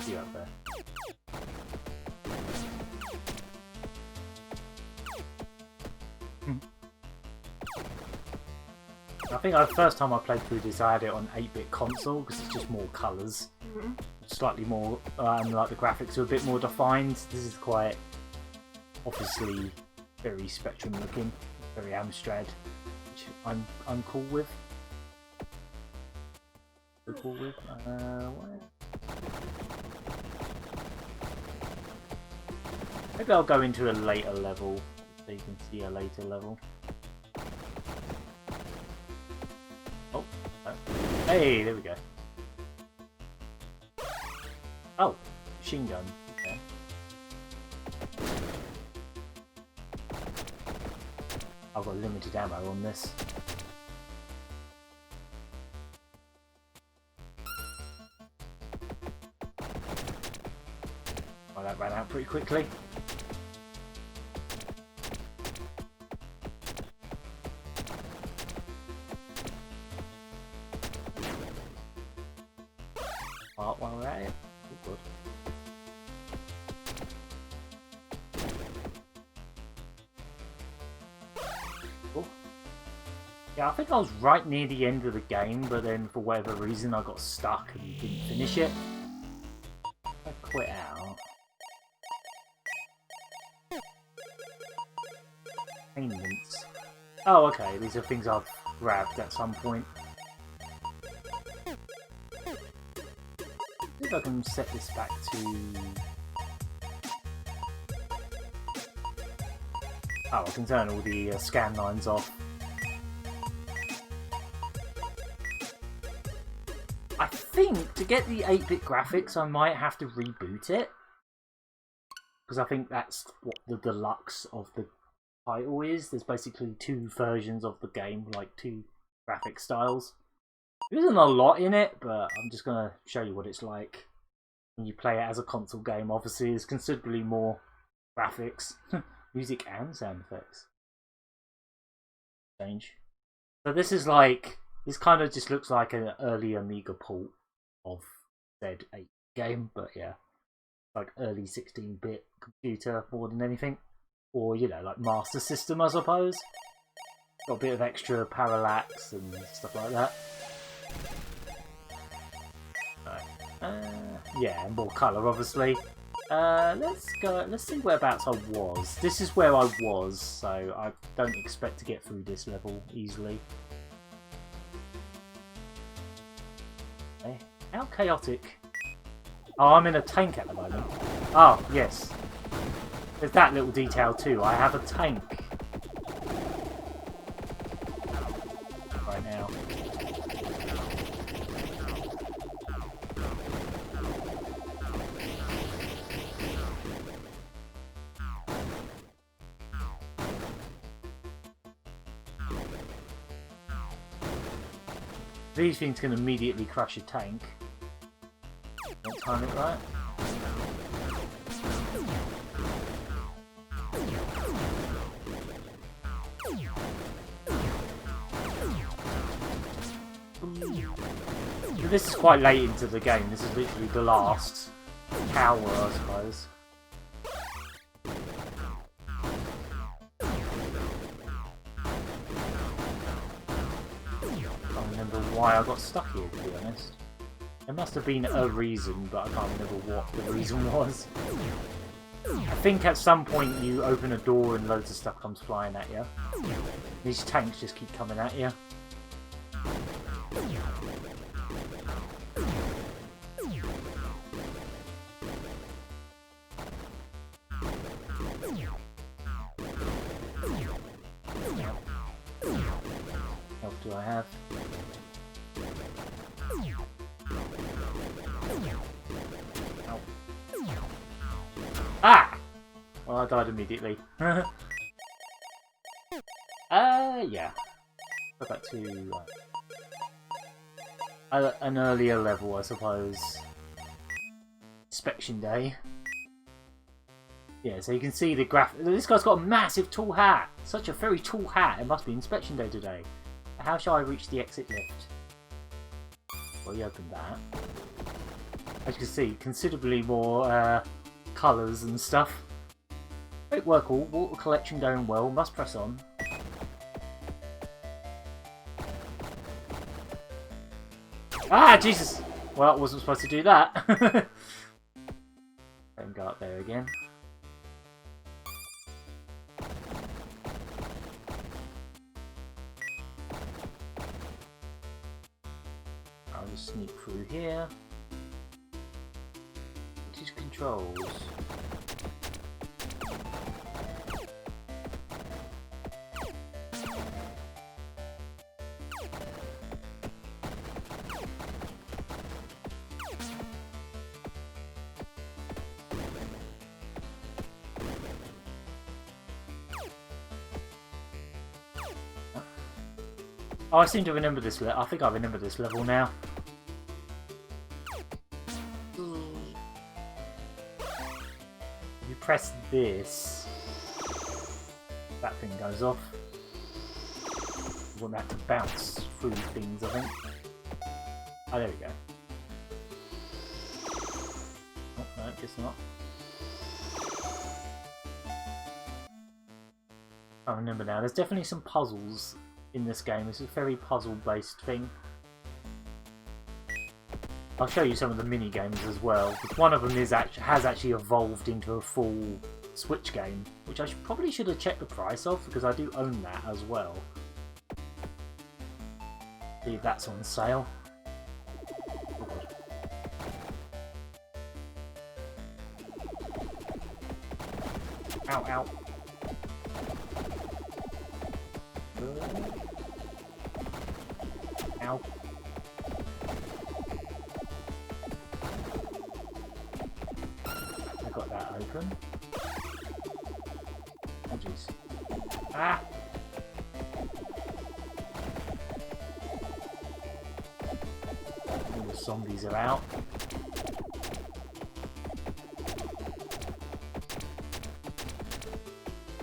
You up there. I think the first time I played through this I had it on 8-bit console because it's just more colours. Slightly more, like the graphics are a bit more defined. This is quite obviously very Spectrum looking, very Amstrad, which I'm cool with. Football with. Where? Maybe I'll go into a later level so you can see a later level. Oh, no. Hey, there we go. Oh, machine gun. Okay. I've got limited ammo on this. Well, that ran out pretty quickly. While we're at it. Oh, good. Cool. Yeah, I think I was right near the end of the game, but then for whatever reason I got stuck and didn't finish it. I quit out. Payments. Oh, okay, these are things I've grabbed at some point. I can set this back to... Oh, I can turn all the scan lines off. I think to get the 8-bit graphics I might have to reboot it. Because I think that's what the deluxe of the title is. There's basically 2 versions of the game, like 2 graphic styles. There isn't a lot in it, but I'm just going to show you what it's like when you play it as a console game. Obviously, there's considerably more graphics, music and sound effects. Change. So this is like, this kind of just looks like an early Amiga port of said 8 game, but yeah, like early 16-bit computer more than anything. Or, you know, like Master System, I suppose. Got a bit of extra parallax and stuff like that. Yeah, more colour, obviously. Let's go. Let's see whereabouts I was. This is where I was, so I don't expect to get through this level easily. Okay. How chaotic! Oh, I'm in a tank at the moment. Oh, yes. There's that little detail too. I have a tank right now. These things can immediately crush a tank. Don't time it right. This is quite late into the game. This is literally the last tower, I suppose. Why I got stuck here, to be honest. There must have been a reason, but I can't remember what the reason was. I think at some point you open a door and loads of stuff comes flying at you. These tanks just keep coming at you. What else do I have? Ah! Well, I died immediately. Yeah. Go back to an earlier level, I suppose. Inspection day. Yeah, so you can see the graphic. This guy's got a massive tall hat. Such a very tall hat. It must be inspection day today. How shall I reach the exit lift? Well, you opened that. As you can see, considerably more colours and stuff. Great work all. Water collection going well. Must press on. Ah, Jesus! Well, I wasn't supposed to do that. Don't go up there again. I'll just sneak through here. What is controls? Oh, I seem to remember this level. I think I remember this level now. If you press this, that thing goes off. You won't have to bounce through things, I think. Oh, there we go. Oh, no, guess not. I remember now. There's definitely some puzzles in this game. It's a very puzzle-based thing. I'll show you some of the mini games as well. One of them has actually evolved into a full Switch game, which I probably should have checked the price of because I do own that as well. See if that's on sale. Ow, ow. Ow. I got that open. Oh jeez. Ah! All the zombies are out.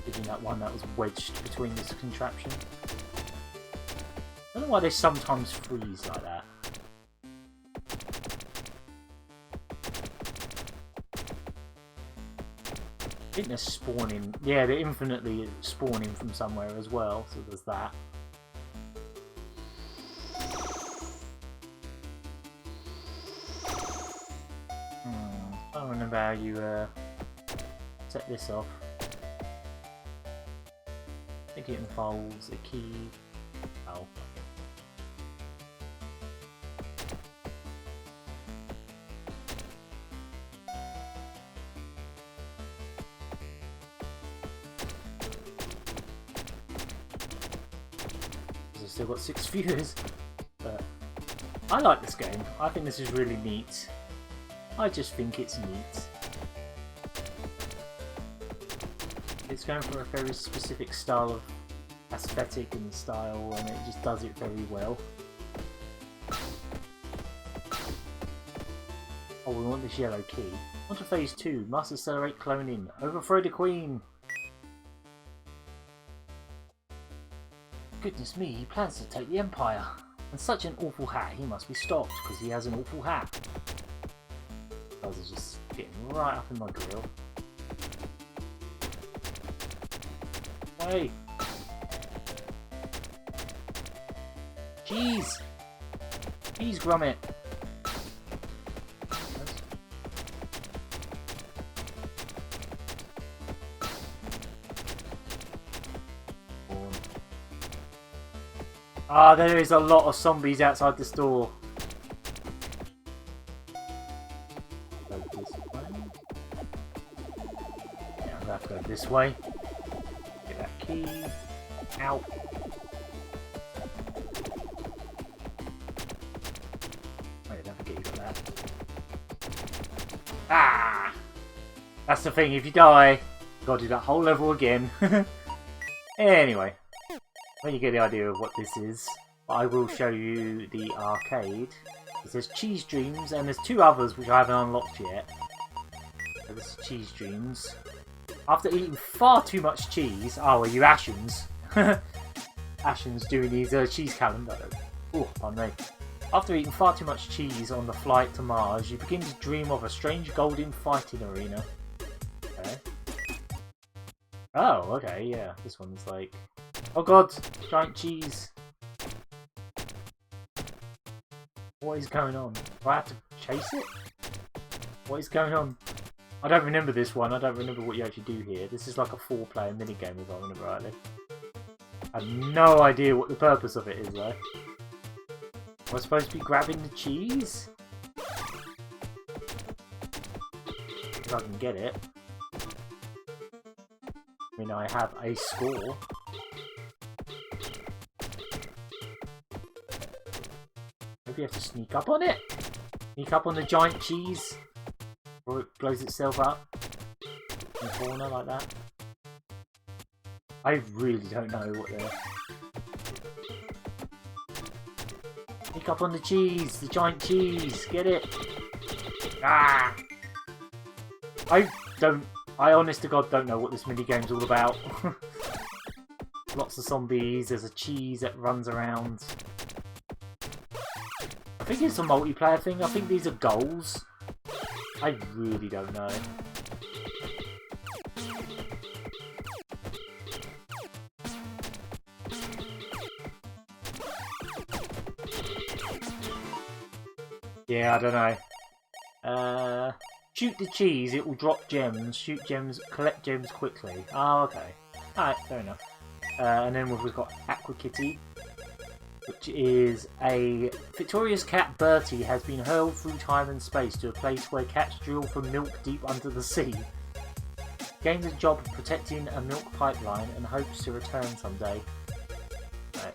Giving that one that was wedged between this contraption. I don't know why they sometimes freeze like that. I think they're spawning. Yeah, they're infinitely spawning from somewhere as well, so there's that. I don't remember how you set this off. I think it involves a key. Oh. I've still got 6 viewers, but I like this game. I think this is really neat. I just think it's neat. It's going for a very specific style of aesthetic and style, and it just does it very well. Oh, we want this yellow key. On to phase 2. Must accelerate cloning. Overthrow the queen. Goodness me, he plans to take the Empire. And such an awful hat, he must be stopped, because he has an awful hat. Those are just getting right up in my grill. Wait! Jeez! Jeez, Gromit! Ah, there is a lot of zombies outside the store. Go this way. Yeah, I'm gonna have to go this way. Get that key. Ow. Wait, don't forget you got that. Ah! That's the thing, if you die, you've got to do that whole level again. Anyway. When you get the idea of what this is, I will show you the arcade. It says Cheese Dreams, and there's 2 others which I haven't unlocked yet. So this is Cheese Dreams. After eating far too much cheese... Oh, are you Ashens? Ashens doing his cheese calendar. Oh, pardon me. After eating far too much cheese on the flight to Mars, you begin to dream of a strange golden fighting arena. Okay. Oh, okay, yeah. This one's like... Oh god! Giant cheese! What is going on? Do I have to chase it? What is going on? I don't remember this one. I don't remember what you actually do here. This is like a 4-player minigame if I remember rightly. I have no idea what the purpose of it is though. Am I supposed to be grabbing the cheese? If I can get it. I mean, I have a score. Maybe I have to sneak up on it? Sneak up on the giant cheese? Or it blows itself up in the corner like that? I really don't know what they're... Sneak up on the cheese! The giant cheese! Get it! Ah! I honest to God don't know what this minigame's all about. Lots of zombies, there's a cheese that runs around. I think it's a multiplayer thing, I think these are goals. I really don't know. Yeah, I don't know. Shoot the cheese, it will drop gems. Shoot gems, collect gems quickly. Oh, okay. Alright, fair enough. And then we've got Aqua Kitty, which is a victorious cat Bertie has been hurled through time and space to a place where cats drill for milk deep under the sea. Gains a job protecting a milk pipeline and hopes to return someday. Right.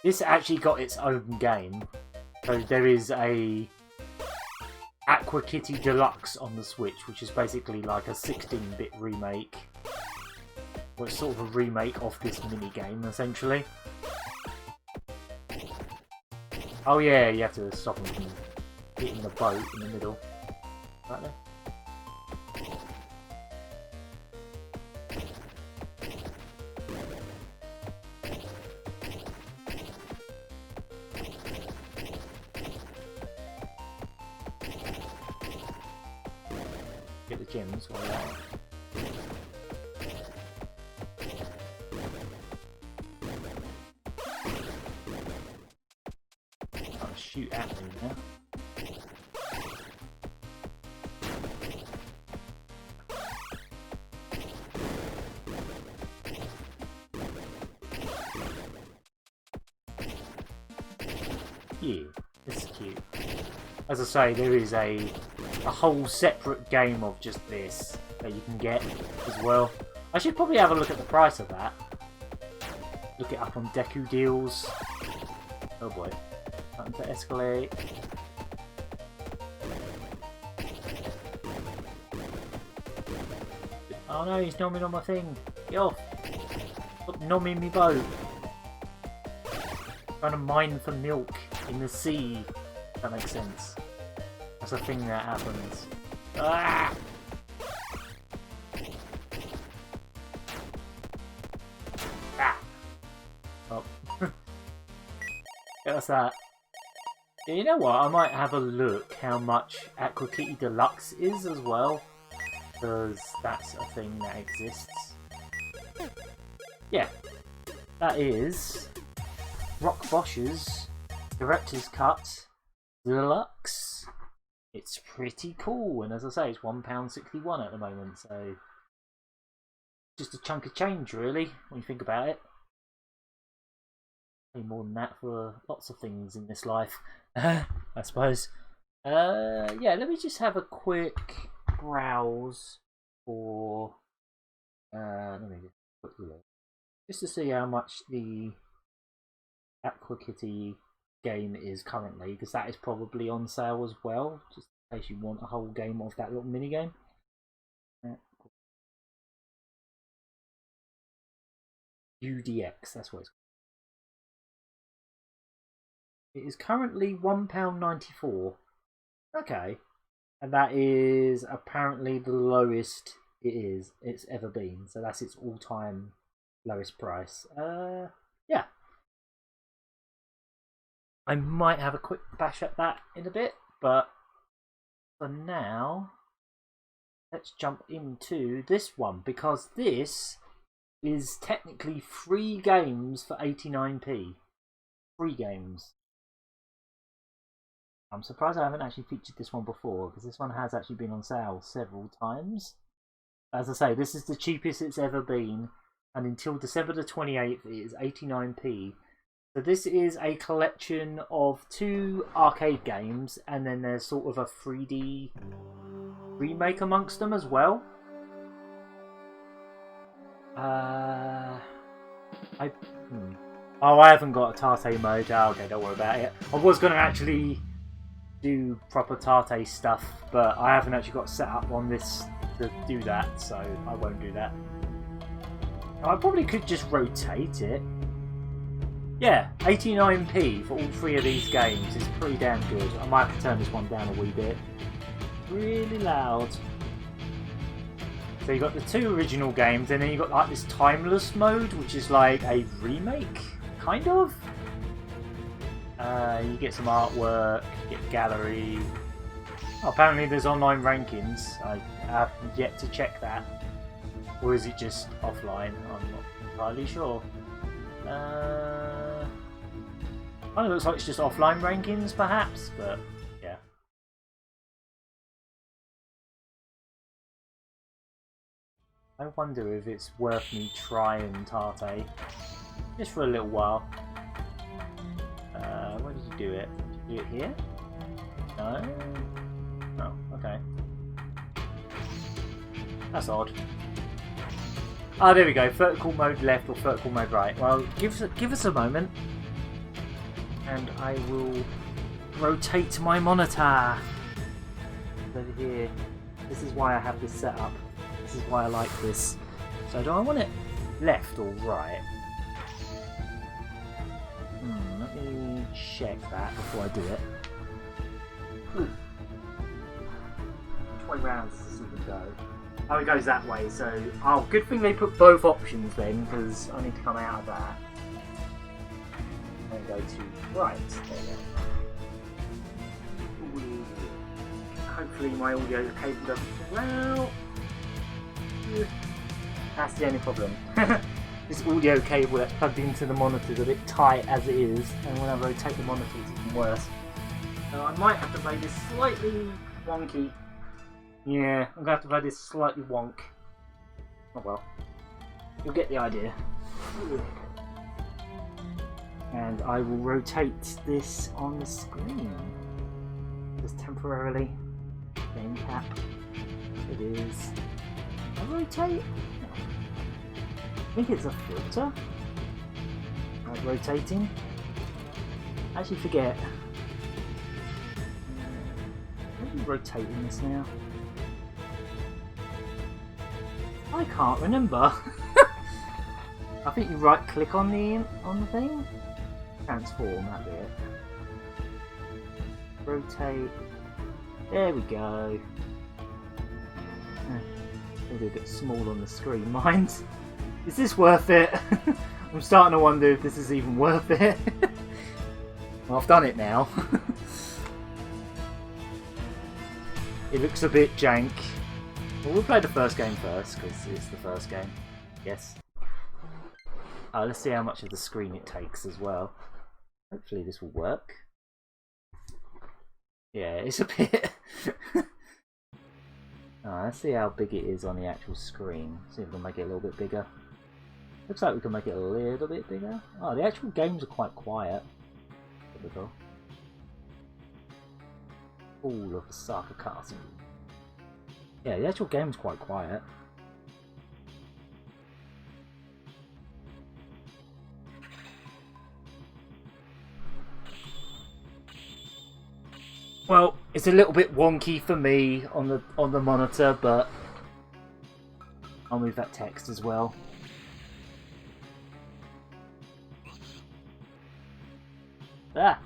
This actually got its own game. So there is a Aqua Kitty Deluxe on the Switch, which is basically like a 16-bit remake. Or it's sort of a remake of this minigame, essentially. Oh yeah, you have to stop them from hitting the boat in the middle. Right there. Get the gems while you're out. I'll shoot at me now. Yeah, this is cute. As I say, there is a whole separate game of just this that you can get as well. I should probably have a look at the price of that. Look it up on Deku Deals. Oh boy. Something to escalate. Oh no, he's nomming on my thing. Get off. Stop nomming me boat. Trying to mine for milk in the sea. If that makes sense. That's a thing that happens. Ah! Ah! Oh. Yeah, what's that? Yeah, you know what? I might have a look how much Aqua Kitty Deluxe is as well. Because that's a thing that exists. Yeah. That is Rock Boshers Director's Cut Deluxe. It's pretty cool, and as I say, it's £1.61 at the moment, so just a chunk of change, really, when you think about it. Pay more than that for lots of things in this life, I suppose. Yeah, let me just have a quick browse for. Let me just quickly look, just to see how much the Aqua Kitty game is currently, because that is probably on sale as well, just in case you want a whole game of that little mini game. UDX, that's what it's called. It is currently £1.94. Okay, and that is apparently the lowest it's ever been, so that's its all-time lowest price. Yeah, I might have a quick bash at that in a bit, but for now, let's jump into this one, because this is technically 3 games for 89p. 3 games. I'm surprised I haven't actually featured this one before, because this one has actually been on sale several times. As I say, this is the cheapest it's ever been, and until December the 28th it is 89p, So this is a collection of 2 arcade games, and then there's sort of a 3D remake amongst them as well. Oh, I haven't got a Tate mode. Oh, okay, don't worry about it. I was going to actually do proper Tate stuff, but I haven't actually got set up on this to do that, so I won't do that. I probably could just rotate it. Yeah, 89p for all 3 of these games is pretty damn good. I might have to turn this one down a wee bit. Really loud. So you got the 2 original games, and then you got like this timeless mode, which is like a remake, kind of. You get some artwork, you get gallery. Oh, apparently there's online rankings. I have yet to check that. Or is it just offline? I'm not entirely sure. Kind of looks like it's just offline rankings, perhaps, but yeah. I wonder if it's worth me trying Tate just for a little while. Where did you do it? Did you do it here? No? Oh, okay. That's odd. Oh, there we go. Vertical mode left or vertical mode right. Well, give us a moment, and I will rotate my monitor over here. This is why I have this set up. This is why I like this. So do I want it left or right? Let me check that before I do it. Which way round does this even go? Oh, it goes that way, so... Oh, good thing they put both options then, because I need to come out of that. And go to right. There we go. Hopefully my audio cable doesn't fall out. That's the only problem. This audio cable that's plugged into the monitor is a bit tight as it is, and when I rotate the monitor it's even worse. So I might have to play this slightly wonky. Yeah, I'm going to have to play this slightly wonk. Oh well. You'll get the idea. And I will rotate this on the screen. Just temporarily. Game cap. It is. I rotate. I think it's a filter. Like rotating. I actually forget. How are you rotating this now? I can't remember. I think you right click on the thing. Transform, that'd be it. Rotate. There we go. Maybe a bit small on the screen. Mind. Is this worth it? I'm starting to wonder if this is even worth it. Well, I've done it now. It looks a bit jank. Well, we'll play the first game first, because it's the first game. Yes. Let's see how much of the screen it takes as well. Hopefully this will work. Yeah, it's a bit... let's see how big it is on the actual screen. See if we can make it a little bit bigger. Looks like we can make it a little bit bigger. Oh, the actual games are quite quiet. Typical. All of Vasara Castle. Yeah, the actual game's quite quiet. Well, it's a little bit wonky for me on the monitor, but I'll move that text as well. Ah!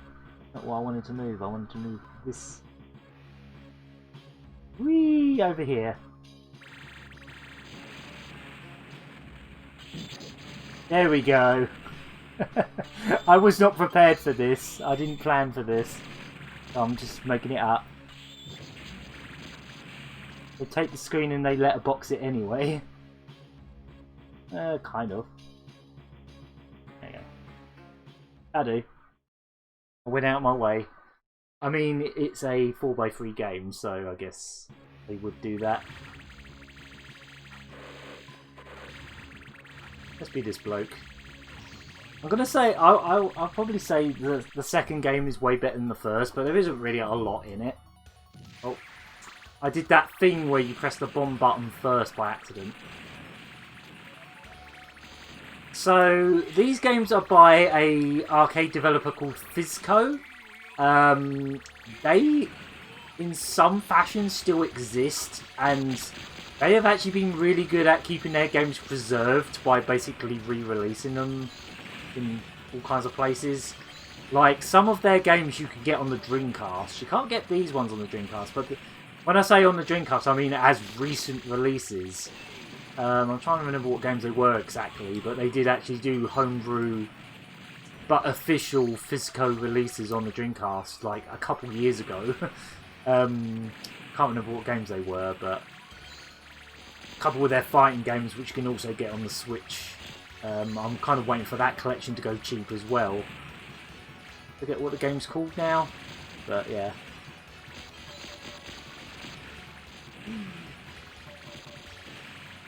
Not what I wanted to move. I wanted to move this. Whee! Over here. There we go. I was not prepared for this. I didn't plan for this. I'm just making it up. They take the screen and they letterbox it anyway. Kind of. There you go. I do. I went out of my way. I mean, it's a 4x3 game, so I guess they would do that. Let's be this bloke. I'm gonna say I'll probably say the second game is way better than the first, but there isn't really a lot in it. Oh, I did that thing where you press the bomb button first by accident. So these games are by a arcade developer called Fizco. They, in some fashion, still exist, and they have actually been really good at keeping their games preserved by basically re-releasing them in all kinds of places. Like, some of their games you can get on the Dreamcast. You can't get these ones on the Dreamcast, but when I say on the Dreamcast, I mean as recent releases. I'm trying to remember what games they were exactly, but they did actually do homebrew but official physical releases on the Dreamcast like a couple years ago. Can't remember what games they were, but a couple of their fighting games which you can also get on the Switch. I'm kind of waiting for that collection to go cheap as well. I forget what the game's called now, but yeah.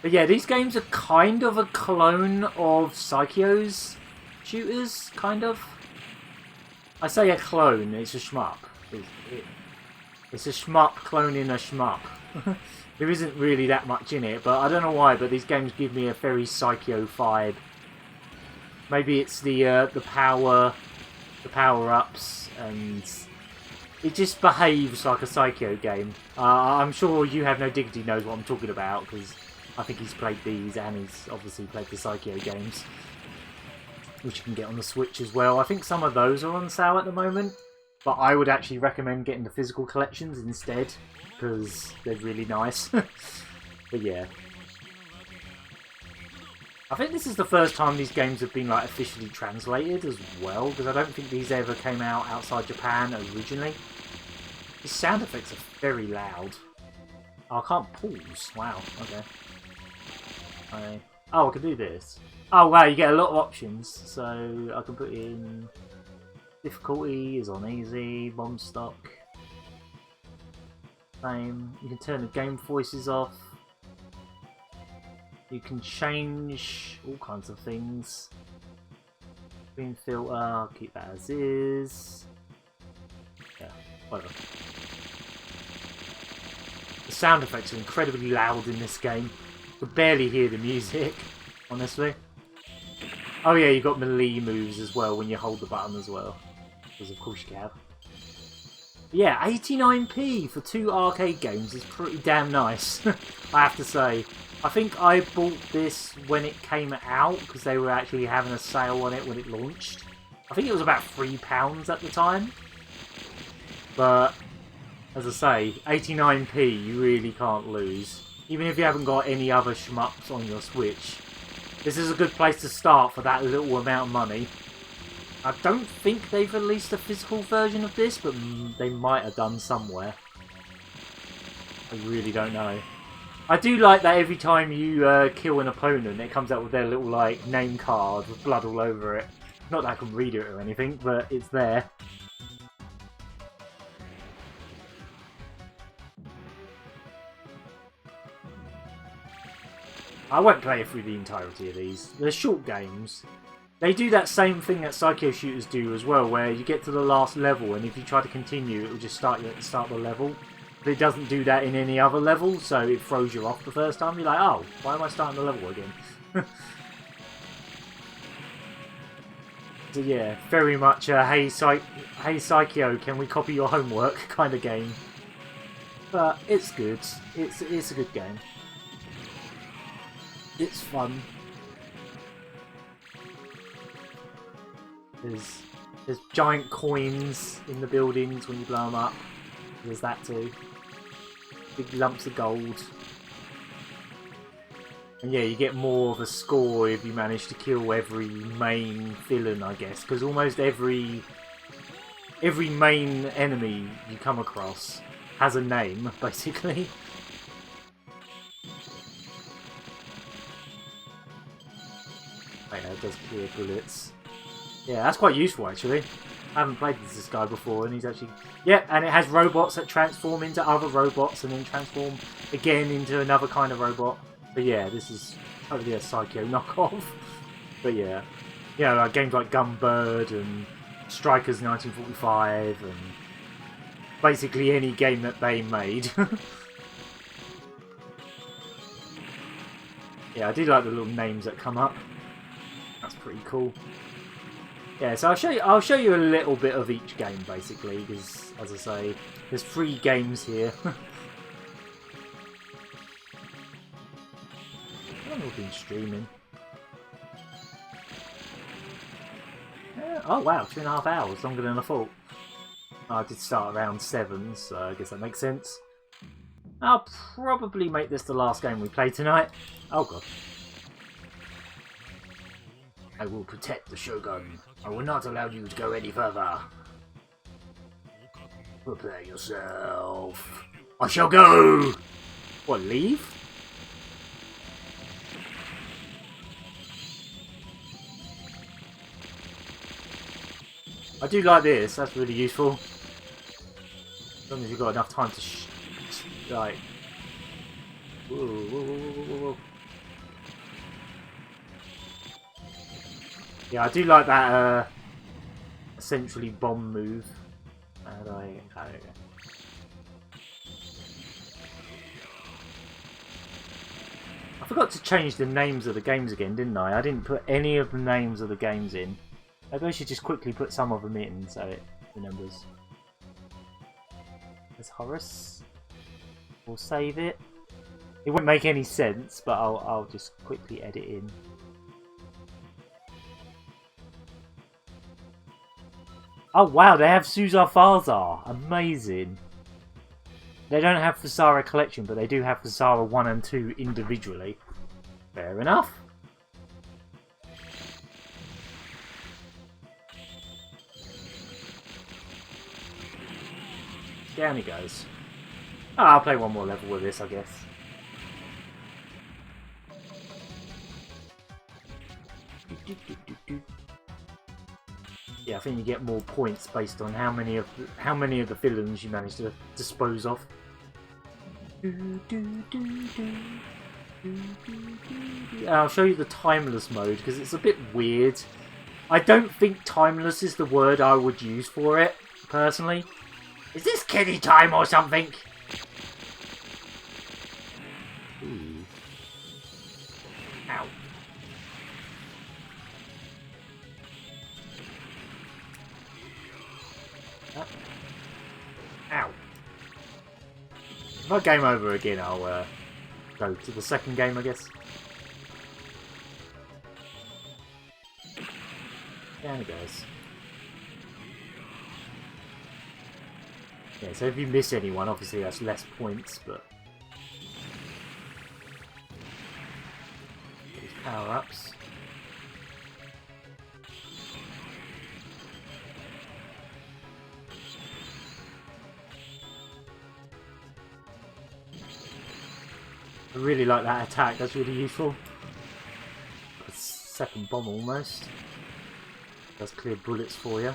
But yeah, these games are kind of a clone of Psycho's shooters, kind of. I say a clone, it's a shmup. It's a shmup cloning a shmup. There isn't really that much in it, but I don't know why, but these games give me a very Psycho vibe. Maybe it's the power-ups, and it just behaves like a Psycho game. I'm sure You Have No Dignity knows what I'm talking about, because I think he's played these, and he's obviously played the Psycho games, which you can get on the Switch as well. I think some of those are on sale at the moment, but I would actually recommend getting the physical collections instead, because they're really nice. But yeah. I think this is the first time these games have been like officially translated as well, because I don't think these ever came out outside Japan originally. The sound effects are very loud. Oh, I can't pause. Wow, okay. Oh, I can do this. Oh wow, you get a lot of options. So I can put in difficulty is on easy, bomb stock. Same. You can turn the game voices off. You can change all kinds of things. Screen filter, I'll keep that as is. Yeah, whatever. The sound effects are incredibly loud in this game. You can barely hear the music, honestly. Oh yeah, you've got melee moves as well when you hold the button as well. Because of course you have. Yeah, 89p for 2 arcade games is pretty damn nice, I have to say. I think I bought this when it came out, because they were actually having a sale on it when it launched. I think it was about £3 at the time. But, as I say, 89p you really can't lose. Even if you haven't got any other shmups on your Switch. This is a good place to start for that little amount of money. I don't think they've released a physical version of this, but they might have done somewhere. I really don't know. I do like that every time you kill an opponent, it comes out with their little like name card with blood all over it. Not that I can read it or anything, but it's there. I won't play through the entirety of these. They're short games. They do that same thing that Psycho shooters do as well, where you get to the last level and if you try to continue, it will just start you at the start of the level. But it doesn't do that in any other level, so it throws you off the first time. You're like, oh, why am I starting the level again? So yeah, very much a hey Psycho, can we copy your homework kind of game. But it's good. It's a good game. It's fun. There's giant coins in the buildings when you blow them up. There's that too. Big lumps of gold. And yeah, you get more of a score if you manage to kill every main villain, I guess. Because almost every main enemy you come across has a name, basically. Oh yeah, it does clear bullets. Yeah, that's quite useful actually. I haven't played this guy before, and he's actually... Yeah, and it has robots that transform into other robots and then transform again into another kind of robot. But yeah, this is totally a Psycho knockoff. But yeah. Yeah, like games like Gunbird and Strikers 1945 and basically any game that they made. Yeah, I do like the little names that come up. That's pretty cool. Yeah, so I'll show you a little bit of each game basically, because as I say, there's 3 games here. How long have we been streaming? Oh wow, 2.5 hours, longer than I thought. I did start around 7, so I guess that makes sense. I'll probably make this the last game we play tonight. Oh god. I will protect the Shogun. I will not allow you to go any further. Prepare yourself. I shall go! What, leave? I do like this, that's really useful. As long as you've got enough time to like... Whoa, whoa, whoa, whoa, whoa. Yeah, I do like that essentially bomb move. How do I... I forgot to change the names of the games again, didn't I? I didn't put any of the names of the games in. Maybe I should just quickly put some of them in so it remembers. There's Horace. We'll save it. It won't make any sense, but I'll just quickly edit in. Oh wow, they have Vasara. Amazing. They don't have Vasara Collection, but they do have Vasara 1 and 2 individually. Fair enough. Down he goes. Oh, I'll play one more level with this, I guess. Yeah, I think you get more points based on how many of the villains you manage to dispose of. I'll show you the timeless mode because it's a bit weird. I don't think timeless is the word I would use for it, personally. Is this kiddie time or something? Ooh. Ow. Ow. If I game over again, I'll go to the second game, I guess. Down it goes. Yeah, so if you miss anyone, obviously that's less points, but... These power-ups. I really like that attack, that's really useful. A second bomb almost. Does clear bullets for you.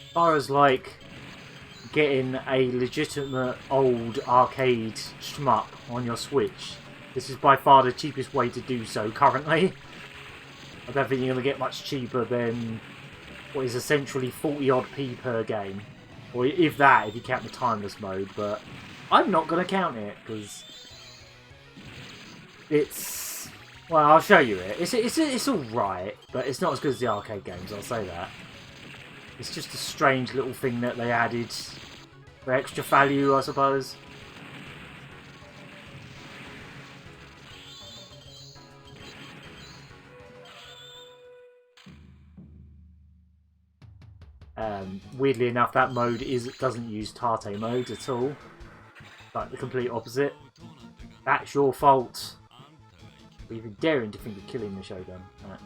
As far as like getting a legitimate old arcade shmup on your Switch, this is by far the cheapest way to do so currently. I don't think you're going to get much cheaper than what is essentially 40 odd p per game. Or if that, if you count the timeless mode, but I'm not going to count it because it's... Well, I'll show you it. It's alright, but it's not as good as the arcade games, I'll say that. It's just a strange little thing that they added for extra value, I suppose. Weirdly enough, that mode doesn't use Tate mode at all. Like the complete opposite. That's your fault. For even daring to think of killing the Shogun. You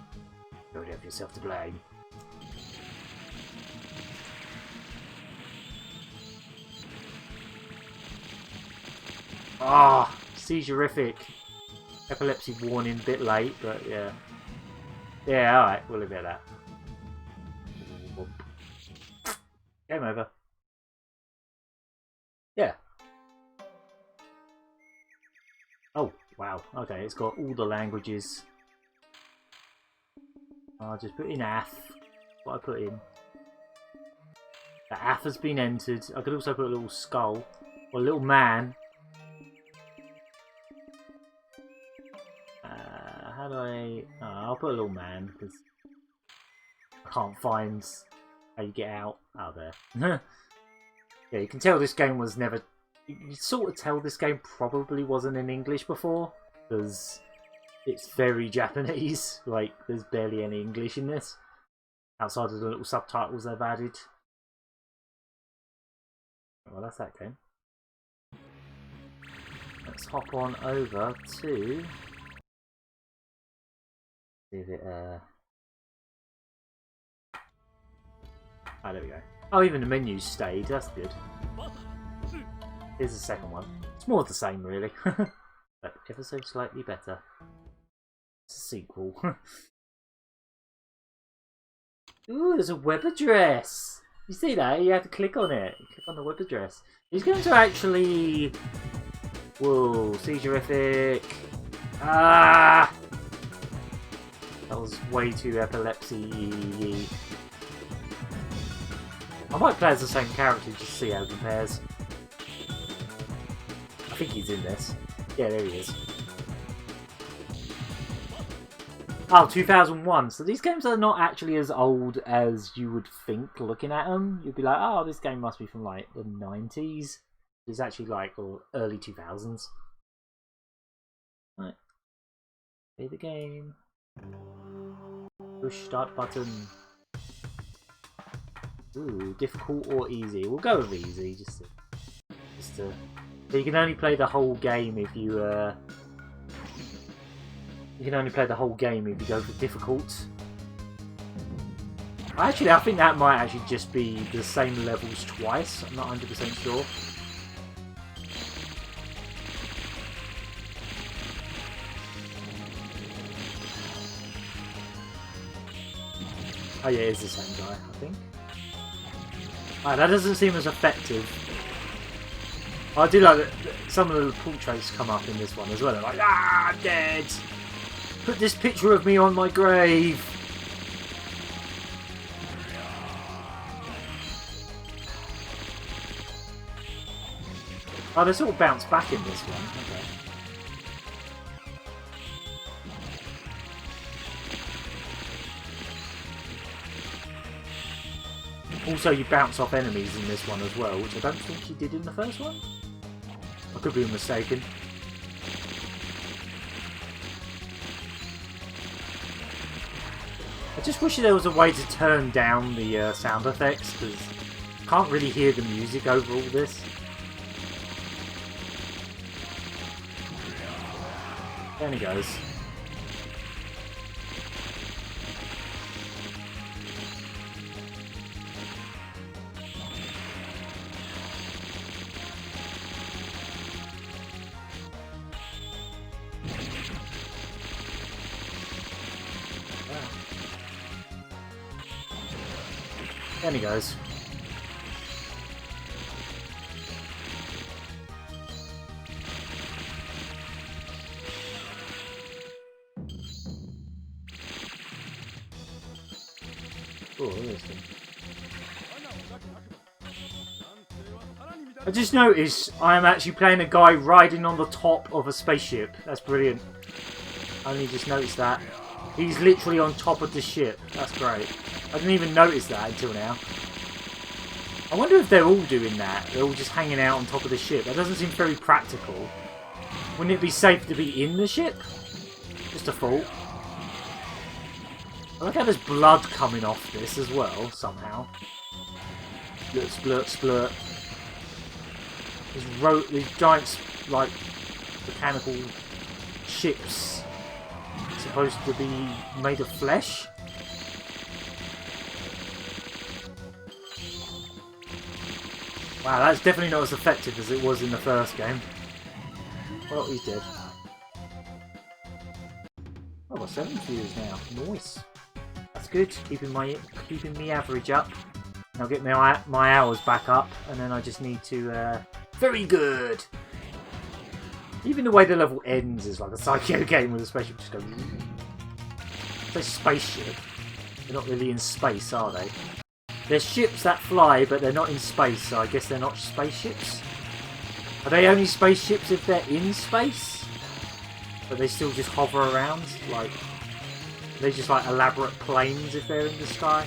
don't have yourself to blame. Ah, seizurific. Epilepsy warning, bit late, but yeah. Yeah, alright, we'll leave it at that. Game over. Yeah. Oh, wow. Okay, it's got all the languages. I'll just put in AF. What I put in. The AF has been entered. I could also put a little skull. Or a little man. How do I... Oh, I'll put a little man, because I can't find how you get out. Oh, there. Yeah, you can tell this game was never... You sort of tell this game probably wasn't in English before, because it's very Japanese. Like, there's barely any English in this, outside of the little subtitles they've added. Well, that's that game. Let's hop on over to... See if it, Oh, there we go. Oh, even the menu's stayed. That's good. Here's the second one. It's more of the same, really. But ever so slightly better. It's a sequel. Ooh, there's a web address! You see that? You have to click on it. Click on the web address. He's going to actually... Whoa, seizure-ific. Ah! That was way too epilepsy-y. I might play as the same character just to see how it compares. I think he's in this. Yeah, there he is. Oh, 2001. So these games are not actually as old as you would think looking at them. You'd be like, oh, this game must be from like the 90s. It's actually like early 2000s. Right. Play the game. Push start button. Ooh, difficult or easy? We'll go with easy, just to. So you can only play the whole game if you. You can only play the whole game if you go for difficult. Actually, I think that might actually just be the same levels twice. I'm not 100% sure. Oh yeah, it is the same guy, I think. Alright, that doesn't seem as effective. I do like that some of the portraits come up in this one as well. They're like, ah, I'm dead! Put this picture of me on my grave! Oh, they sort of bounce back in this one. Okay. Also, you bounce off enemies in this one as well, which I don't think you did in the first one. I could be mistaken. I just wish there was a way to turn down the sound effects, because I can't really hear the music over all this. There he goes. There he goes. Oh, interesting. I just noticed I am actually playing a guy riding on the top of a spaceship. That's brilliant. I only just noticed that. He's literally on top of the ship. That's great. I didn't even notice that until now. I wonder if they're all doing that. They're all just hanging out on top of the ship. That doesn't seem very practical. Wouldn't it be safe to be in the ship? Just a thought. I like how there's blood coming off this as well, somehow. Splurt, splurt, splurt. These giant, like, mechanical ships supposed to be made of flesh. Wow, that's definitely not as effective as it was in the first game. Well, he's dead. Oh, got 7 views now. Nice. That's good. Keeping me average up. I'll get my hours back up, and then I just need to Very good. Even the way the level ends is like a Psycho game with a spaceship just going. It's a spaceship. They're not really in space, are they? They're ships that fly, but they're not in space, so I guess they're not spaceships. Are they only spaceships if they're in space? But they still just hover around? Like, they're just like elaborate planes if they're in the sky?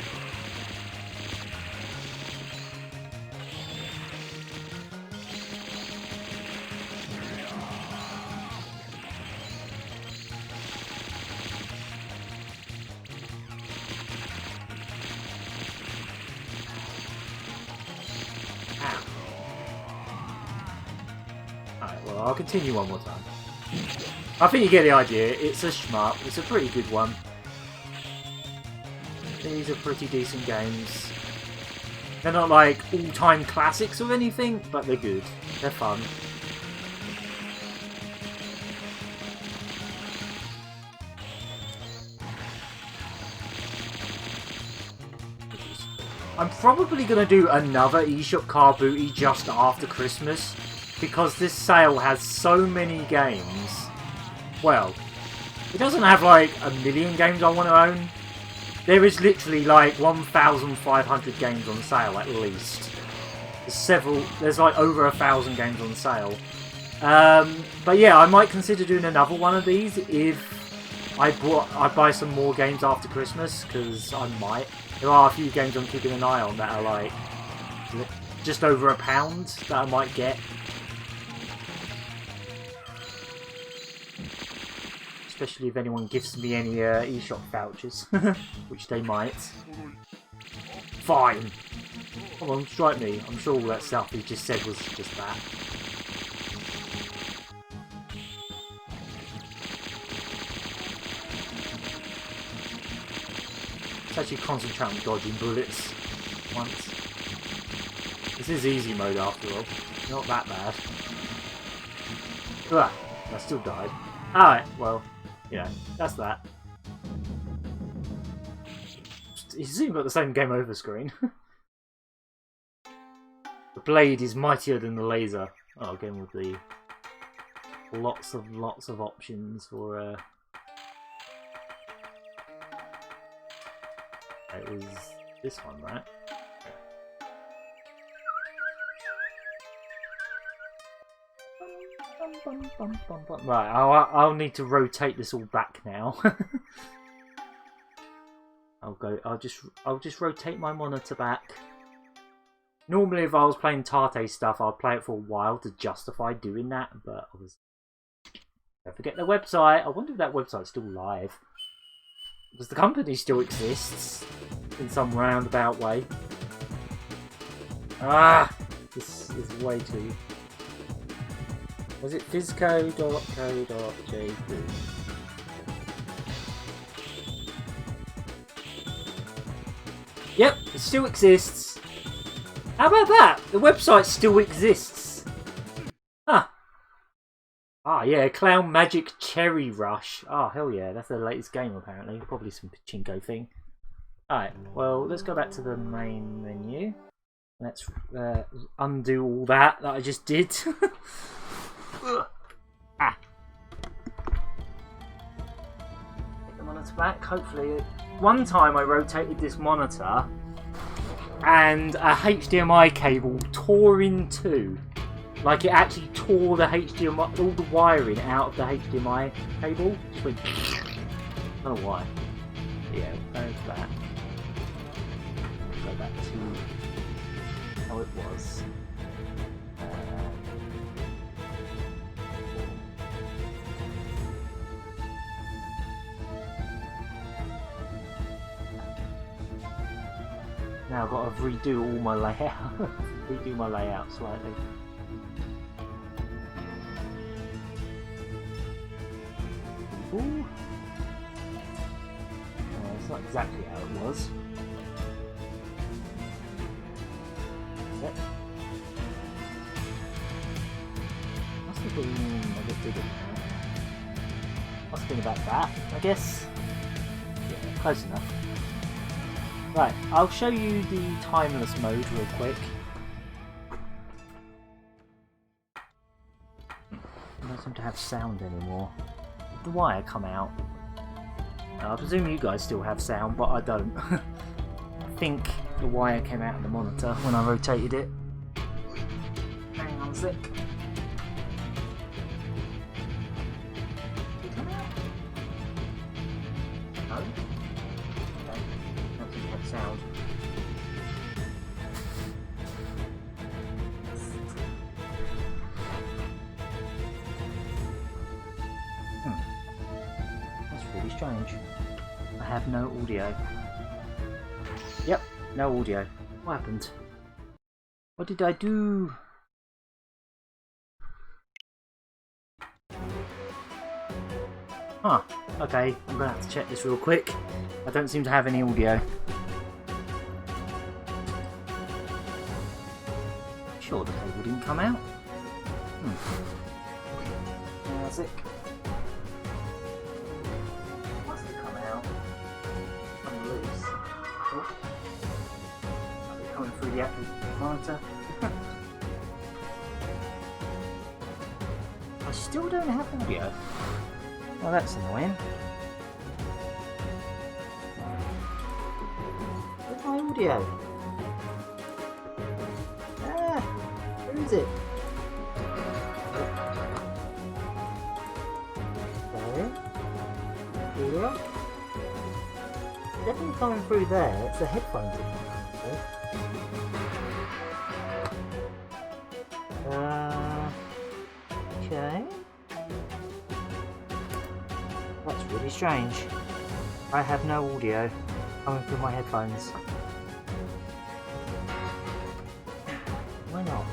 I'll continue one more time. I think you get the idea. It's a shmup. It's a pretty good one. These are pretty decent games. They're not like all-time classics or anything, but they're good. They're fun. I'm probably going to do another eShop car booty just after Christmas. Because this sale has so many games. Well, it doesn't have like a million games I want to own. There is literally like 1,500 games on sale at least. There's like over 1,000 games on sale. But yeah, I might consider doing another one of these if I buy some more games after Christmas, because I might. There are a few games I'm keeping an eye on that are like just over £1 that I might get. Especially if anyone gives me any eShop vouchers, which they might. Fine. Come on, strike me. I'm sure all that stuff he just said was just that. Let's actually concentrate on dodging bullets once. This is easy mode after all. Not that bad. Ugh, I still died. Alright, well. Yeah, that's that. He's even got the same game over screen. The blade is mightier than the laser. Oh, again with the lots of options for it was this one, right? Right, I'll need to rotate this all back now. I'll just rotate my monitor back. Normally, if I was playing Tate stuff, I'd play it for a while to justify doing that, but obviously, don't forget their website. I wonder if that website's still live, because the company still exists in some roundabout way. Ah, this is way too. Was it physco.co.jp? Yep, it still exists. How about that? The website still exists. Huh. Ah, yeah, Clown Magic Cherry Rush. Oh, hell yeah, that's the latest game apparently. Probably some pachinko thing. Alright, well, let's go back to the main menu. Let's undo all that I just did. Ah. Get the monitor back. Hopefully, one time I rotated this monitor and a HDMI cable tore in two. Like it actually tore the HDMI, all the wiring out of the HDMI cable. Just went, I don't know why. Yeah, there's that. Go back to how it was. Now I've got to redo all my layout. Redo my layout slightly. Ooh. It's not exactly how it was. Yep. Must have been a bit bigger than that. Must have been about that, I guess. Yeah, close enough. Right, I'll show you the timeless mode real quick. seem to have sound anymore. Did the wire come out? I presume you guys still have sound, but I don't. I think the wire came out of the monitor when I rotated it. Hang on a sec. Did it come out? No? Okay. Don't seem to have sound. That's really strange. I have no audio. Yep, no audio. What happened? What did I do? Huh, okay, I'm gonna have to check this real quick. I don't seem to have any audio. Sure the cable didn't come out? That's it. Must have come out. I'm loose. Oh. Coming through the actual monitor. I still don't have audio. Well, that's annoying. Where's my audio? Ah, where is it? There. Here. Definitely coming through there. It's the headphones. Okay. That's really strange. I have no audio coming through my headphones. Why not?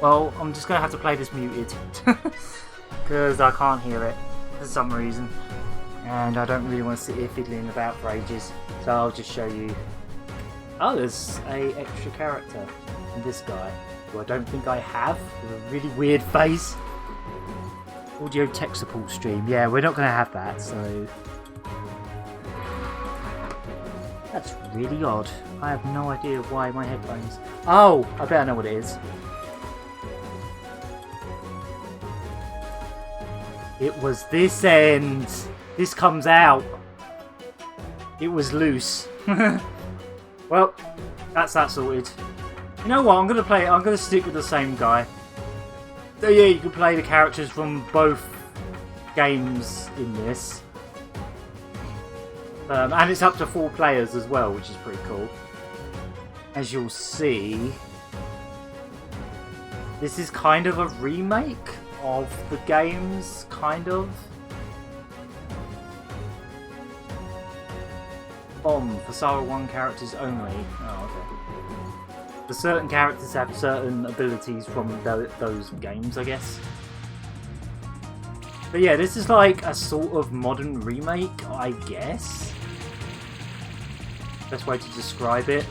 Well, I'm just gonna have to play this muted. Because I can't hear it for some reason. And I don't really want to sit here fiddling about for ages. So I'll just show you. Oh, there's a extra character. This guy, who I don't think I have, with a really weird face. Audio tech support stream. Yeah, we're not going to have that, so... That's really odd. I have no idea why my headphones... Oh! I bet I know what it is. It was this end! This comes out! It was loose. Well, that's that sorted. You know what? I'm going to stick with the same guy. So yeah, you can play the characters from both games in this. And it's up to 4 players as well, which is pretty cool. As you'll see, this is kind of a remake of the games, kind of. Vasara 1 characters only. Oh, okay. The certain characters have certain abilities from those games, I guess. But yeah, this is like a sort of modern remake, I guess. Best way to describe it.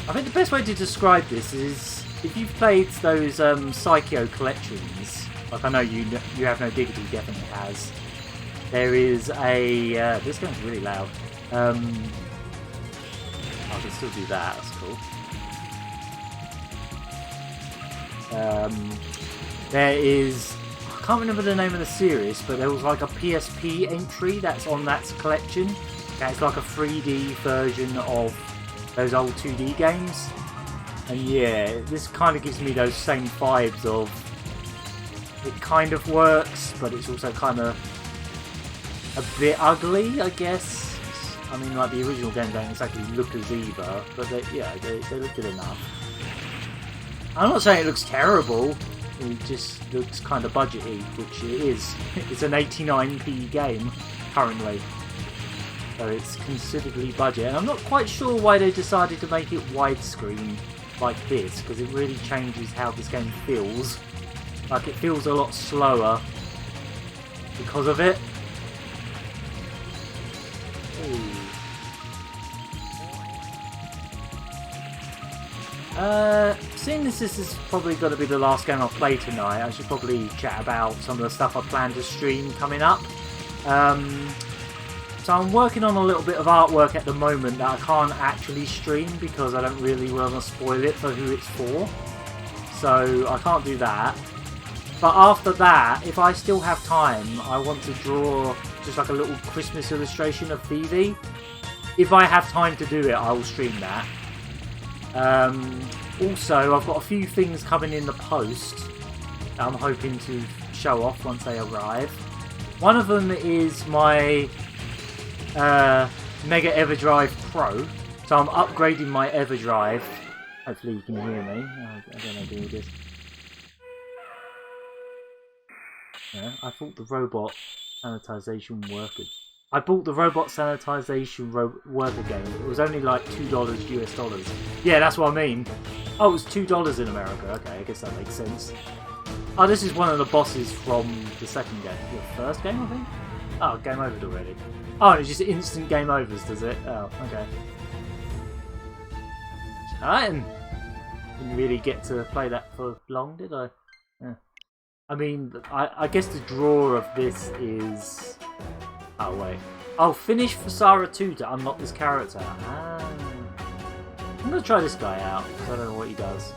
I think the best way to describe this is if you've played those Psycho collections. Like I know you have no diggity definitely has. There is a this game's really loud. I can still do that, that's cool. There is... I can't remember the name of the series, but there was like a PSP entry that's on that collection. Okay, it's like a 3D version of those old 2D games. And yeah, this kind of gives me those same vibes of... It kind of works, but it's also kind of a bit ugly, I guess. I mean, like, the original game don't exactly look as either, but they look good enough. I'm not saying it looks terrible, it just looks kind of budgety, which it is. It's an 89p game, currently. So it's considerably budget, and I'm not quite sure why they decided to make it widescreen like this, because it really changes how this game feels. Like, it feels a lot slower because of it. Seeing as this is probably going to be the last game I'll play tonight, I should probably chat about some of the stuff I plan to stream coming up. So I'm working on a little bit of artwork at the moment that I can't actually stream because I don't really want to spoil it for who it's for. so I can't do that. But after that, if I still have time, I want to draw just like a little Christmas illustration of Phoebe. If I have time to do it, I will stream that. Also, I've got a few things coming in the post that I'm hoping to show off once they arrive. One of them is my Mega EverDrive Pro. So I'm upgrading my EverDrive. Hopefully you can hear me. I don't know who it is. Yeah, I thought the robot sanitization worker. I bought the robot sanitization worker game. It was only like $2 US dollars. Yeah, that's what I mean. Oh, it was $2 in America. Okay, I guess that makes sense. Oh, this is one of the bosses from the second game. The first game, I think? Oh, game overed already. Oh, it's just instant game overs, does it? Oh, okay. Alright, didn't really get to play that for long, did I? Yeah. I mean, I guess the draw of this is... Oh, wait. I'll finish Vasara 2 to unlock this character. Ah. I'm going to try this guy out, because I don't know what he does.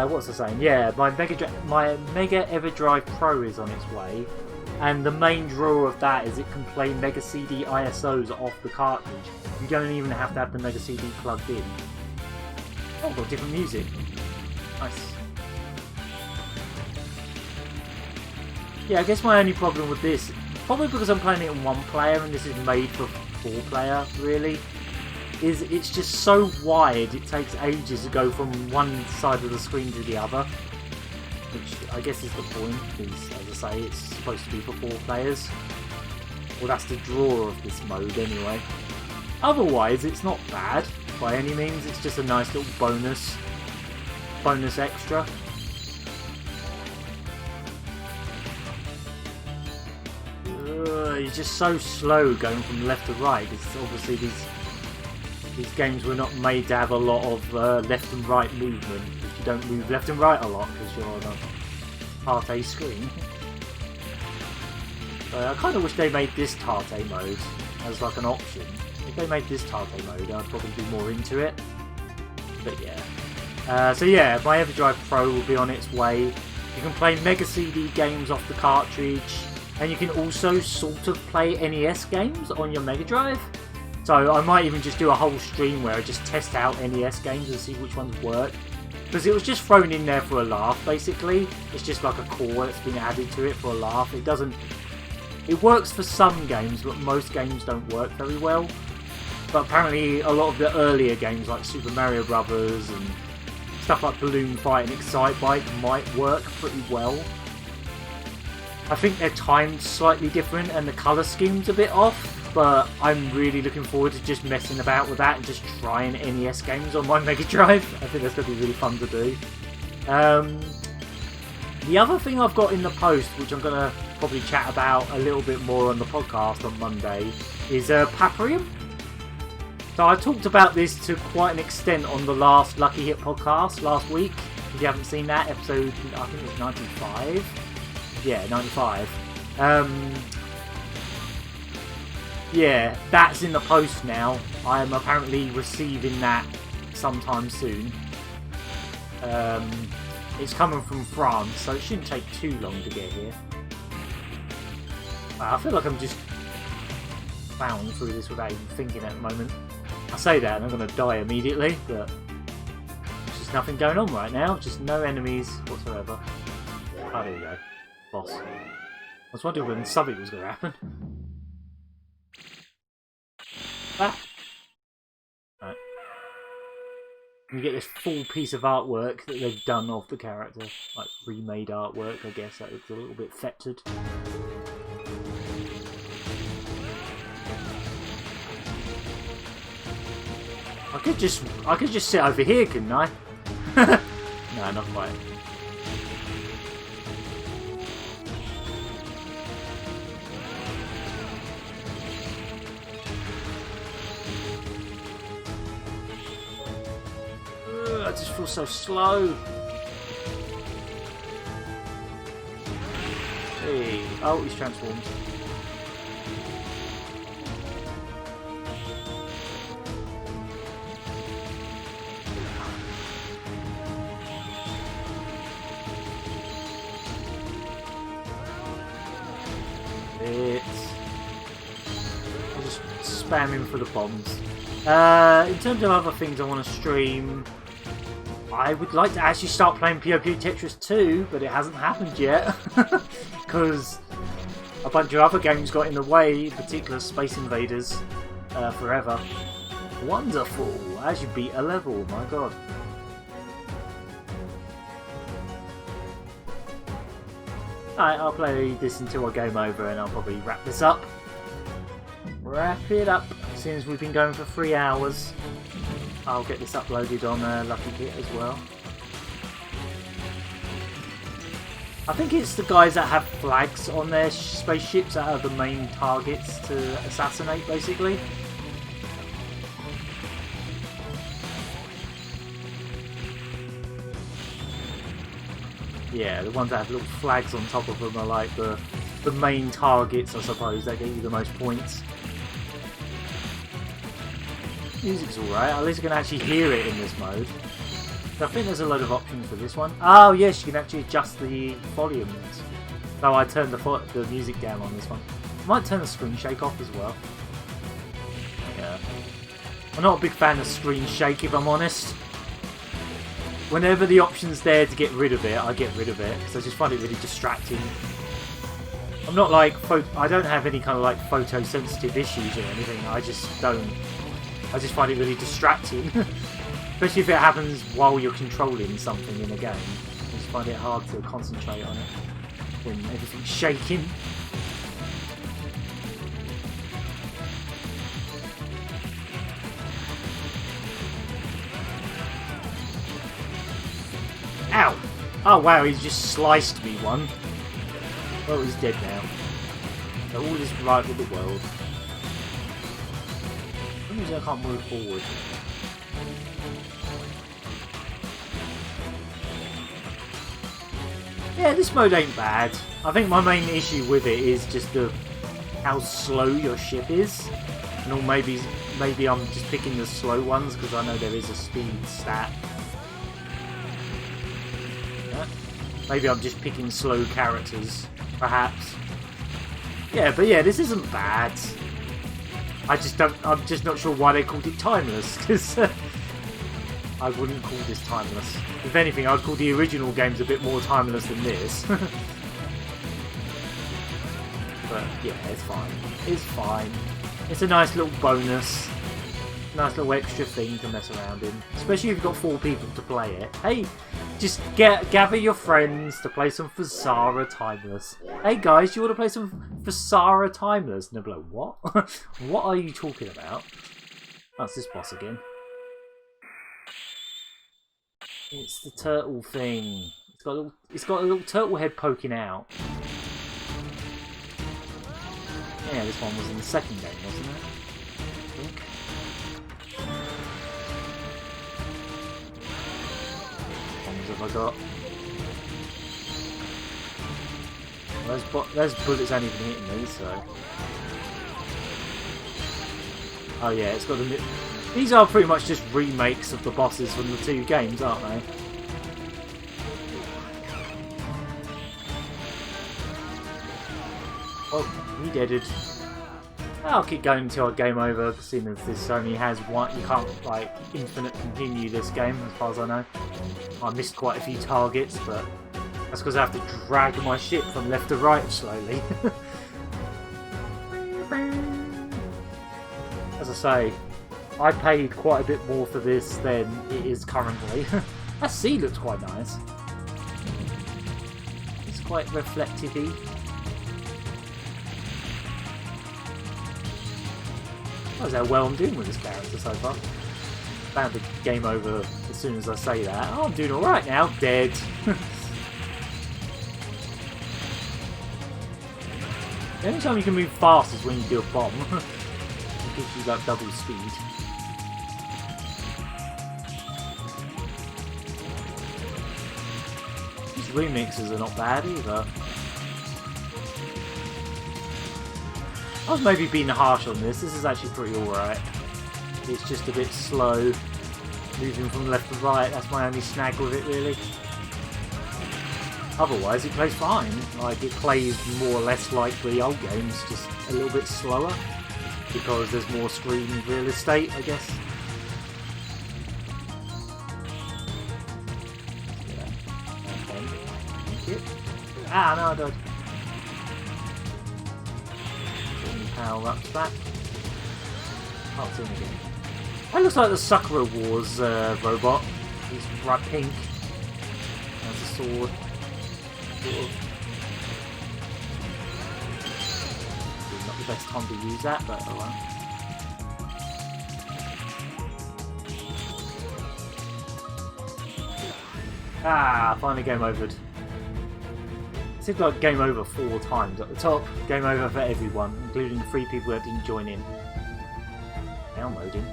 What's I saying? Yeah, my Mega EverDrive Pro is on its way. And the main draw of that is it can play Mega CD ISOs off the cartridge. You don't even have to have the Mega CD plugged in. Oh, got different music. Nice. Yeah, I guess my only problem with this, probably because I'm playing it in one player and this is made for 4-player, really, is it's just so wide it takes ages to go from one side of the screen to the other. Which I guess is the point, because as I say, it's supposed to be for 4 players. Well, that's the draw of this mode anyway. Otherwise, it's not bad by any means, it's just a nice little bonus extra. It's just so slow going from left to right, because obviously these games were not made to have a lot of left and right movement. If you don't move left and right a lot because you're on a Tarte screen. So I kind of wish they made this Tarte mode as like an option. If they made this Tarte mode, I'd probably be more into it. But yeah. So yeah, my EverDrive Pro will be on its way. You can play Mega CD games off the cartridge, and you can also sort of play NES games on your Mega Drive. So I might even just do a whole stream where I just test out NES games and see which ones work. Because it was just thrown in there for a laugh, basically. It's just like a core that's been added to it for a laugh. It doesn't... It works for some games, but most games don't work very well. But apparently a lot of the earlier games like Super Mario Brothers and stuff like Balloon Fight and Excite Bike might work pretty well. I think they're timed slightly different and the colour scheme's a bit off. But I'm really looking forward to just messing about with that and just trying NES games on my Mega Drive. I think that's going to be really fun to do. The other thing I've got in the post, which I'm going to probably chat about a little bit more on the podcast on Monday, is Papyrium. So I talked about this to quite an extent on the last Lucky Hit podcast last week. If you haven't seen that, episode, I think it was 95. Yeah, 95. Yeah, that's in the post now. I am apparently receiving that sometime soon. It's coming from France, so it shouldn't take too long to get here. I feel like I'm just plowing through this without even thinking at the moment. I say that and I'm going to die immediately, but there's just nothing going on right now. Just no enemies whatsoever. Oh, there you go. Boss. I was wondering when something was going to happen. Ah. Right. You get this full piece of artwork that they've done of the character, like remade artwork. I guess that looks a little bit fettered. I could just sit over here, couldn't I? No, not quite. I just feel so slow. Hey. Oh, he's transformed. it. I'm just spamming for the bombs. In terms of other things I want to stream, I would like to actually start playing Puyo Tetris 2, but it hasn't happened yet. Because a bunch of other games got in the way, in particular Space Invaders Forever. Wonderful! As you beat a level, my god. Alright, I'll play this until I game over and I'll probably wrap this up. Wrap it up. Since we've been going for 3 hours, I'll get this uploaded on Lucky Kit as well. I think it's the guys that have flags on their spaceships that are the main targets to assassinate, basically. Yeah, the ones that have little flags on top of them are like the main targets, I suppose, that get you the most points. Music's alright, at least you can actually hear it in this mode. I think there's a load of options for this one. Oh yes, you can actually adjust the volumes. So I turned the music down on this one. I might turn the screen shake off as well. Yeah. I'm not a big fan of screen shake, if I'm honest. Whenever the option's there to get rid of it, I get rid of it, because I just find it really distracting. I'm not like, I don't have any kind of like photosensitive issues or anything, I just find it really distracting. Especially if it happens while you're controlling something in a game. I just find it hard to concentrate on it when everything's shaking. Ow! Oh wow, he's just sliced me one. Well, he's dead now. So all is right with the world. For some reason I can't move forward. Yeah, this mode ain't bad. I think my main issue with it is just how slow your ship is. And or maybe I'm just picking the slow ones because I know there is a speed stat. Yeah. Maybe I'm just picking slow characters, perhaps. Yeah, but yeah, this isn't bad. I'm just not sure why they called it timeless, because I wouldn't call this timeless. If anything, I'd call the original games a bit more timeless than this. But yeah, it's fine. It's fine. It's a nice little bonus. Nice little extra thing to mess around in. Especially if you've got 4 people to play it. Hey, just gather your friends to play some Vasara Timeless. Hey guys, you want to play some Vasara Timeless? And they'll be like, what? What are you talking about? That's this boss again. It's the turtle thing. It's got a little turtle head poking out. Yeah, this one was in the second game, wasn't it? I think. What have I got? Well, those bullets aren't even hitting me, so. Oh yeah, it's got the. These are pretty much just remakes of the bosses from the 2 games, aren't they? Oh, he deaded. I'll keep going until I game over, seeing as this only has one. You can't, like, infinite continue this game, as far as I know. I missed quite a few targets, but that's because I have to drag my ship from left to right slowly. As I say, I paid quite a bit more for this than it is currently. That sea looks quite nice. It's quite reflective-y. That's how well I'm doing with this character so far. Bound to game over as soon as I say that. Oh, I'm doing alright now. Dead. The only time you can move fast is when you do a bomb. It gives you like double speed. These remixes are not bad either. I was maybe being harsh on this. This is actually pretty alright. It's just a bit slow. Moving from left to right. That's my only snag with it, really. otherwise it plays fine. Like, it plays more or less like the old games, just a little bit slower because there's more screen real estate, I guess. Yeah. Okay. Thank you. Ah, no, I died. Power ups back. Can't see him again. That looks like the Sakura Wars robot. He's bright pink. Has a sword. Sort of. Not the best time to use that, but oh well. Ah, finally game overed. Seems like game over 4 times. At the top, game over for everyone, including the 3 people that didn't join in. Downloading.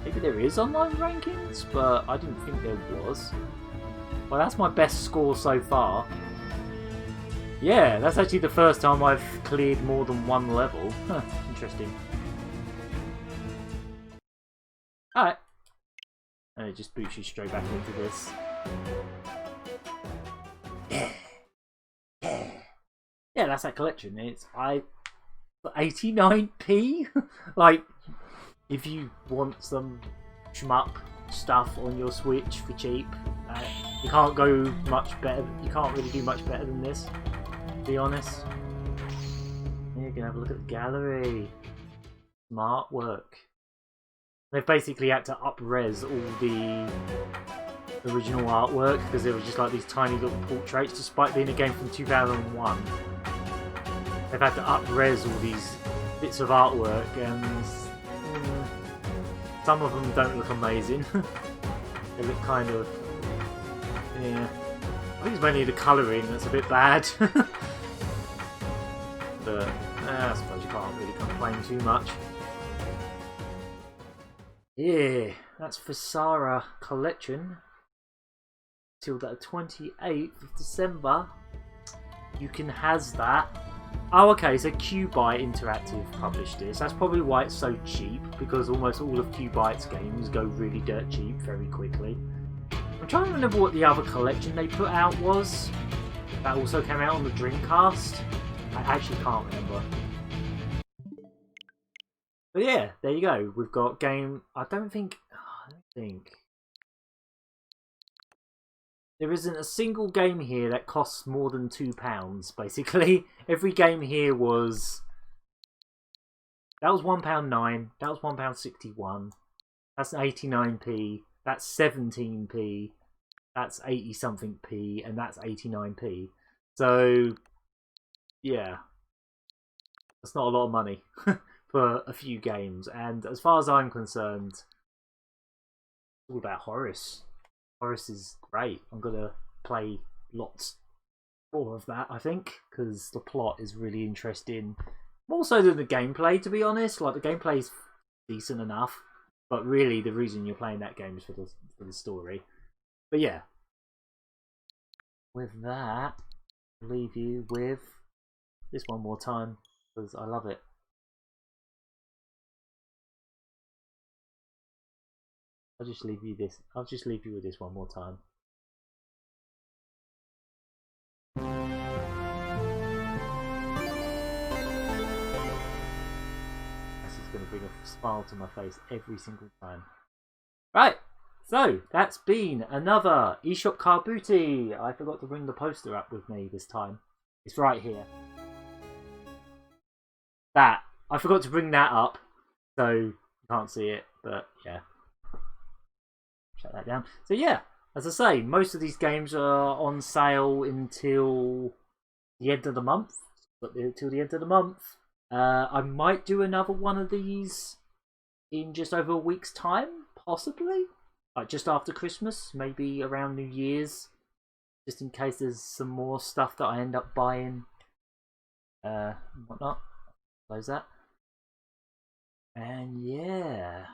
Maybe there is online rankings, but I didn't think there was. Well, that's my best score so far. Yeah, that's actually the first time I've cleared more than 1 level. Huh, interesting. Alright. And it just boots you straight back into this. Yeah, that's that collection. It's for 89p. Like, if you want some shmup stuff on your Switch for cheap, you can't go much better. You can't really do much better than this, to be honest. Yeah, you can have a look at the gallery. Some artwork. They've basically had to up-res all the original artwork because they were just like these tiny little portraits, despite being a game from 2001. They've had to up-res all these bits of artwork, and some of them don't look amazing. They look kind of, yeah. I think it's mainly the colouring that's a bit bad. But I suppose you can't really complain too much. Yeah, that's Vasara Collection. Till the 28th of December. You can has that. Oh, okay, so Q-Byte Interactive published this. That's probably why it's so cheap, because almost all of Q-Byte's games go really dirt cheap very quickly. I'm trying to remember what the other collection they put out was. That also came out on the Dreamcast. I actually can't remember. But yeah, there you go. We've got game... I don't think... There isn't a single game here that costs more than £2, basically. Every game here was... That was £1.09. That was £1.61. That's 89p. That's 17p. That's 80-something p. And that's 89p. So, yeah. That's not a lot of money for a few games. And as far as I'm concerned, it's all about Horace. Horace is great. I'm going to play lots more of that, I think, because the plot is really interesting. More so than the gameplay, to be honest. Like, the gameplay's decent enough, but really the reason you're playing that game is for the story. But yeah. With that, I'll leave you with this one more time, because I love it. I'll just leave you with this one more time. This is going to bring a smile to my face every single time. Right, so that's been another eShop Car Booty. I forgot to bring the poster up with me this time. It's right here. That. I forgot to bring that up, so you can't see it, but yeah. Shut that down. So yeah, as I say, most of these games are on sale until the end of the month. But till the end of the month, I might do another one of these in just over a week's time, possibly. Like just after Christmas, maybe around New Year's, just in case there's some more stuff that I end up buying. Whatnot. Close that. And yeah.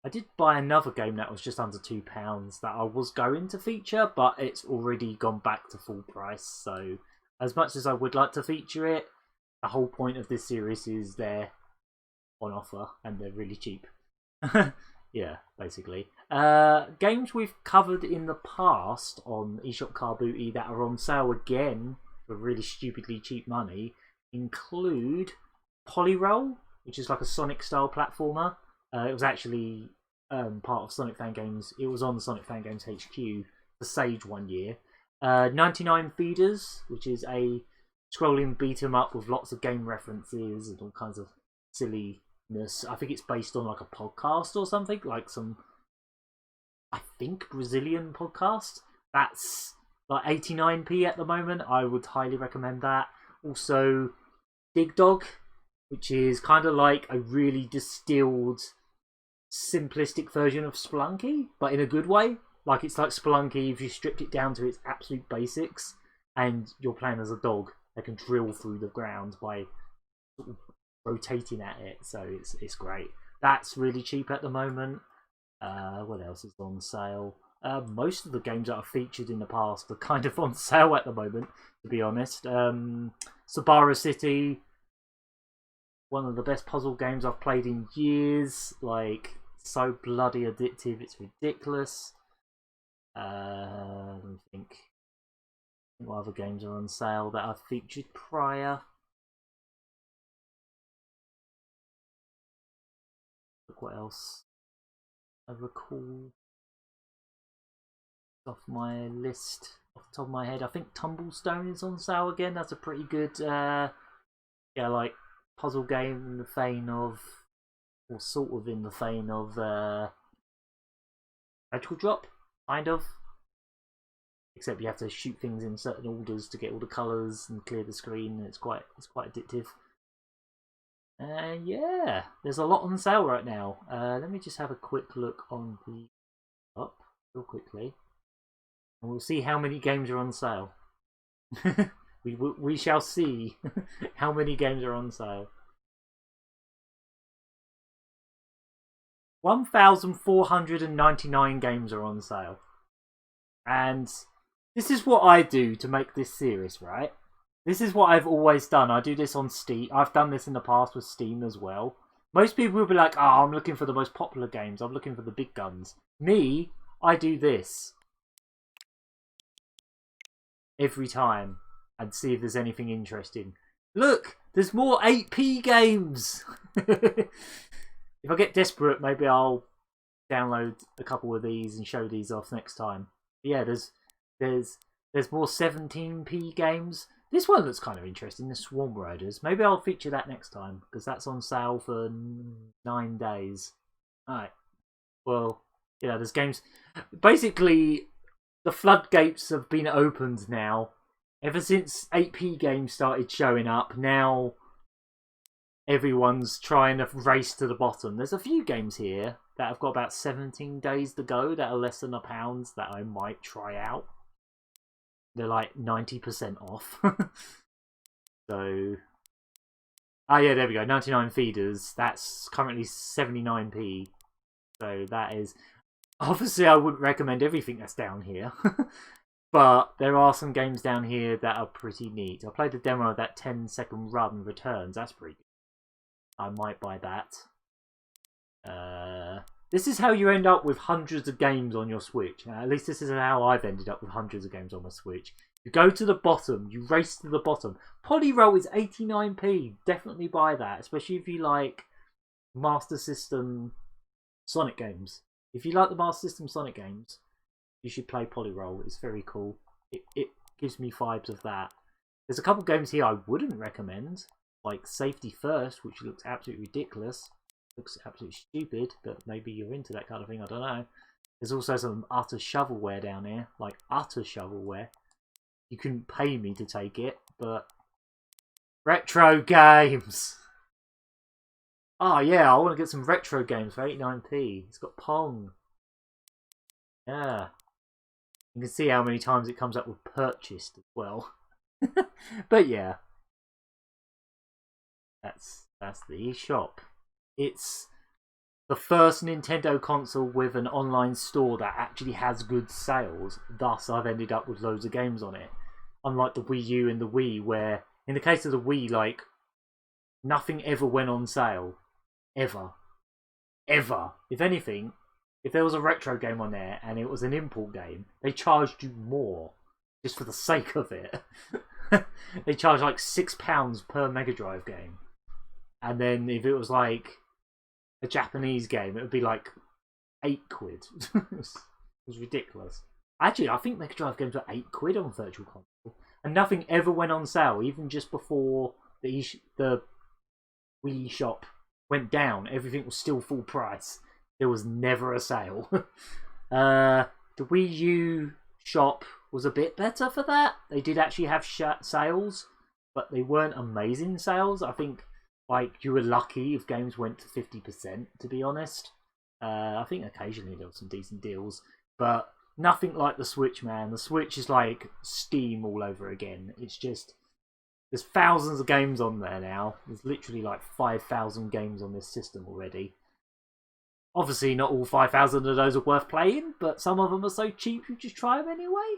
I did buy another game that was just under £2 that I was going to feature, but it's already gone back to full price. So, as much as I would like to feature it, the whole point of this series is they're on offer and they're really cheap. Yeah, basically. Games we've covered in the past on eShop Car Booty that are on sale again for really stupidly cheap money include Polyroll, which is like a Sonic style platformer. It was actually part of Sonic Fan Games. It was on Sonic Fan Games HQ for Sage one year. 99 Feeders, which is a scrolling beat 'em up with lots of game references and all kinds of silliness. I think it's based on like a podcast or something, like some, I think, Brazilian podcast. That's like 89p at the moment. I would highly recommend that. Also, Dig Dog, which is kind of like a really distilled, simplistic version of Spelunky, but in a good way. Like, it's like Spelunky if you stripped it down to its absolute basics, and you're playing as a dog that can drill through the ground by sort of rotating at it. So it's great. That's really cheap at the moment. What else is on sale? Most of the games that I've featured in the past are kind of on sale at the moment, to be honest. Sabara City, one of the best puzzle games I've played in years. Like, so bloody addictive, it's ridiculous. Let me think. What other games are on sale that I've featured prior? Look what else I recall off my list, off the top of my head. I think Tumblestone is on sale again. That's a pretty good, like puzzle game in the vein of, or sort of in the vein of, Magical Drop, kind of. Except you have to shoot things in certain orders to get all the colours and clear the screen. It's quite addictive. Yeah, there's a lot on sale right now. Let me just have a quick look on the up real quickly, and we'll see how many games are on sale. we shall see how many games are on sale. 1,499 games are on sale, and this is what I do to make this serious, right? This is what I've always done. I do this on Steam. I've done this in the past with Steam as well. Most people will be like, oh, I'm looking for the most popular games. I'm looking for the big guns. Me, I do this every time and see if there's anything interesting. Look, there's more 8p games. If I get desperate, maybe I'll download a couple of these and show these off next time. But yeah, there's more 17p games. This one looks kind of interesting, the Swarm Riders. Maybe I'll feature that next time, because that's on sale for 9 days. Alright. Well, yeah, there's games. Basically, the floodgates have been opened now. Ever since 8p games started showing up, now everyone's trying to race to the bottom. There's a few games here that have got about 17 days to go that are less than £1 that I might try out. They're like 90% off. So, yeah, there we go. 99 Feeders. That's currently 79p. So that is, obviously I wouldn't recommend everything that's down here. But there are some games down here that are pretty neat. I played the demo of that 10-second run returns. That's pretty good. I might buy that. This is how you end up with hundreds of games on your Switch. At least this is how I've ended up with hundreds of games on my Switch. You go to the bottom, you race to the bottom. Polyroll is 89p. Definitely buy that, especially if you like Master System Sonic games. If you like the Master System Sonic games, you should play Polyroll. It's very cool. It gives me vibes of that. There's a couple games here I wouldn't recommend, like Safety First, which looks absolutely ridiculous. Looks absolutely stupid, but maybe you're into that kind of thing, I don't know. There's also some utter shovelware down here, like utter shovelware. You couldn't pay me to take it, but retro games! Oh yeah, I want to get some retro games for 89p. It's got Pong. Yeah. You can see how many times it comes up with purchased as well. But yeah. That's the eShop. It's the first Nintendo console with an online store that actually has good sales. Thus, I've ended up with loads of games on it. Unlike the Wii U and the Wii, where, in the case of the Wii, like, nothing ever went on sale. Ever. ever. If anything, if there was a retro game on there and it was an import game, they charged you more just for the sake of it. They charged like £6 per Mega Drive game, and then if it was like a Japanese game, it would be like £8. It was ridiculous. Actually, I think Mega Drive games were £8 on Virtual Console, and nothing ever went on sale, even just before the Wii Shop went down. Everything was still full price. There was never a sale. The Wii U shop was a bit better for that. They did actually have sales, but they weren't amazing sales. I think like you were lucky if games went to 50%, to be honest. I think occasionally there were some decent deals, but nothing like the Switch, man. The Switch is like Steam all over again. It's just, there's thousands of games on there now. There's literally like 5,000 games on this system already. Obviously, not all 5,000 of those are worth playing, but some of them are so cheap you just try them anyway.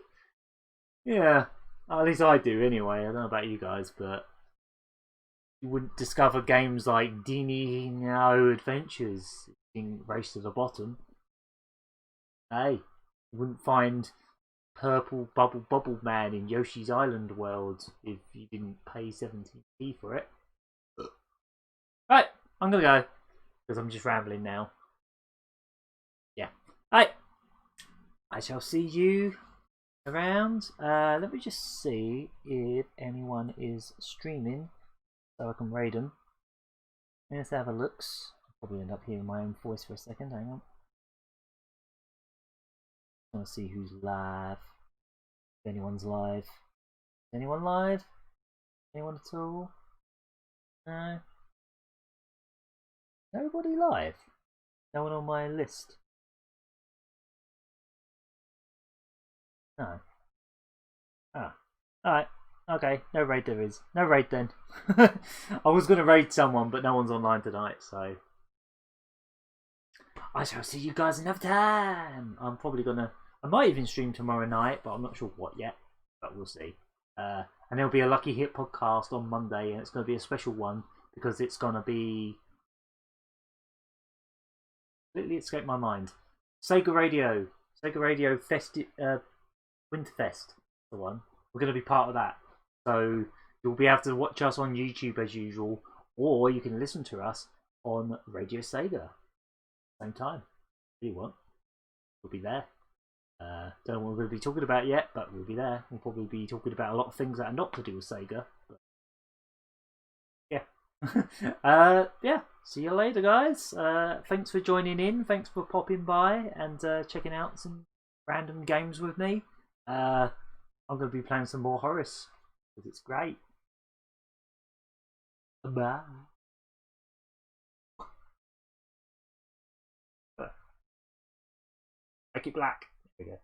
Yeah, at least I do anyway. I don't know about you guys, but you wouldn't discover games like Dinihino Adventures being Race to the Bottom. Hey, you wouldn't find Purple Bubble Man in Yoshi's Island World if you didn't pay 70p for it. Right, I'm gonna go because I'm just rambling now. Yeah. Right, I shall see you around. Let me just see if anyone is streaming so I can raid them. Let's have a look. I'll probably end up hearing my own voice for a second. Hang on. I want to see who's live. If anyone's live. Is anyone live? Anyone at all? No. Nobody live. No one on my list. No. Ah. Alright. Okay. No raid there is. No raid then. I was going to raid someone, but no one's online tonight, so I shall see you guys another time. I'm probably going to, I might even stream tomorrow night, but I'm not sure what yet. But we'll see. And there'll be a Lucky Hit podcast on Monday, and it's going to be a special one because it's going to be, completely escaped my mind. Sega Radio Winterfest, the one. We're going to be part of that. So you'll be able to watch us on YouTube as usual, or you can listen to us on Radio Sega. Same time. If you want. We'll be there. Don't know what we're going to be talking about yet, but we'll be there. We'll probably be talking about a lot of things that are not to do with Sega. But yeah. Yeah. See you later, guys. Thanks for joining in. Thanks for popping by and checking out some random games with me. I'm going to be playing some more Horace because it's great. Bye. Make it black. There we go.